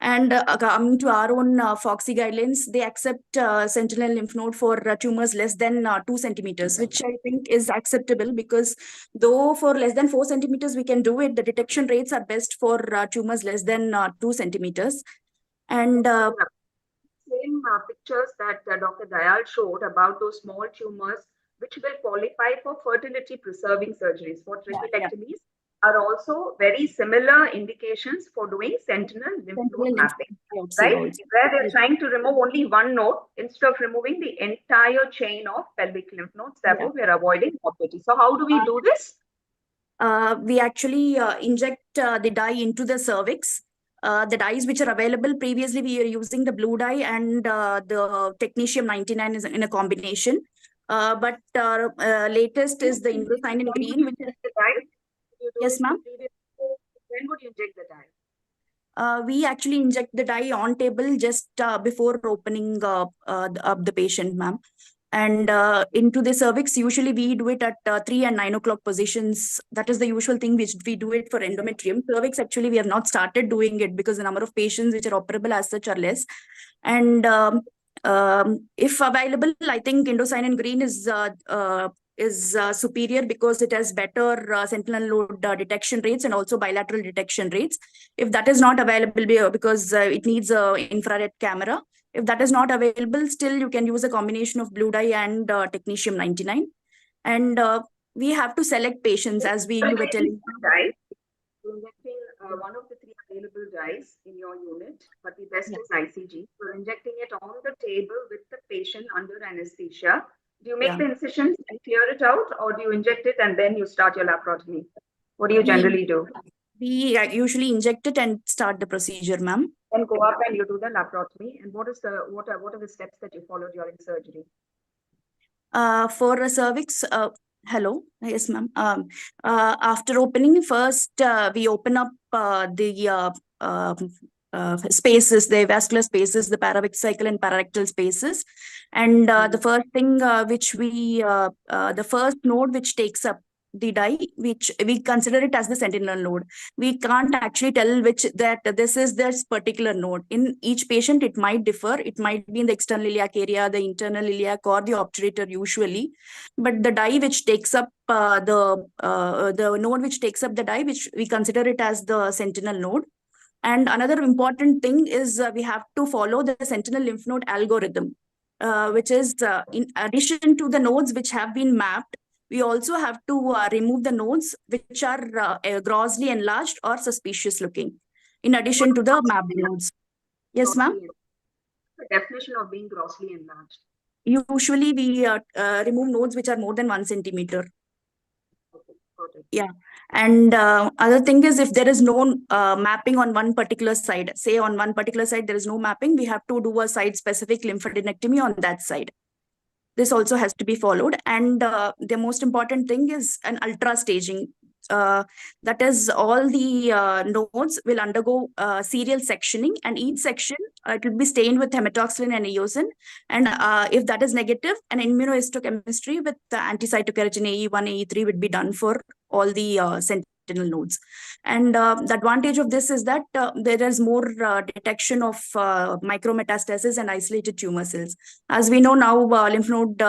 And coming to our own FOXY guidelines, they accept sentinel lymph node for tumors less than 2 centimeters, which I think is acceptable, because though for less than 4 centimeters we can do it, the detection rates are best for tumors less than 2 centimeters. And same pictures that Dr. Dayal showed about those small tumors which will qualify for fertility preserving surgeries, for tricholectomies, are also very similar indications for doing sentinel lymph node mapping, right? Where they're trying to remove only one node instead of removing the entire chain of pelvic lymph nodes. Therefore, we are avoiding morbidity. So how do we do this? We actually inject the dye into the cervix. The dyes which are available, previously we are using the blue dye and the technetium 99 is in a combination. But latest is the indocyanine green, which is the dye. Yes, ma'am. When would you inject the dye? We actually inject the dye on table just before opening up the patient, ma'am. And into the cervix, usually we do it at 3 and 9 o'clock positions. That is the usual thing which we do it for endometrium. Cervix, actually, we have not started doing it because the number of patients which are operable as such are less. And if available, I think indocyanine green is superior because it has better sentinel node detection rates and also bilateral detection rates. If that is not available because it needs an infrared camera, if that is not available, still you can use a combination of blue dye and technetium 99. And we have to select patients as you were telling. Dye. Injecting one of the 3 available dyes in your unit, but the best is ICG. So injecting it on the table with the patient under anesthesia. Do you make the incisions and clear it out, or do you inject it and then you start your laparotomy? What do you generally do? We usually inject it and start the procedure, ma'am. Then go up and you do the laparotomy. And what are the steps that you follow during surgery? For a cervix, hello, yes, ma'am. After opening, first we open up the spaces, the vascular spaces, the paravesical and pararectal spaces, and the first thing the first node which takes up the dye, which we consider it as the sentinel node. We can't actually tell that this is this particular node. In each patient, it might differ. It might be in the external iliac area, the internal iliac, or the obturator usually. But the dye which takes up the node which takes up the dye, which we consider it as the sentinel node. And another important thing is we have to follow the sentinel lymph node algorithm, which is in addition to the nodes which have been mapped, we also have to remove the nodes which are grossly enlarged or suspicious looking, in addition to the mapped nodes. Yes, ma'am? The definition of being grossly enlarged. Usually, we remove nodes which are more than 1 centimeter. Yeah. And other thing is, if there is no mapping on one particular side, say on one particular side there is no mapping, we have to do a site-specific lymphadenectomy on that side. This also has to be followed. And the most important thing is an ultra staging. That is, all the nodes will undergo serial sectioning, and each section it will be stained with hematoxylin and eosin. And if that is negative, an immunohistochemistry with anti-cytokeratin AE1, AE3 would be done for all the sentinel nodes. And the advantage of this is that there is more detection of micrometastasis and isolated tumor cells. As we know now, lymph node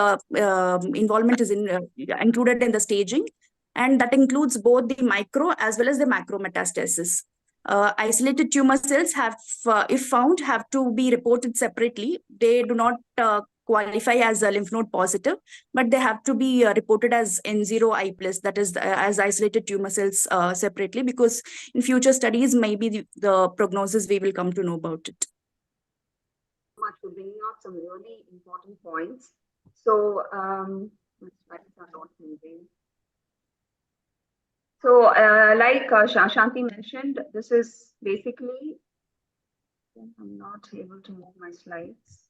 involvement is included in the staging, and that includes both the micro as well as the macro metastasis. Isolated tumor cells have, if found, have to be reported separately. They do not qualify as a lymph node positive, but they have to be reported as N0I+, that is as isolated tumor cells separately, because in future studies, maybe the prognosis we will come to know about it. Much for bringing out some really important points. So, like Shanti mentioned, this is basically, I'm not able to move my slides.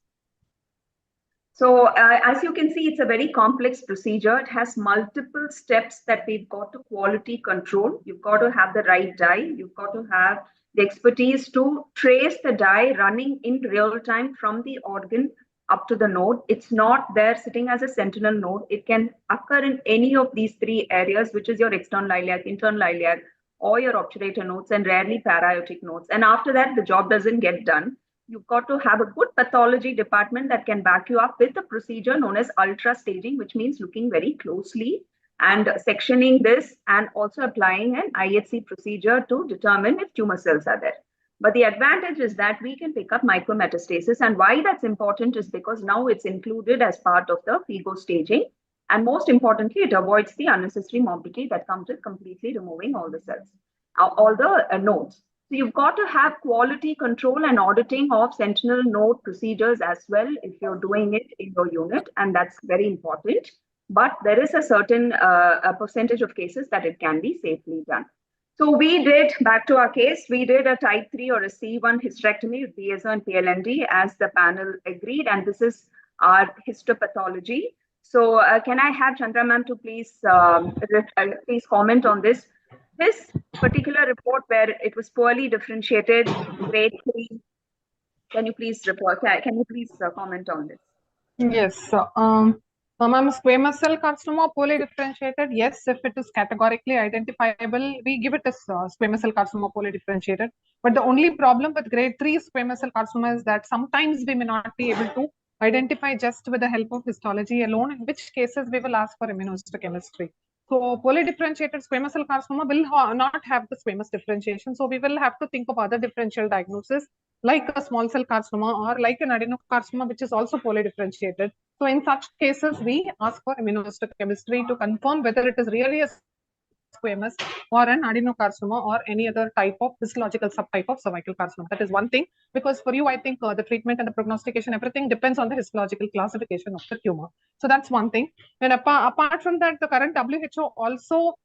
So as you can see, it's a very complex procedure. It has multiple steps that we've got to quality control. You've got to have the right dye. You've got to have the expertise to trace the dye running in real time from the organ up to the node. It's not there sitting as a sentinel node. It can occur in any of these 3 areas, which is your external iliac, internal iliac, or your obturator nodes, and rarely paraiotic nodes. And after that, the job doesn't get done. You've got to have a good pathology department that can back you up with a procedure known as ultra staging, which means looking very closely and sectioning this and also applying an IHC procedure to determine if tumor cells are there. But the advantage is that we can pick up micrometastasis. And why that's important is because now it's included as part of the FIGO staging. And most importantly, it avoids the unnecessary morbidity that comes with completely removing all the cells, all the nodes. So you've got to have quality control and auditing of sentinel node procedures as well if you're doing it in your unit, and that's very important. But there is a certain percentage of cases that it can be safely done. So we did, back to our case, we did a type 3 or a C1 hysterectomy with BSO and PLND as the panel agreed, and this is our histopathology. So can I have Chandra ma'am to please please comment on this? This particular report where it was poorly differentiated, grade 3. Can you please report? Can you please comment on this? Yes. Ma'am, squamous cell carcinoma poorly differentiated. Yes, if it is categorically identifiable, we give it as squamous cell carcinoma poorly differentiated. But the only problem with grade 3 squamous cell carcinoma is that sometimes we may not be able to identify just with the help of histology alone, in which cases we will ask for immunohistochemistry. So poorly differentiated squamous cell carcinoma will not have the squamous differentiation. So we will have to think of other differential diagnosis like a small cell carcinoma or like an adenocarcinoma, which is also poorly differentiated. So in such cases, we ask for immunohistochemistry to confirm whether it is really a squamous or an adenocarcinoma or any other type of histological subtype of cervical carcinoma. That is one thing, because for you, I think the treatment and the prognostication, everything depends on the histological classification of the tumor. So that's one thing. And apart from that, the current WHO also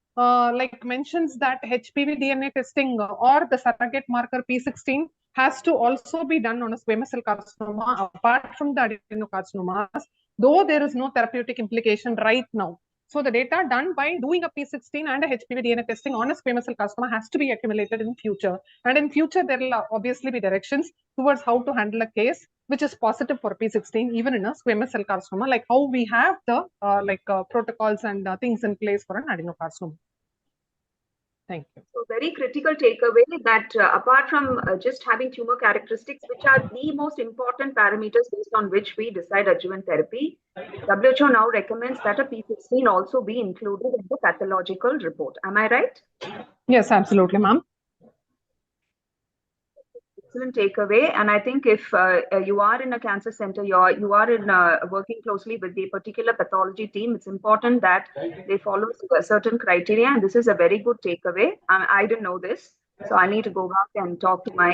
mentions that HPV DNA testing or the surrogate marker P16 has to also be done on a squamous cell carcinoma apart from the adenocarcinomas, though there is no therapeutic implication right now. So the data done by doing a P16 and a HPV DNA testing on a squamous cell carcinoma has to be accumulated in future. And in future, there will obviously be directions towards how to handle a case which is positive for P16, even in a squamous cell carcinoma, like how we have the protocols and things in place for an adenocarcinoma. Thank you. So very critical takeaway that apart from just having tumor characteristics, which are the most important parameters based on which we decide adjuvant therapy, WHO now recommends that a P16 also be included in the pathological report. Am I right? Yes, absolutely, ma'am. Excellent takeaway. And I think if you are in a cancer center, you are in working closely with the particular pathology team, it's important that they follow a certain criteria. And this is a very good takeaway. I didn't know this, so I need to go back and talk to my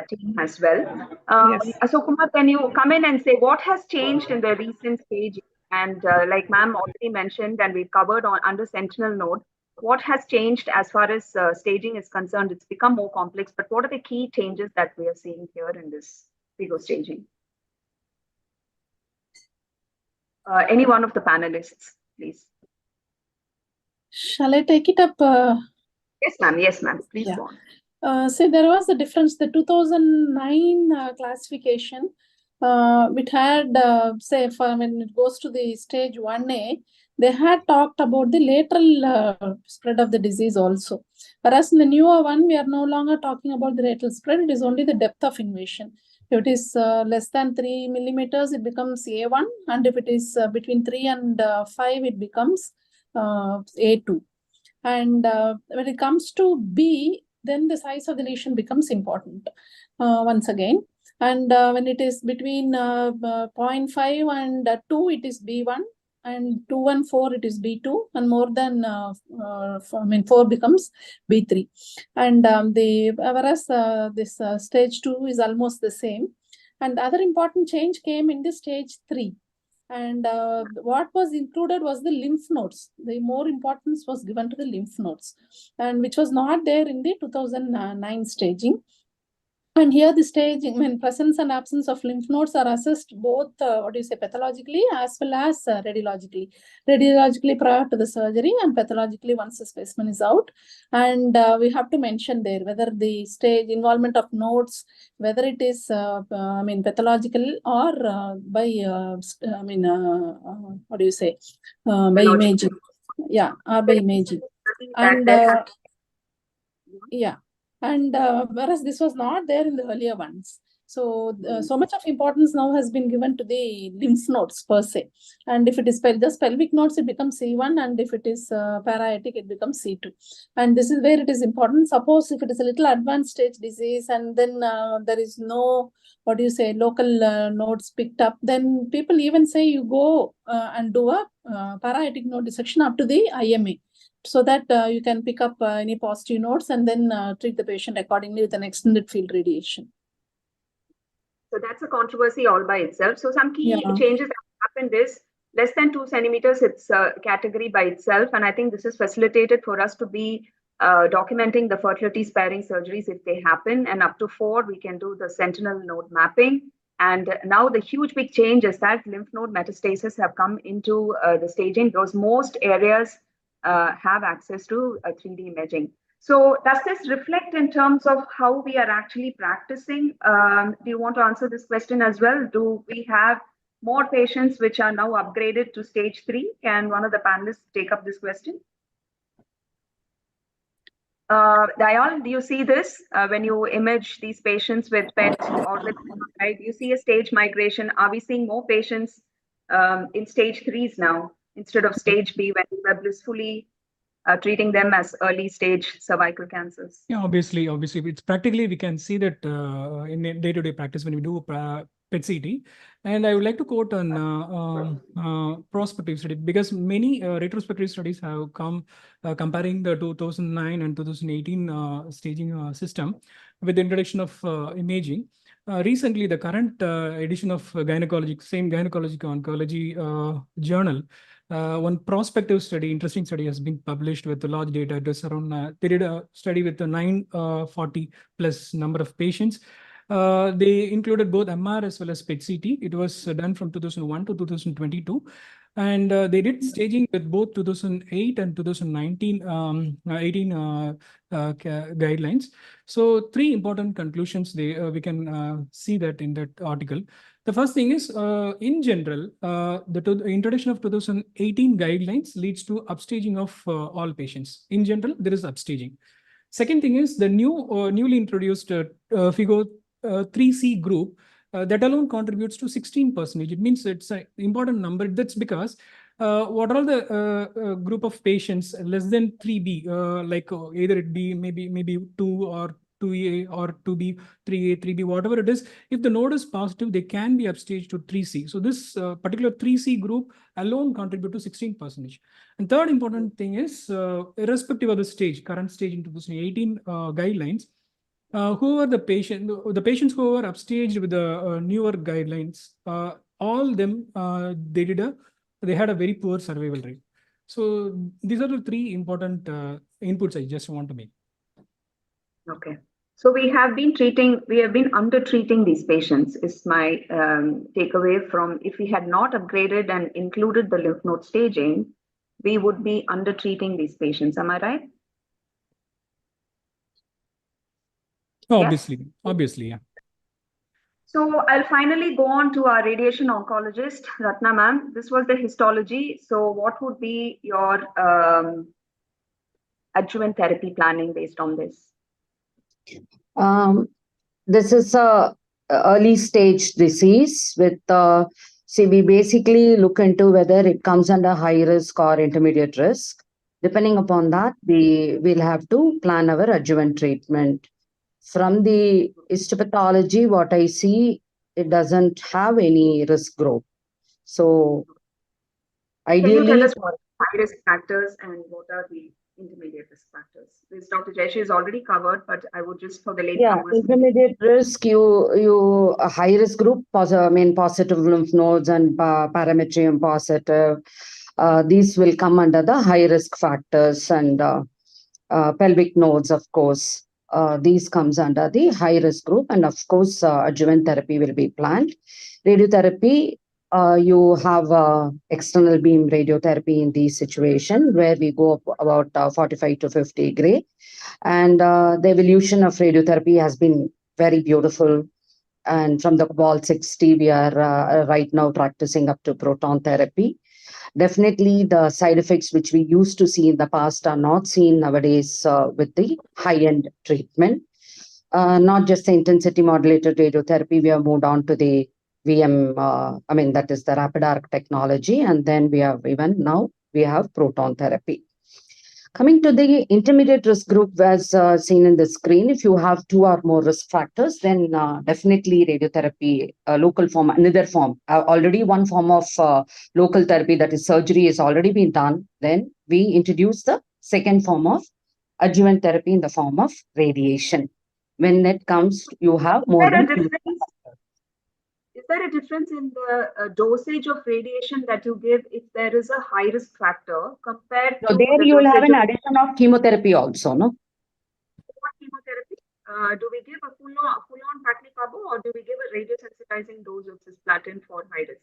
team as well. Yes. So Kumar, can you come in and say what has changed in the recent stage? And like ma'am already mentioned, and we've covered on under sentinel node, what has changed as far as staging is concerned? It's become more complex, but what are the key changes that we are seeing here in this FIGO staging? Any one of the panelists, please. Shall I take it up? Yes, ma'am. Yes, ma'am. Please go on. See, there was a difference. The 2009 classification, it had, say, when it goes to the stage 1A, they had talked about the lateral spread of the disease also. Whereas in the newer one, we are no longer talking about the lateral spread. It is only the depth of invasion. If it is less than 3 millimeters, it becomes A1. And if it is between 3 and 5, it becomes A2. And when it comes to B, then the size of the lesion becomes important once again. And when it is between 0.5 and 2, it is B1. And 2 and 4, it is B2. And more than 4 becomes B3. And whereas this stage 2 is almost the same. And the other important change came in the stage 3. And what was included was the lymph nodes. The more importance was given to the lymph nodes, and which was not there in the 2009 staging. And here the staging, when presence and absence of lymph nodes are assessed both, pathologically as well as radiologically. Radiologically prior to the surgery and pathologically once the specimen is out. And we have to mention there whether the stage involvement of nodes, whether it is, pathological or by, by imaging. Yeah, or by imaging. And yeah. And whereas this was not there in the earlier ones. So, so much of importance now has been given to the lymph nodes per se. And if it is just pelvic nodes, it becomes C1. And if it is para-aortic, it becomes C2. And this is where it is important. Suppose if it is a little advanced stage disease and then there is no, local nodes picked up, then people even say you go and do a para-aortic node dissection up to the IMA, so that you can pick up any positive nodes and then treat the patient accordingly with an extended field radiation. So that's a controversy all by itself. So some key changes that happened is less than 2 centimeters, it's a category by itself. And I think this is facilitated for us to be documenting the fertility sparing surgeries if they happen. And up to 4, we can do the sentinel node mapping. And now the huge big change is that lymph node metastases have come into the staging, because most areas have access to 3D imaging. So does this reflect in terms of how we are actually practicing? Do you want to answer this question as well? Do we have more patients which are now upgraded to stage 3? Can one of the panelists take up this question? Dayal, do you see this when you image these patients with PET or with, right? You see a stage migration. Are we seeing more patients in stage 3s now instead of stage B, when we were blissfully treating them as early stage cervical cancers? Yeah, obviously, it's practically, we can see that in day-to-day practice when we do PET-CT. And I would like to quote an prospective study, because many retrospective studies have come comparing the 2009 and 2018 staging system with the introduction of imaging. Recently, the current edition of gynecologic oncology journal, one prospective study, interesting study, has been published with a large data. It was around, they did a study with 940 plus number of patients. They included both MR as well as PET-CT. It was done from 2001 to 2022. And they did staging with both 2008 and 2019 18 guidelines. So 3 important conclusions we can see that in that article. The first thing is, in general, the introduction of 2018 guidelines leads to upstaging of all patients. In general, there is upstaging. Second thing is the newly introduced FIGO 3C group that alone contributes to 16%. It means it's an important number. That's because what are the group of patients less than 3B, like either it be maybe 2 or 2A or 2B, 3A, 3B, whatever it is, if the node is positive, they can be upstaged to 3C. So this particular 3C group alone contribute to 16%. And third important thing is, irrespective of the stage, current stage in 2018 guidelines, who are the patients who are upstaged with the newer guidelines, all them, they had a very poor survival rate. So these are the 3 important inputs I just want to make. Okay. So we have been under-treating these patients, is my takeaway from, if we had not upgraded and included the lymph node staging, we would be under-treating these patients. Am I right? Obviously, yeah. So I'll finally go on to our radiation oncologist, Ratna ma'am. This was the histology. So what would be your adjuvant therapy planning based on this? This is a early stage disease with see, we basically look into whether it comes under high risk or intermediate risk. Depending upon that, we will have to plan our adjuvant treatment. From the histopathology, what I see, it doesn't have any risk group. So ideally, can you tell us what high risk factors and what are the intermediate risk factors? This Dr. Jayashree has already covered, but I would just, for the late numbers. Intermediate risk, you a high risk group, positive lymph nodes and parametrium positive. These will come under the high risk factors, and pelvic nodes, of course. These comes under the high risk group, and of course, adjuvant therapy will be planned. Radiotherapy, you have external beam radiotherapy in these situations where we go up about 45 to 50 gray. And the evolution of radiotherapy has been very beautiful. And from the cobalt 60, we are right now practicing up to proton therapy. Definitely, the side effects which we used to see in the past are not seen nowadays with the high-end treatment. Not just the intensity modulated radiotherapy, we have moved on to the VM, that is the rapid arc technology. And then we have we have proton therapy. Coming to the intermediate risk group, as seen in the screen, if you have 2 or more risk factors, then definitely radiotherapy, local form, another form. Already one form of local therapy, that is surgery, has already been done. Then we introduce the second form of adjuvant therapy in the form of radiation. When it comes, you have more than 2. Is there a difference in the dosage of radiation that you give if there is a high risk factor compared to there the you will have an dosage addition of chemotherapy also, no? What chemotherapy? do we give a full-on Paclitaxel or do we give a radiosensitizing dose of cisplatin for high risk?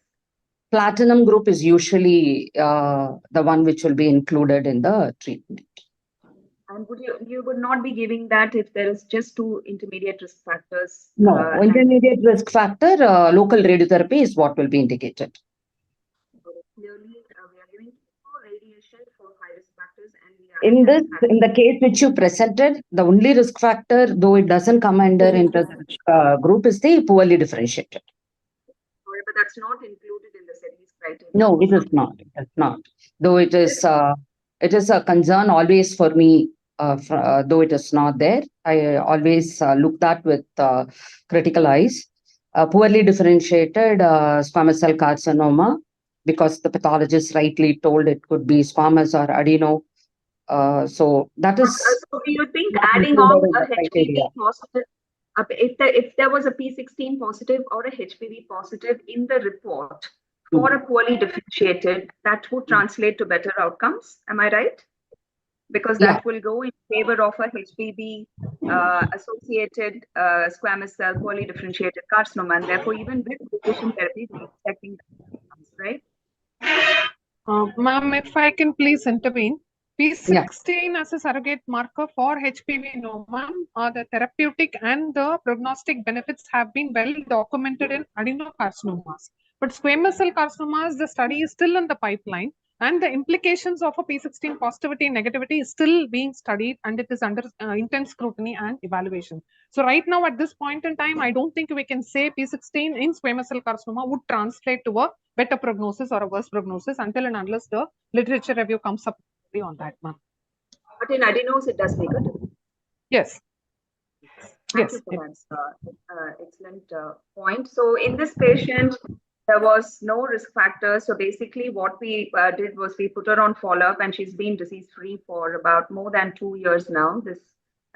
Platinum group is usually the one which will be included in the treatment. And you would not be giving that if there is just 2 intermediate risk factors? No, intermediate risk factor, local radiotherapy is what will be indicated. Clearly, we are giving radiation for high risk factors, and we are In the case which you presented, the only risk factor, though it doesn't come under into the group, is the poorly differentiated. But that's not included in the SETI's criteria. No, it is not. It's not. Though it is a concern always for me. Though it is not there, I always look that with critical eyes. Poorly differentiated squamous cell carcinoma, because the pathologist rightly told it could be squamous or adeno. So that is. So do you think adding on a HPV positive, if there was a P16 positive or a HPV positive in the report for a poorly differentiated, that would translate to better outcomes? Am I right? Because that will go in favor of a HPV associated squamous cell poorly differentiated carcinoma, and therefore even with radiation therapy, we're expecting outcomes, right? Ma'am, if I can please intervene. P16 as a surrogate marker for HPV, no, ma'am. The therapeutic and the prognostic benefits have been well documented in adenocarcinomas. But squamous cell carcinomas, the study is still in the pipeline, and the implications of a P16 positivity and negativity is still being studied, and it is under intense scrutiny and evaluation. So right now, at this point in time, I don't think we can say P16 in squamous cell carcinoma would translate to a better prognosis or a worse prognosis until and unless the literature review comes up on that, ma'am. But in adenos, it does make a difference. Yes. Thank you for that excellent point. So in this patient, there was no risk factor. So basically what we did was we put her on follow-up, and she's been disease-free for about more than 2 years now. This,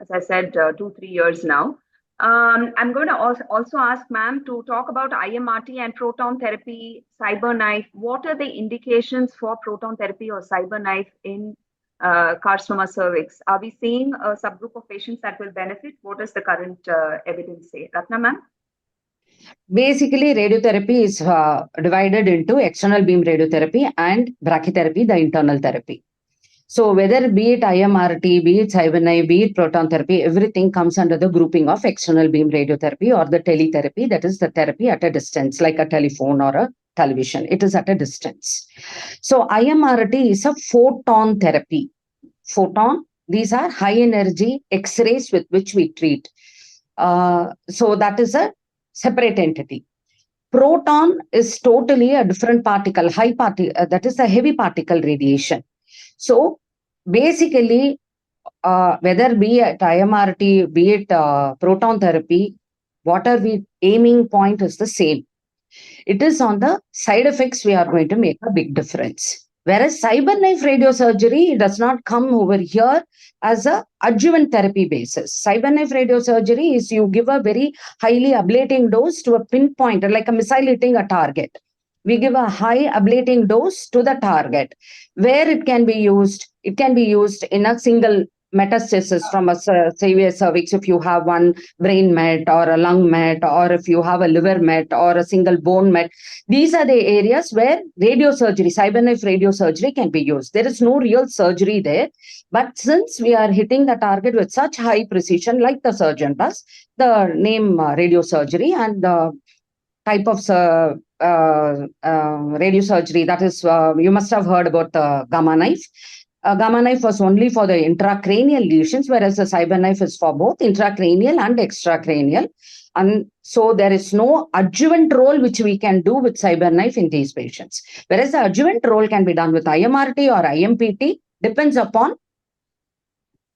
as I said, 2-3 years now. I'm going to also ask ma'am to talk about IMRT and proton therapy, CyberKnife. What are the indications for proton therapy or CyberKnife in carcinoma cervix? Are we seeing a subgroup of patients that will benefit? What does the current evidence say? Ratna ma'am? Basically, radiotherapy is divided into external beam radiotherapy and brachytherapy, the internal therapy. So whether be it IMRT, be it CyberKnife, be it proton therapy, everything comes under the grouping of external beam radiotherapy or the teletherapy, that is the therapy at a distance, like a telephone or a television. It is at a distance. So IMRT is a photon therapy. Photon, these are high energy X-rays with which we treat. So that is a separate entity. Proton is totally a different particle, that is a heavy particle radiation. So basically, whether be it IMRT, be it proton therapy, what are we aiming point is the same. It is on the side effects we are going to make a big difference. Whereas CyberKnife radiosurgery does not come over here as a adjuvant therapy basis. CyberKnife radiosurgery is you give a very highly ablating dose to a pinpoint, like a missile hitting a target. We give a high ablating dose to the target. Where it can be used in a single metastasis from a severe cervix, if you have one brain met or a lung met, or if you have a liver met or a single bone met. These are the areas where radiosurgery, CyberKnife radiosurgery can be used. There is no real surgery there. But since we are hitting the target with such high precision, like the surgeon does, the name radiosurgery and the type of radiosurgery, that is, you must have heard about the gamma knife. Gamma knife was only for the intracranial lesions, whereas the CyberKnife is for both intracranial and extracranial. And so there is no adjuvant role which we can do with CyberKnife in these patients. Whereas the adjuvant role can be done with IMRT or IMPT, depends upon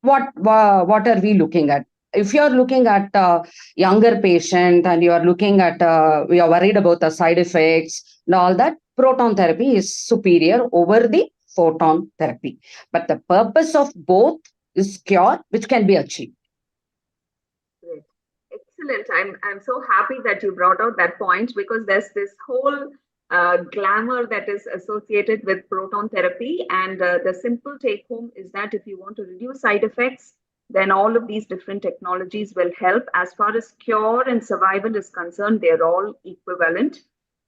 what are we looking at. If you're looking at a younger patient and you're looking at, we are worried about the side effects and all that, proton therapy is superior over the photon therapy. But the purpose of both is cure, which can be achieved. Great. Excellent. I'm so happy that you brought out that point, because there's this whole glamour that is associated with proton therapy. And the simple take home is that if you want to reduce side effects, then all of these different technologies will help. As far as cure and survival is concerned, they're all equivalent.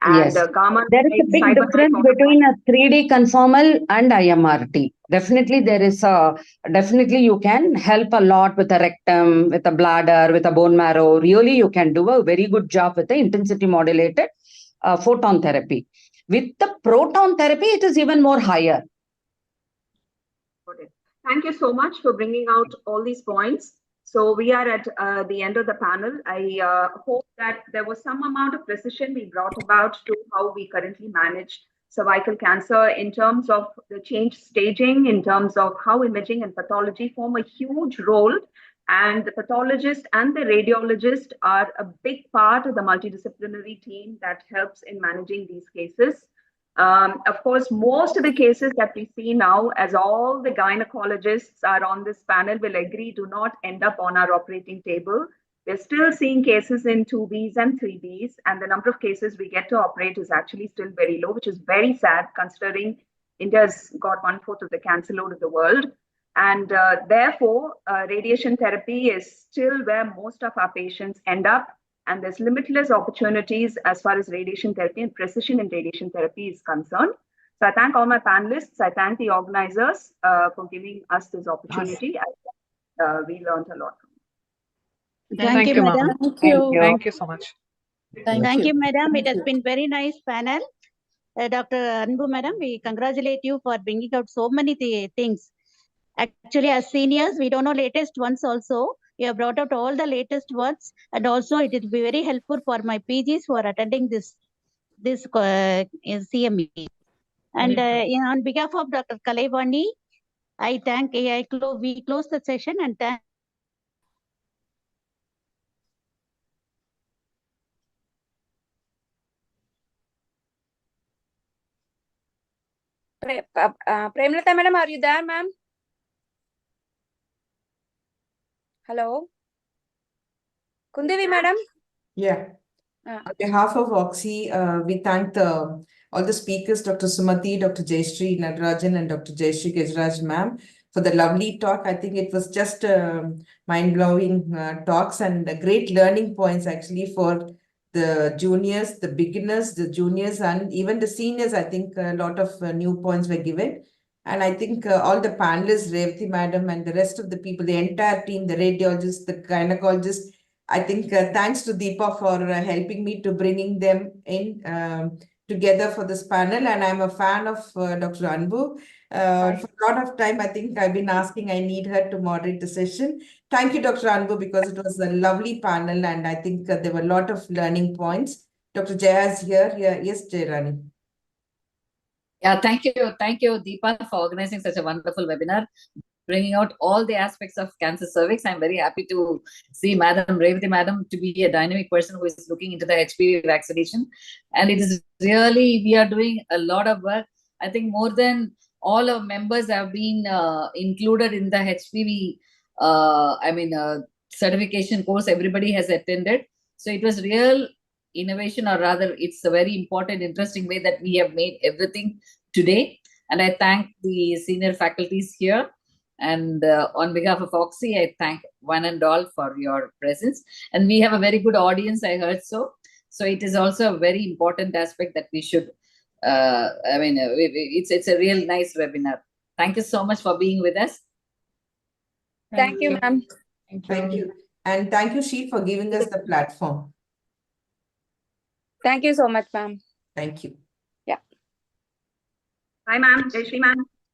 And Yes. gamma There is a big difference between a 3D conformal and IMRT. Definitely, there is a definitely you can help a lot with a rectum, with a bladder, with a bone marrow. Really, you can do a very good job with the intensity modulated photon therapy. With the proton therapy, it is even more higher. Thank you so much for bringing out all these points. So we are at the end of the panel. I hope that there was some amount of precision we brought about to how we currently manage cervical cancer in terms of the change staging, in terms of how imaging and pathology form a huge role. And the pathologist and the radiologist are a big part of the multidisciplinary team that helps in managing these cases. Of course, most of the cases that we see now, as all the gynecologists are on this panel will agree, do not end up on our operating table. We're still seeing cases in 2Bs and 3Bs, and the number of cases we get to operate is actually still very low, which is very sad considering India's got 1/4 of the cancer load of the world. And therefore, radiation therapy is still where most of our patients end up. And there's limitless opportunities as far as radiation therapy and precision in radiation therapy is concerned. So I thank all my panelists. I thank the organizers for giving us this opportunity. We learned a lot. Thank you, madam. Thank you. Thank you so much. Thank you, madam. It has been very nice panel. Dr. Anbu, madam, we congratulate you for bringing out so many things. Actually, as seniors, we don't know latest ones also. You have brought out all the latest ones, and also it will be very helpful for my PGs who are attending this CME. And on behalf of Dr. Kalaivani, we close the session and thank. Premlata madam, are you there, ma'am? Hello? Kundevi madam? Yeah. On behalf of OGSSI, we thank all the speakers, Dr. Sumati, Dr. Jayashree Natarajan, and Dr. Jayashree Kejraj ma'am, for the lovely talk. I think it was just mind-blowing talks and great learning points actually for the juniors, the beginners, the juniors, and even the seniors. I think a lot of new points were given. And I think all the panelists, Revati madam, and the rest of the people, the entire team, the radiologists, the gynecologists, I think thanks to Deepa for helping me to bringing them in together for this panel. And I'm a fan of Dr. Anbu. For a lot of time, I think I've been asking, I need her to moderate the session. Thank you, Dr. Anbu, because it was a lovely panel. And I think there were a lot of learning points. Dr. Jaya is here. Yes, Jayarani. Yeah, thank you, Deepa, for organizing such a wonderful webinar, bringing out all the aspects of cancer cervix. I'm very happy to see Madam Revati Madam to be a dynamic person who is looking into the HPV vaccination. And it is really, we are doing a lot of work. I think more than all our members have been included in the HPV, certification course. Everybody has attended. So it was real innovation, or rather it's a very important, interesting way that we have made everything today. And I thank the senior faculties here. And on behalf of OGSSI, I thank one and all for your presence. And we have a very good audience, I heard so. So it is also a very important aspect that we should, it's a real nice webinar. Thank you so much for being with us. Thank you, ma'am. Thank you. And thank you, Sheil, for giving us the platform. Thank you so much, ma'am. Thank you. Yeah. Hi, ma'am. Jayashree, ma'am.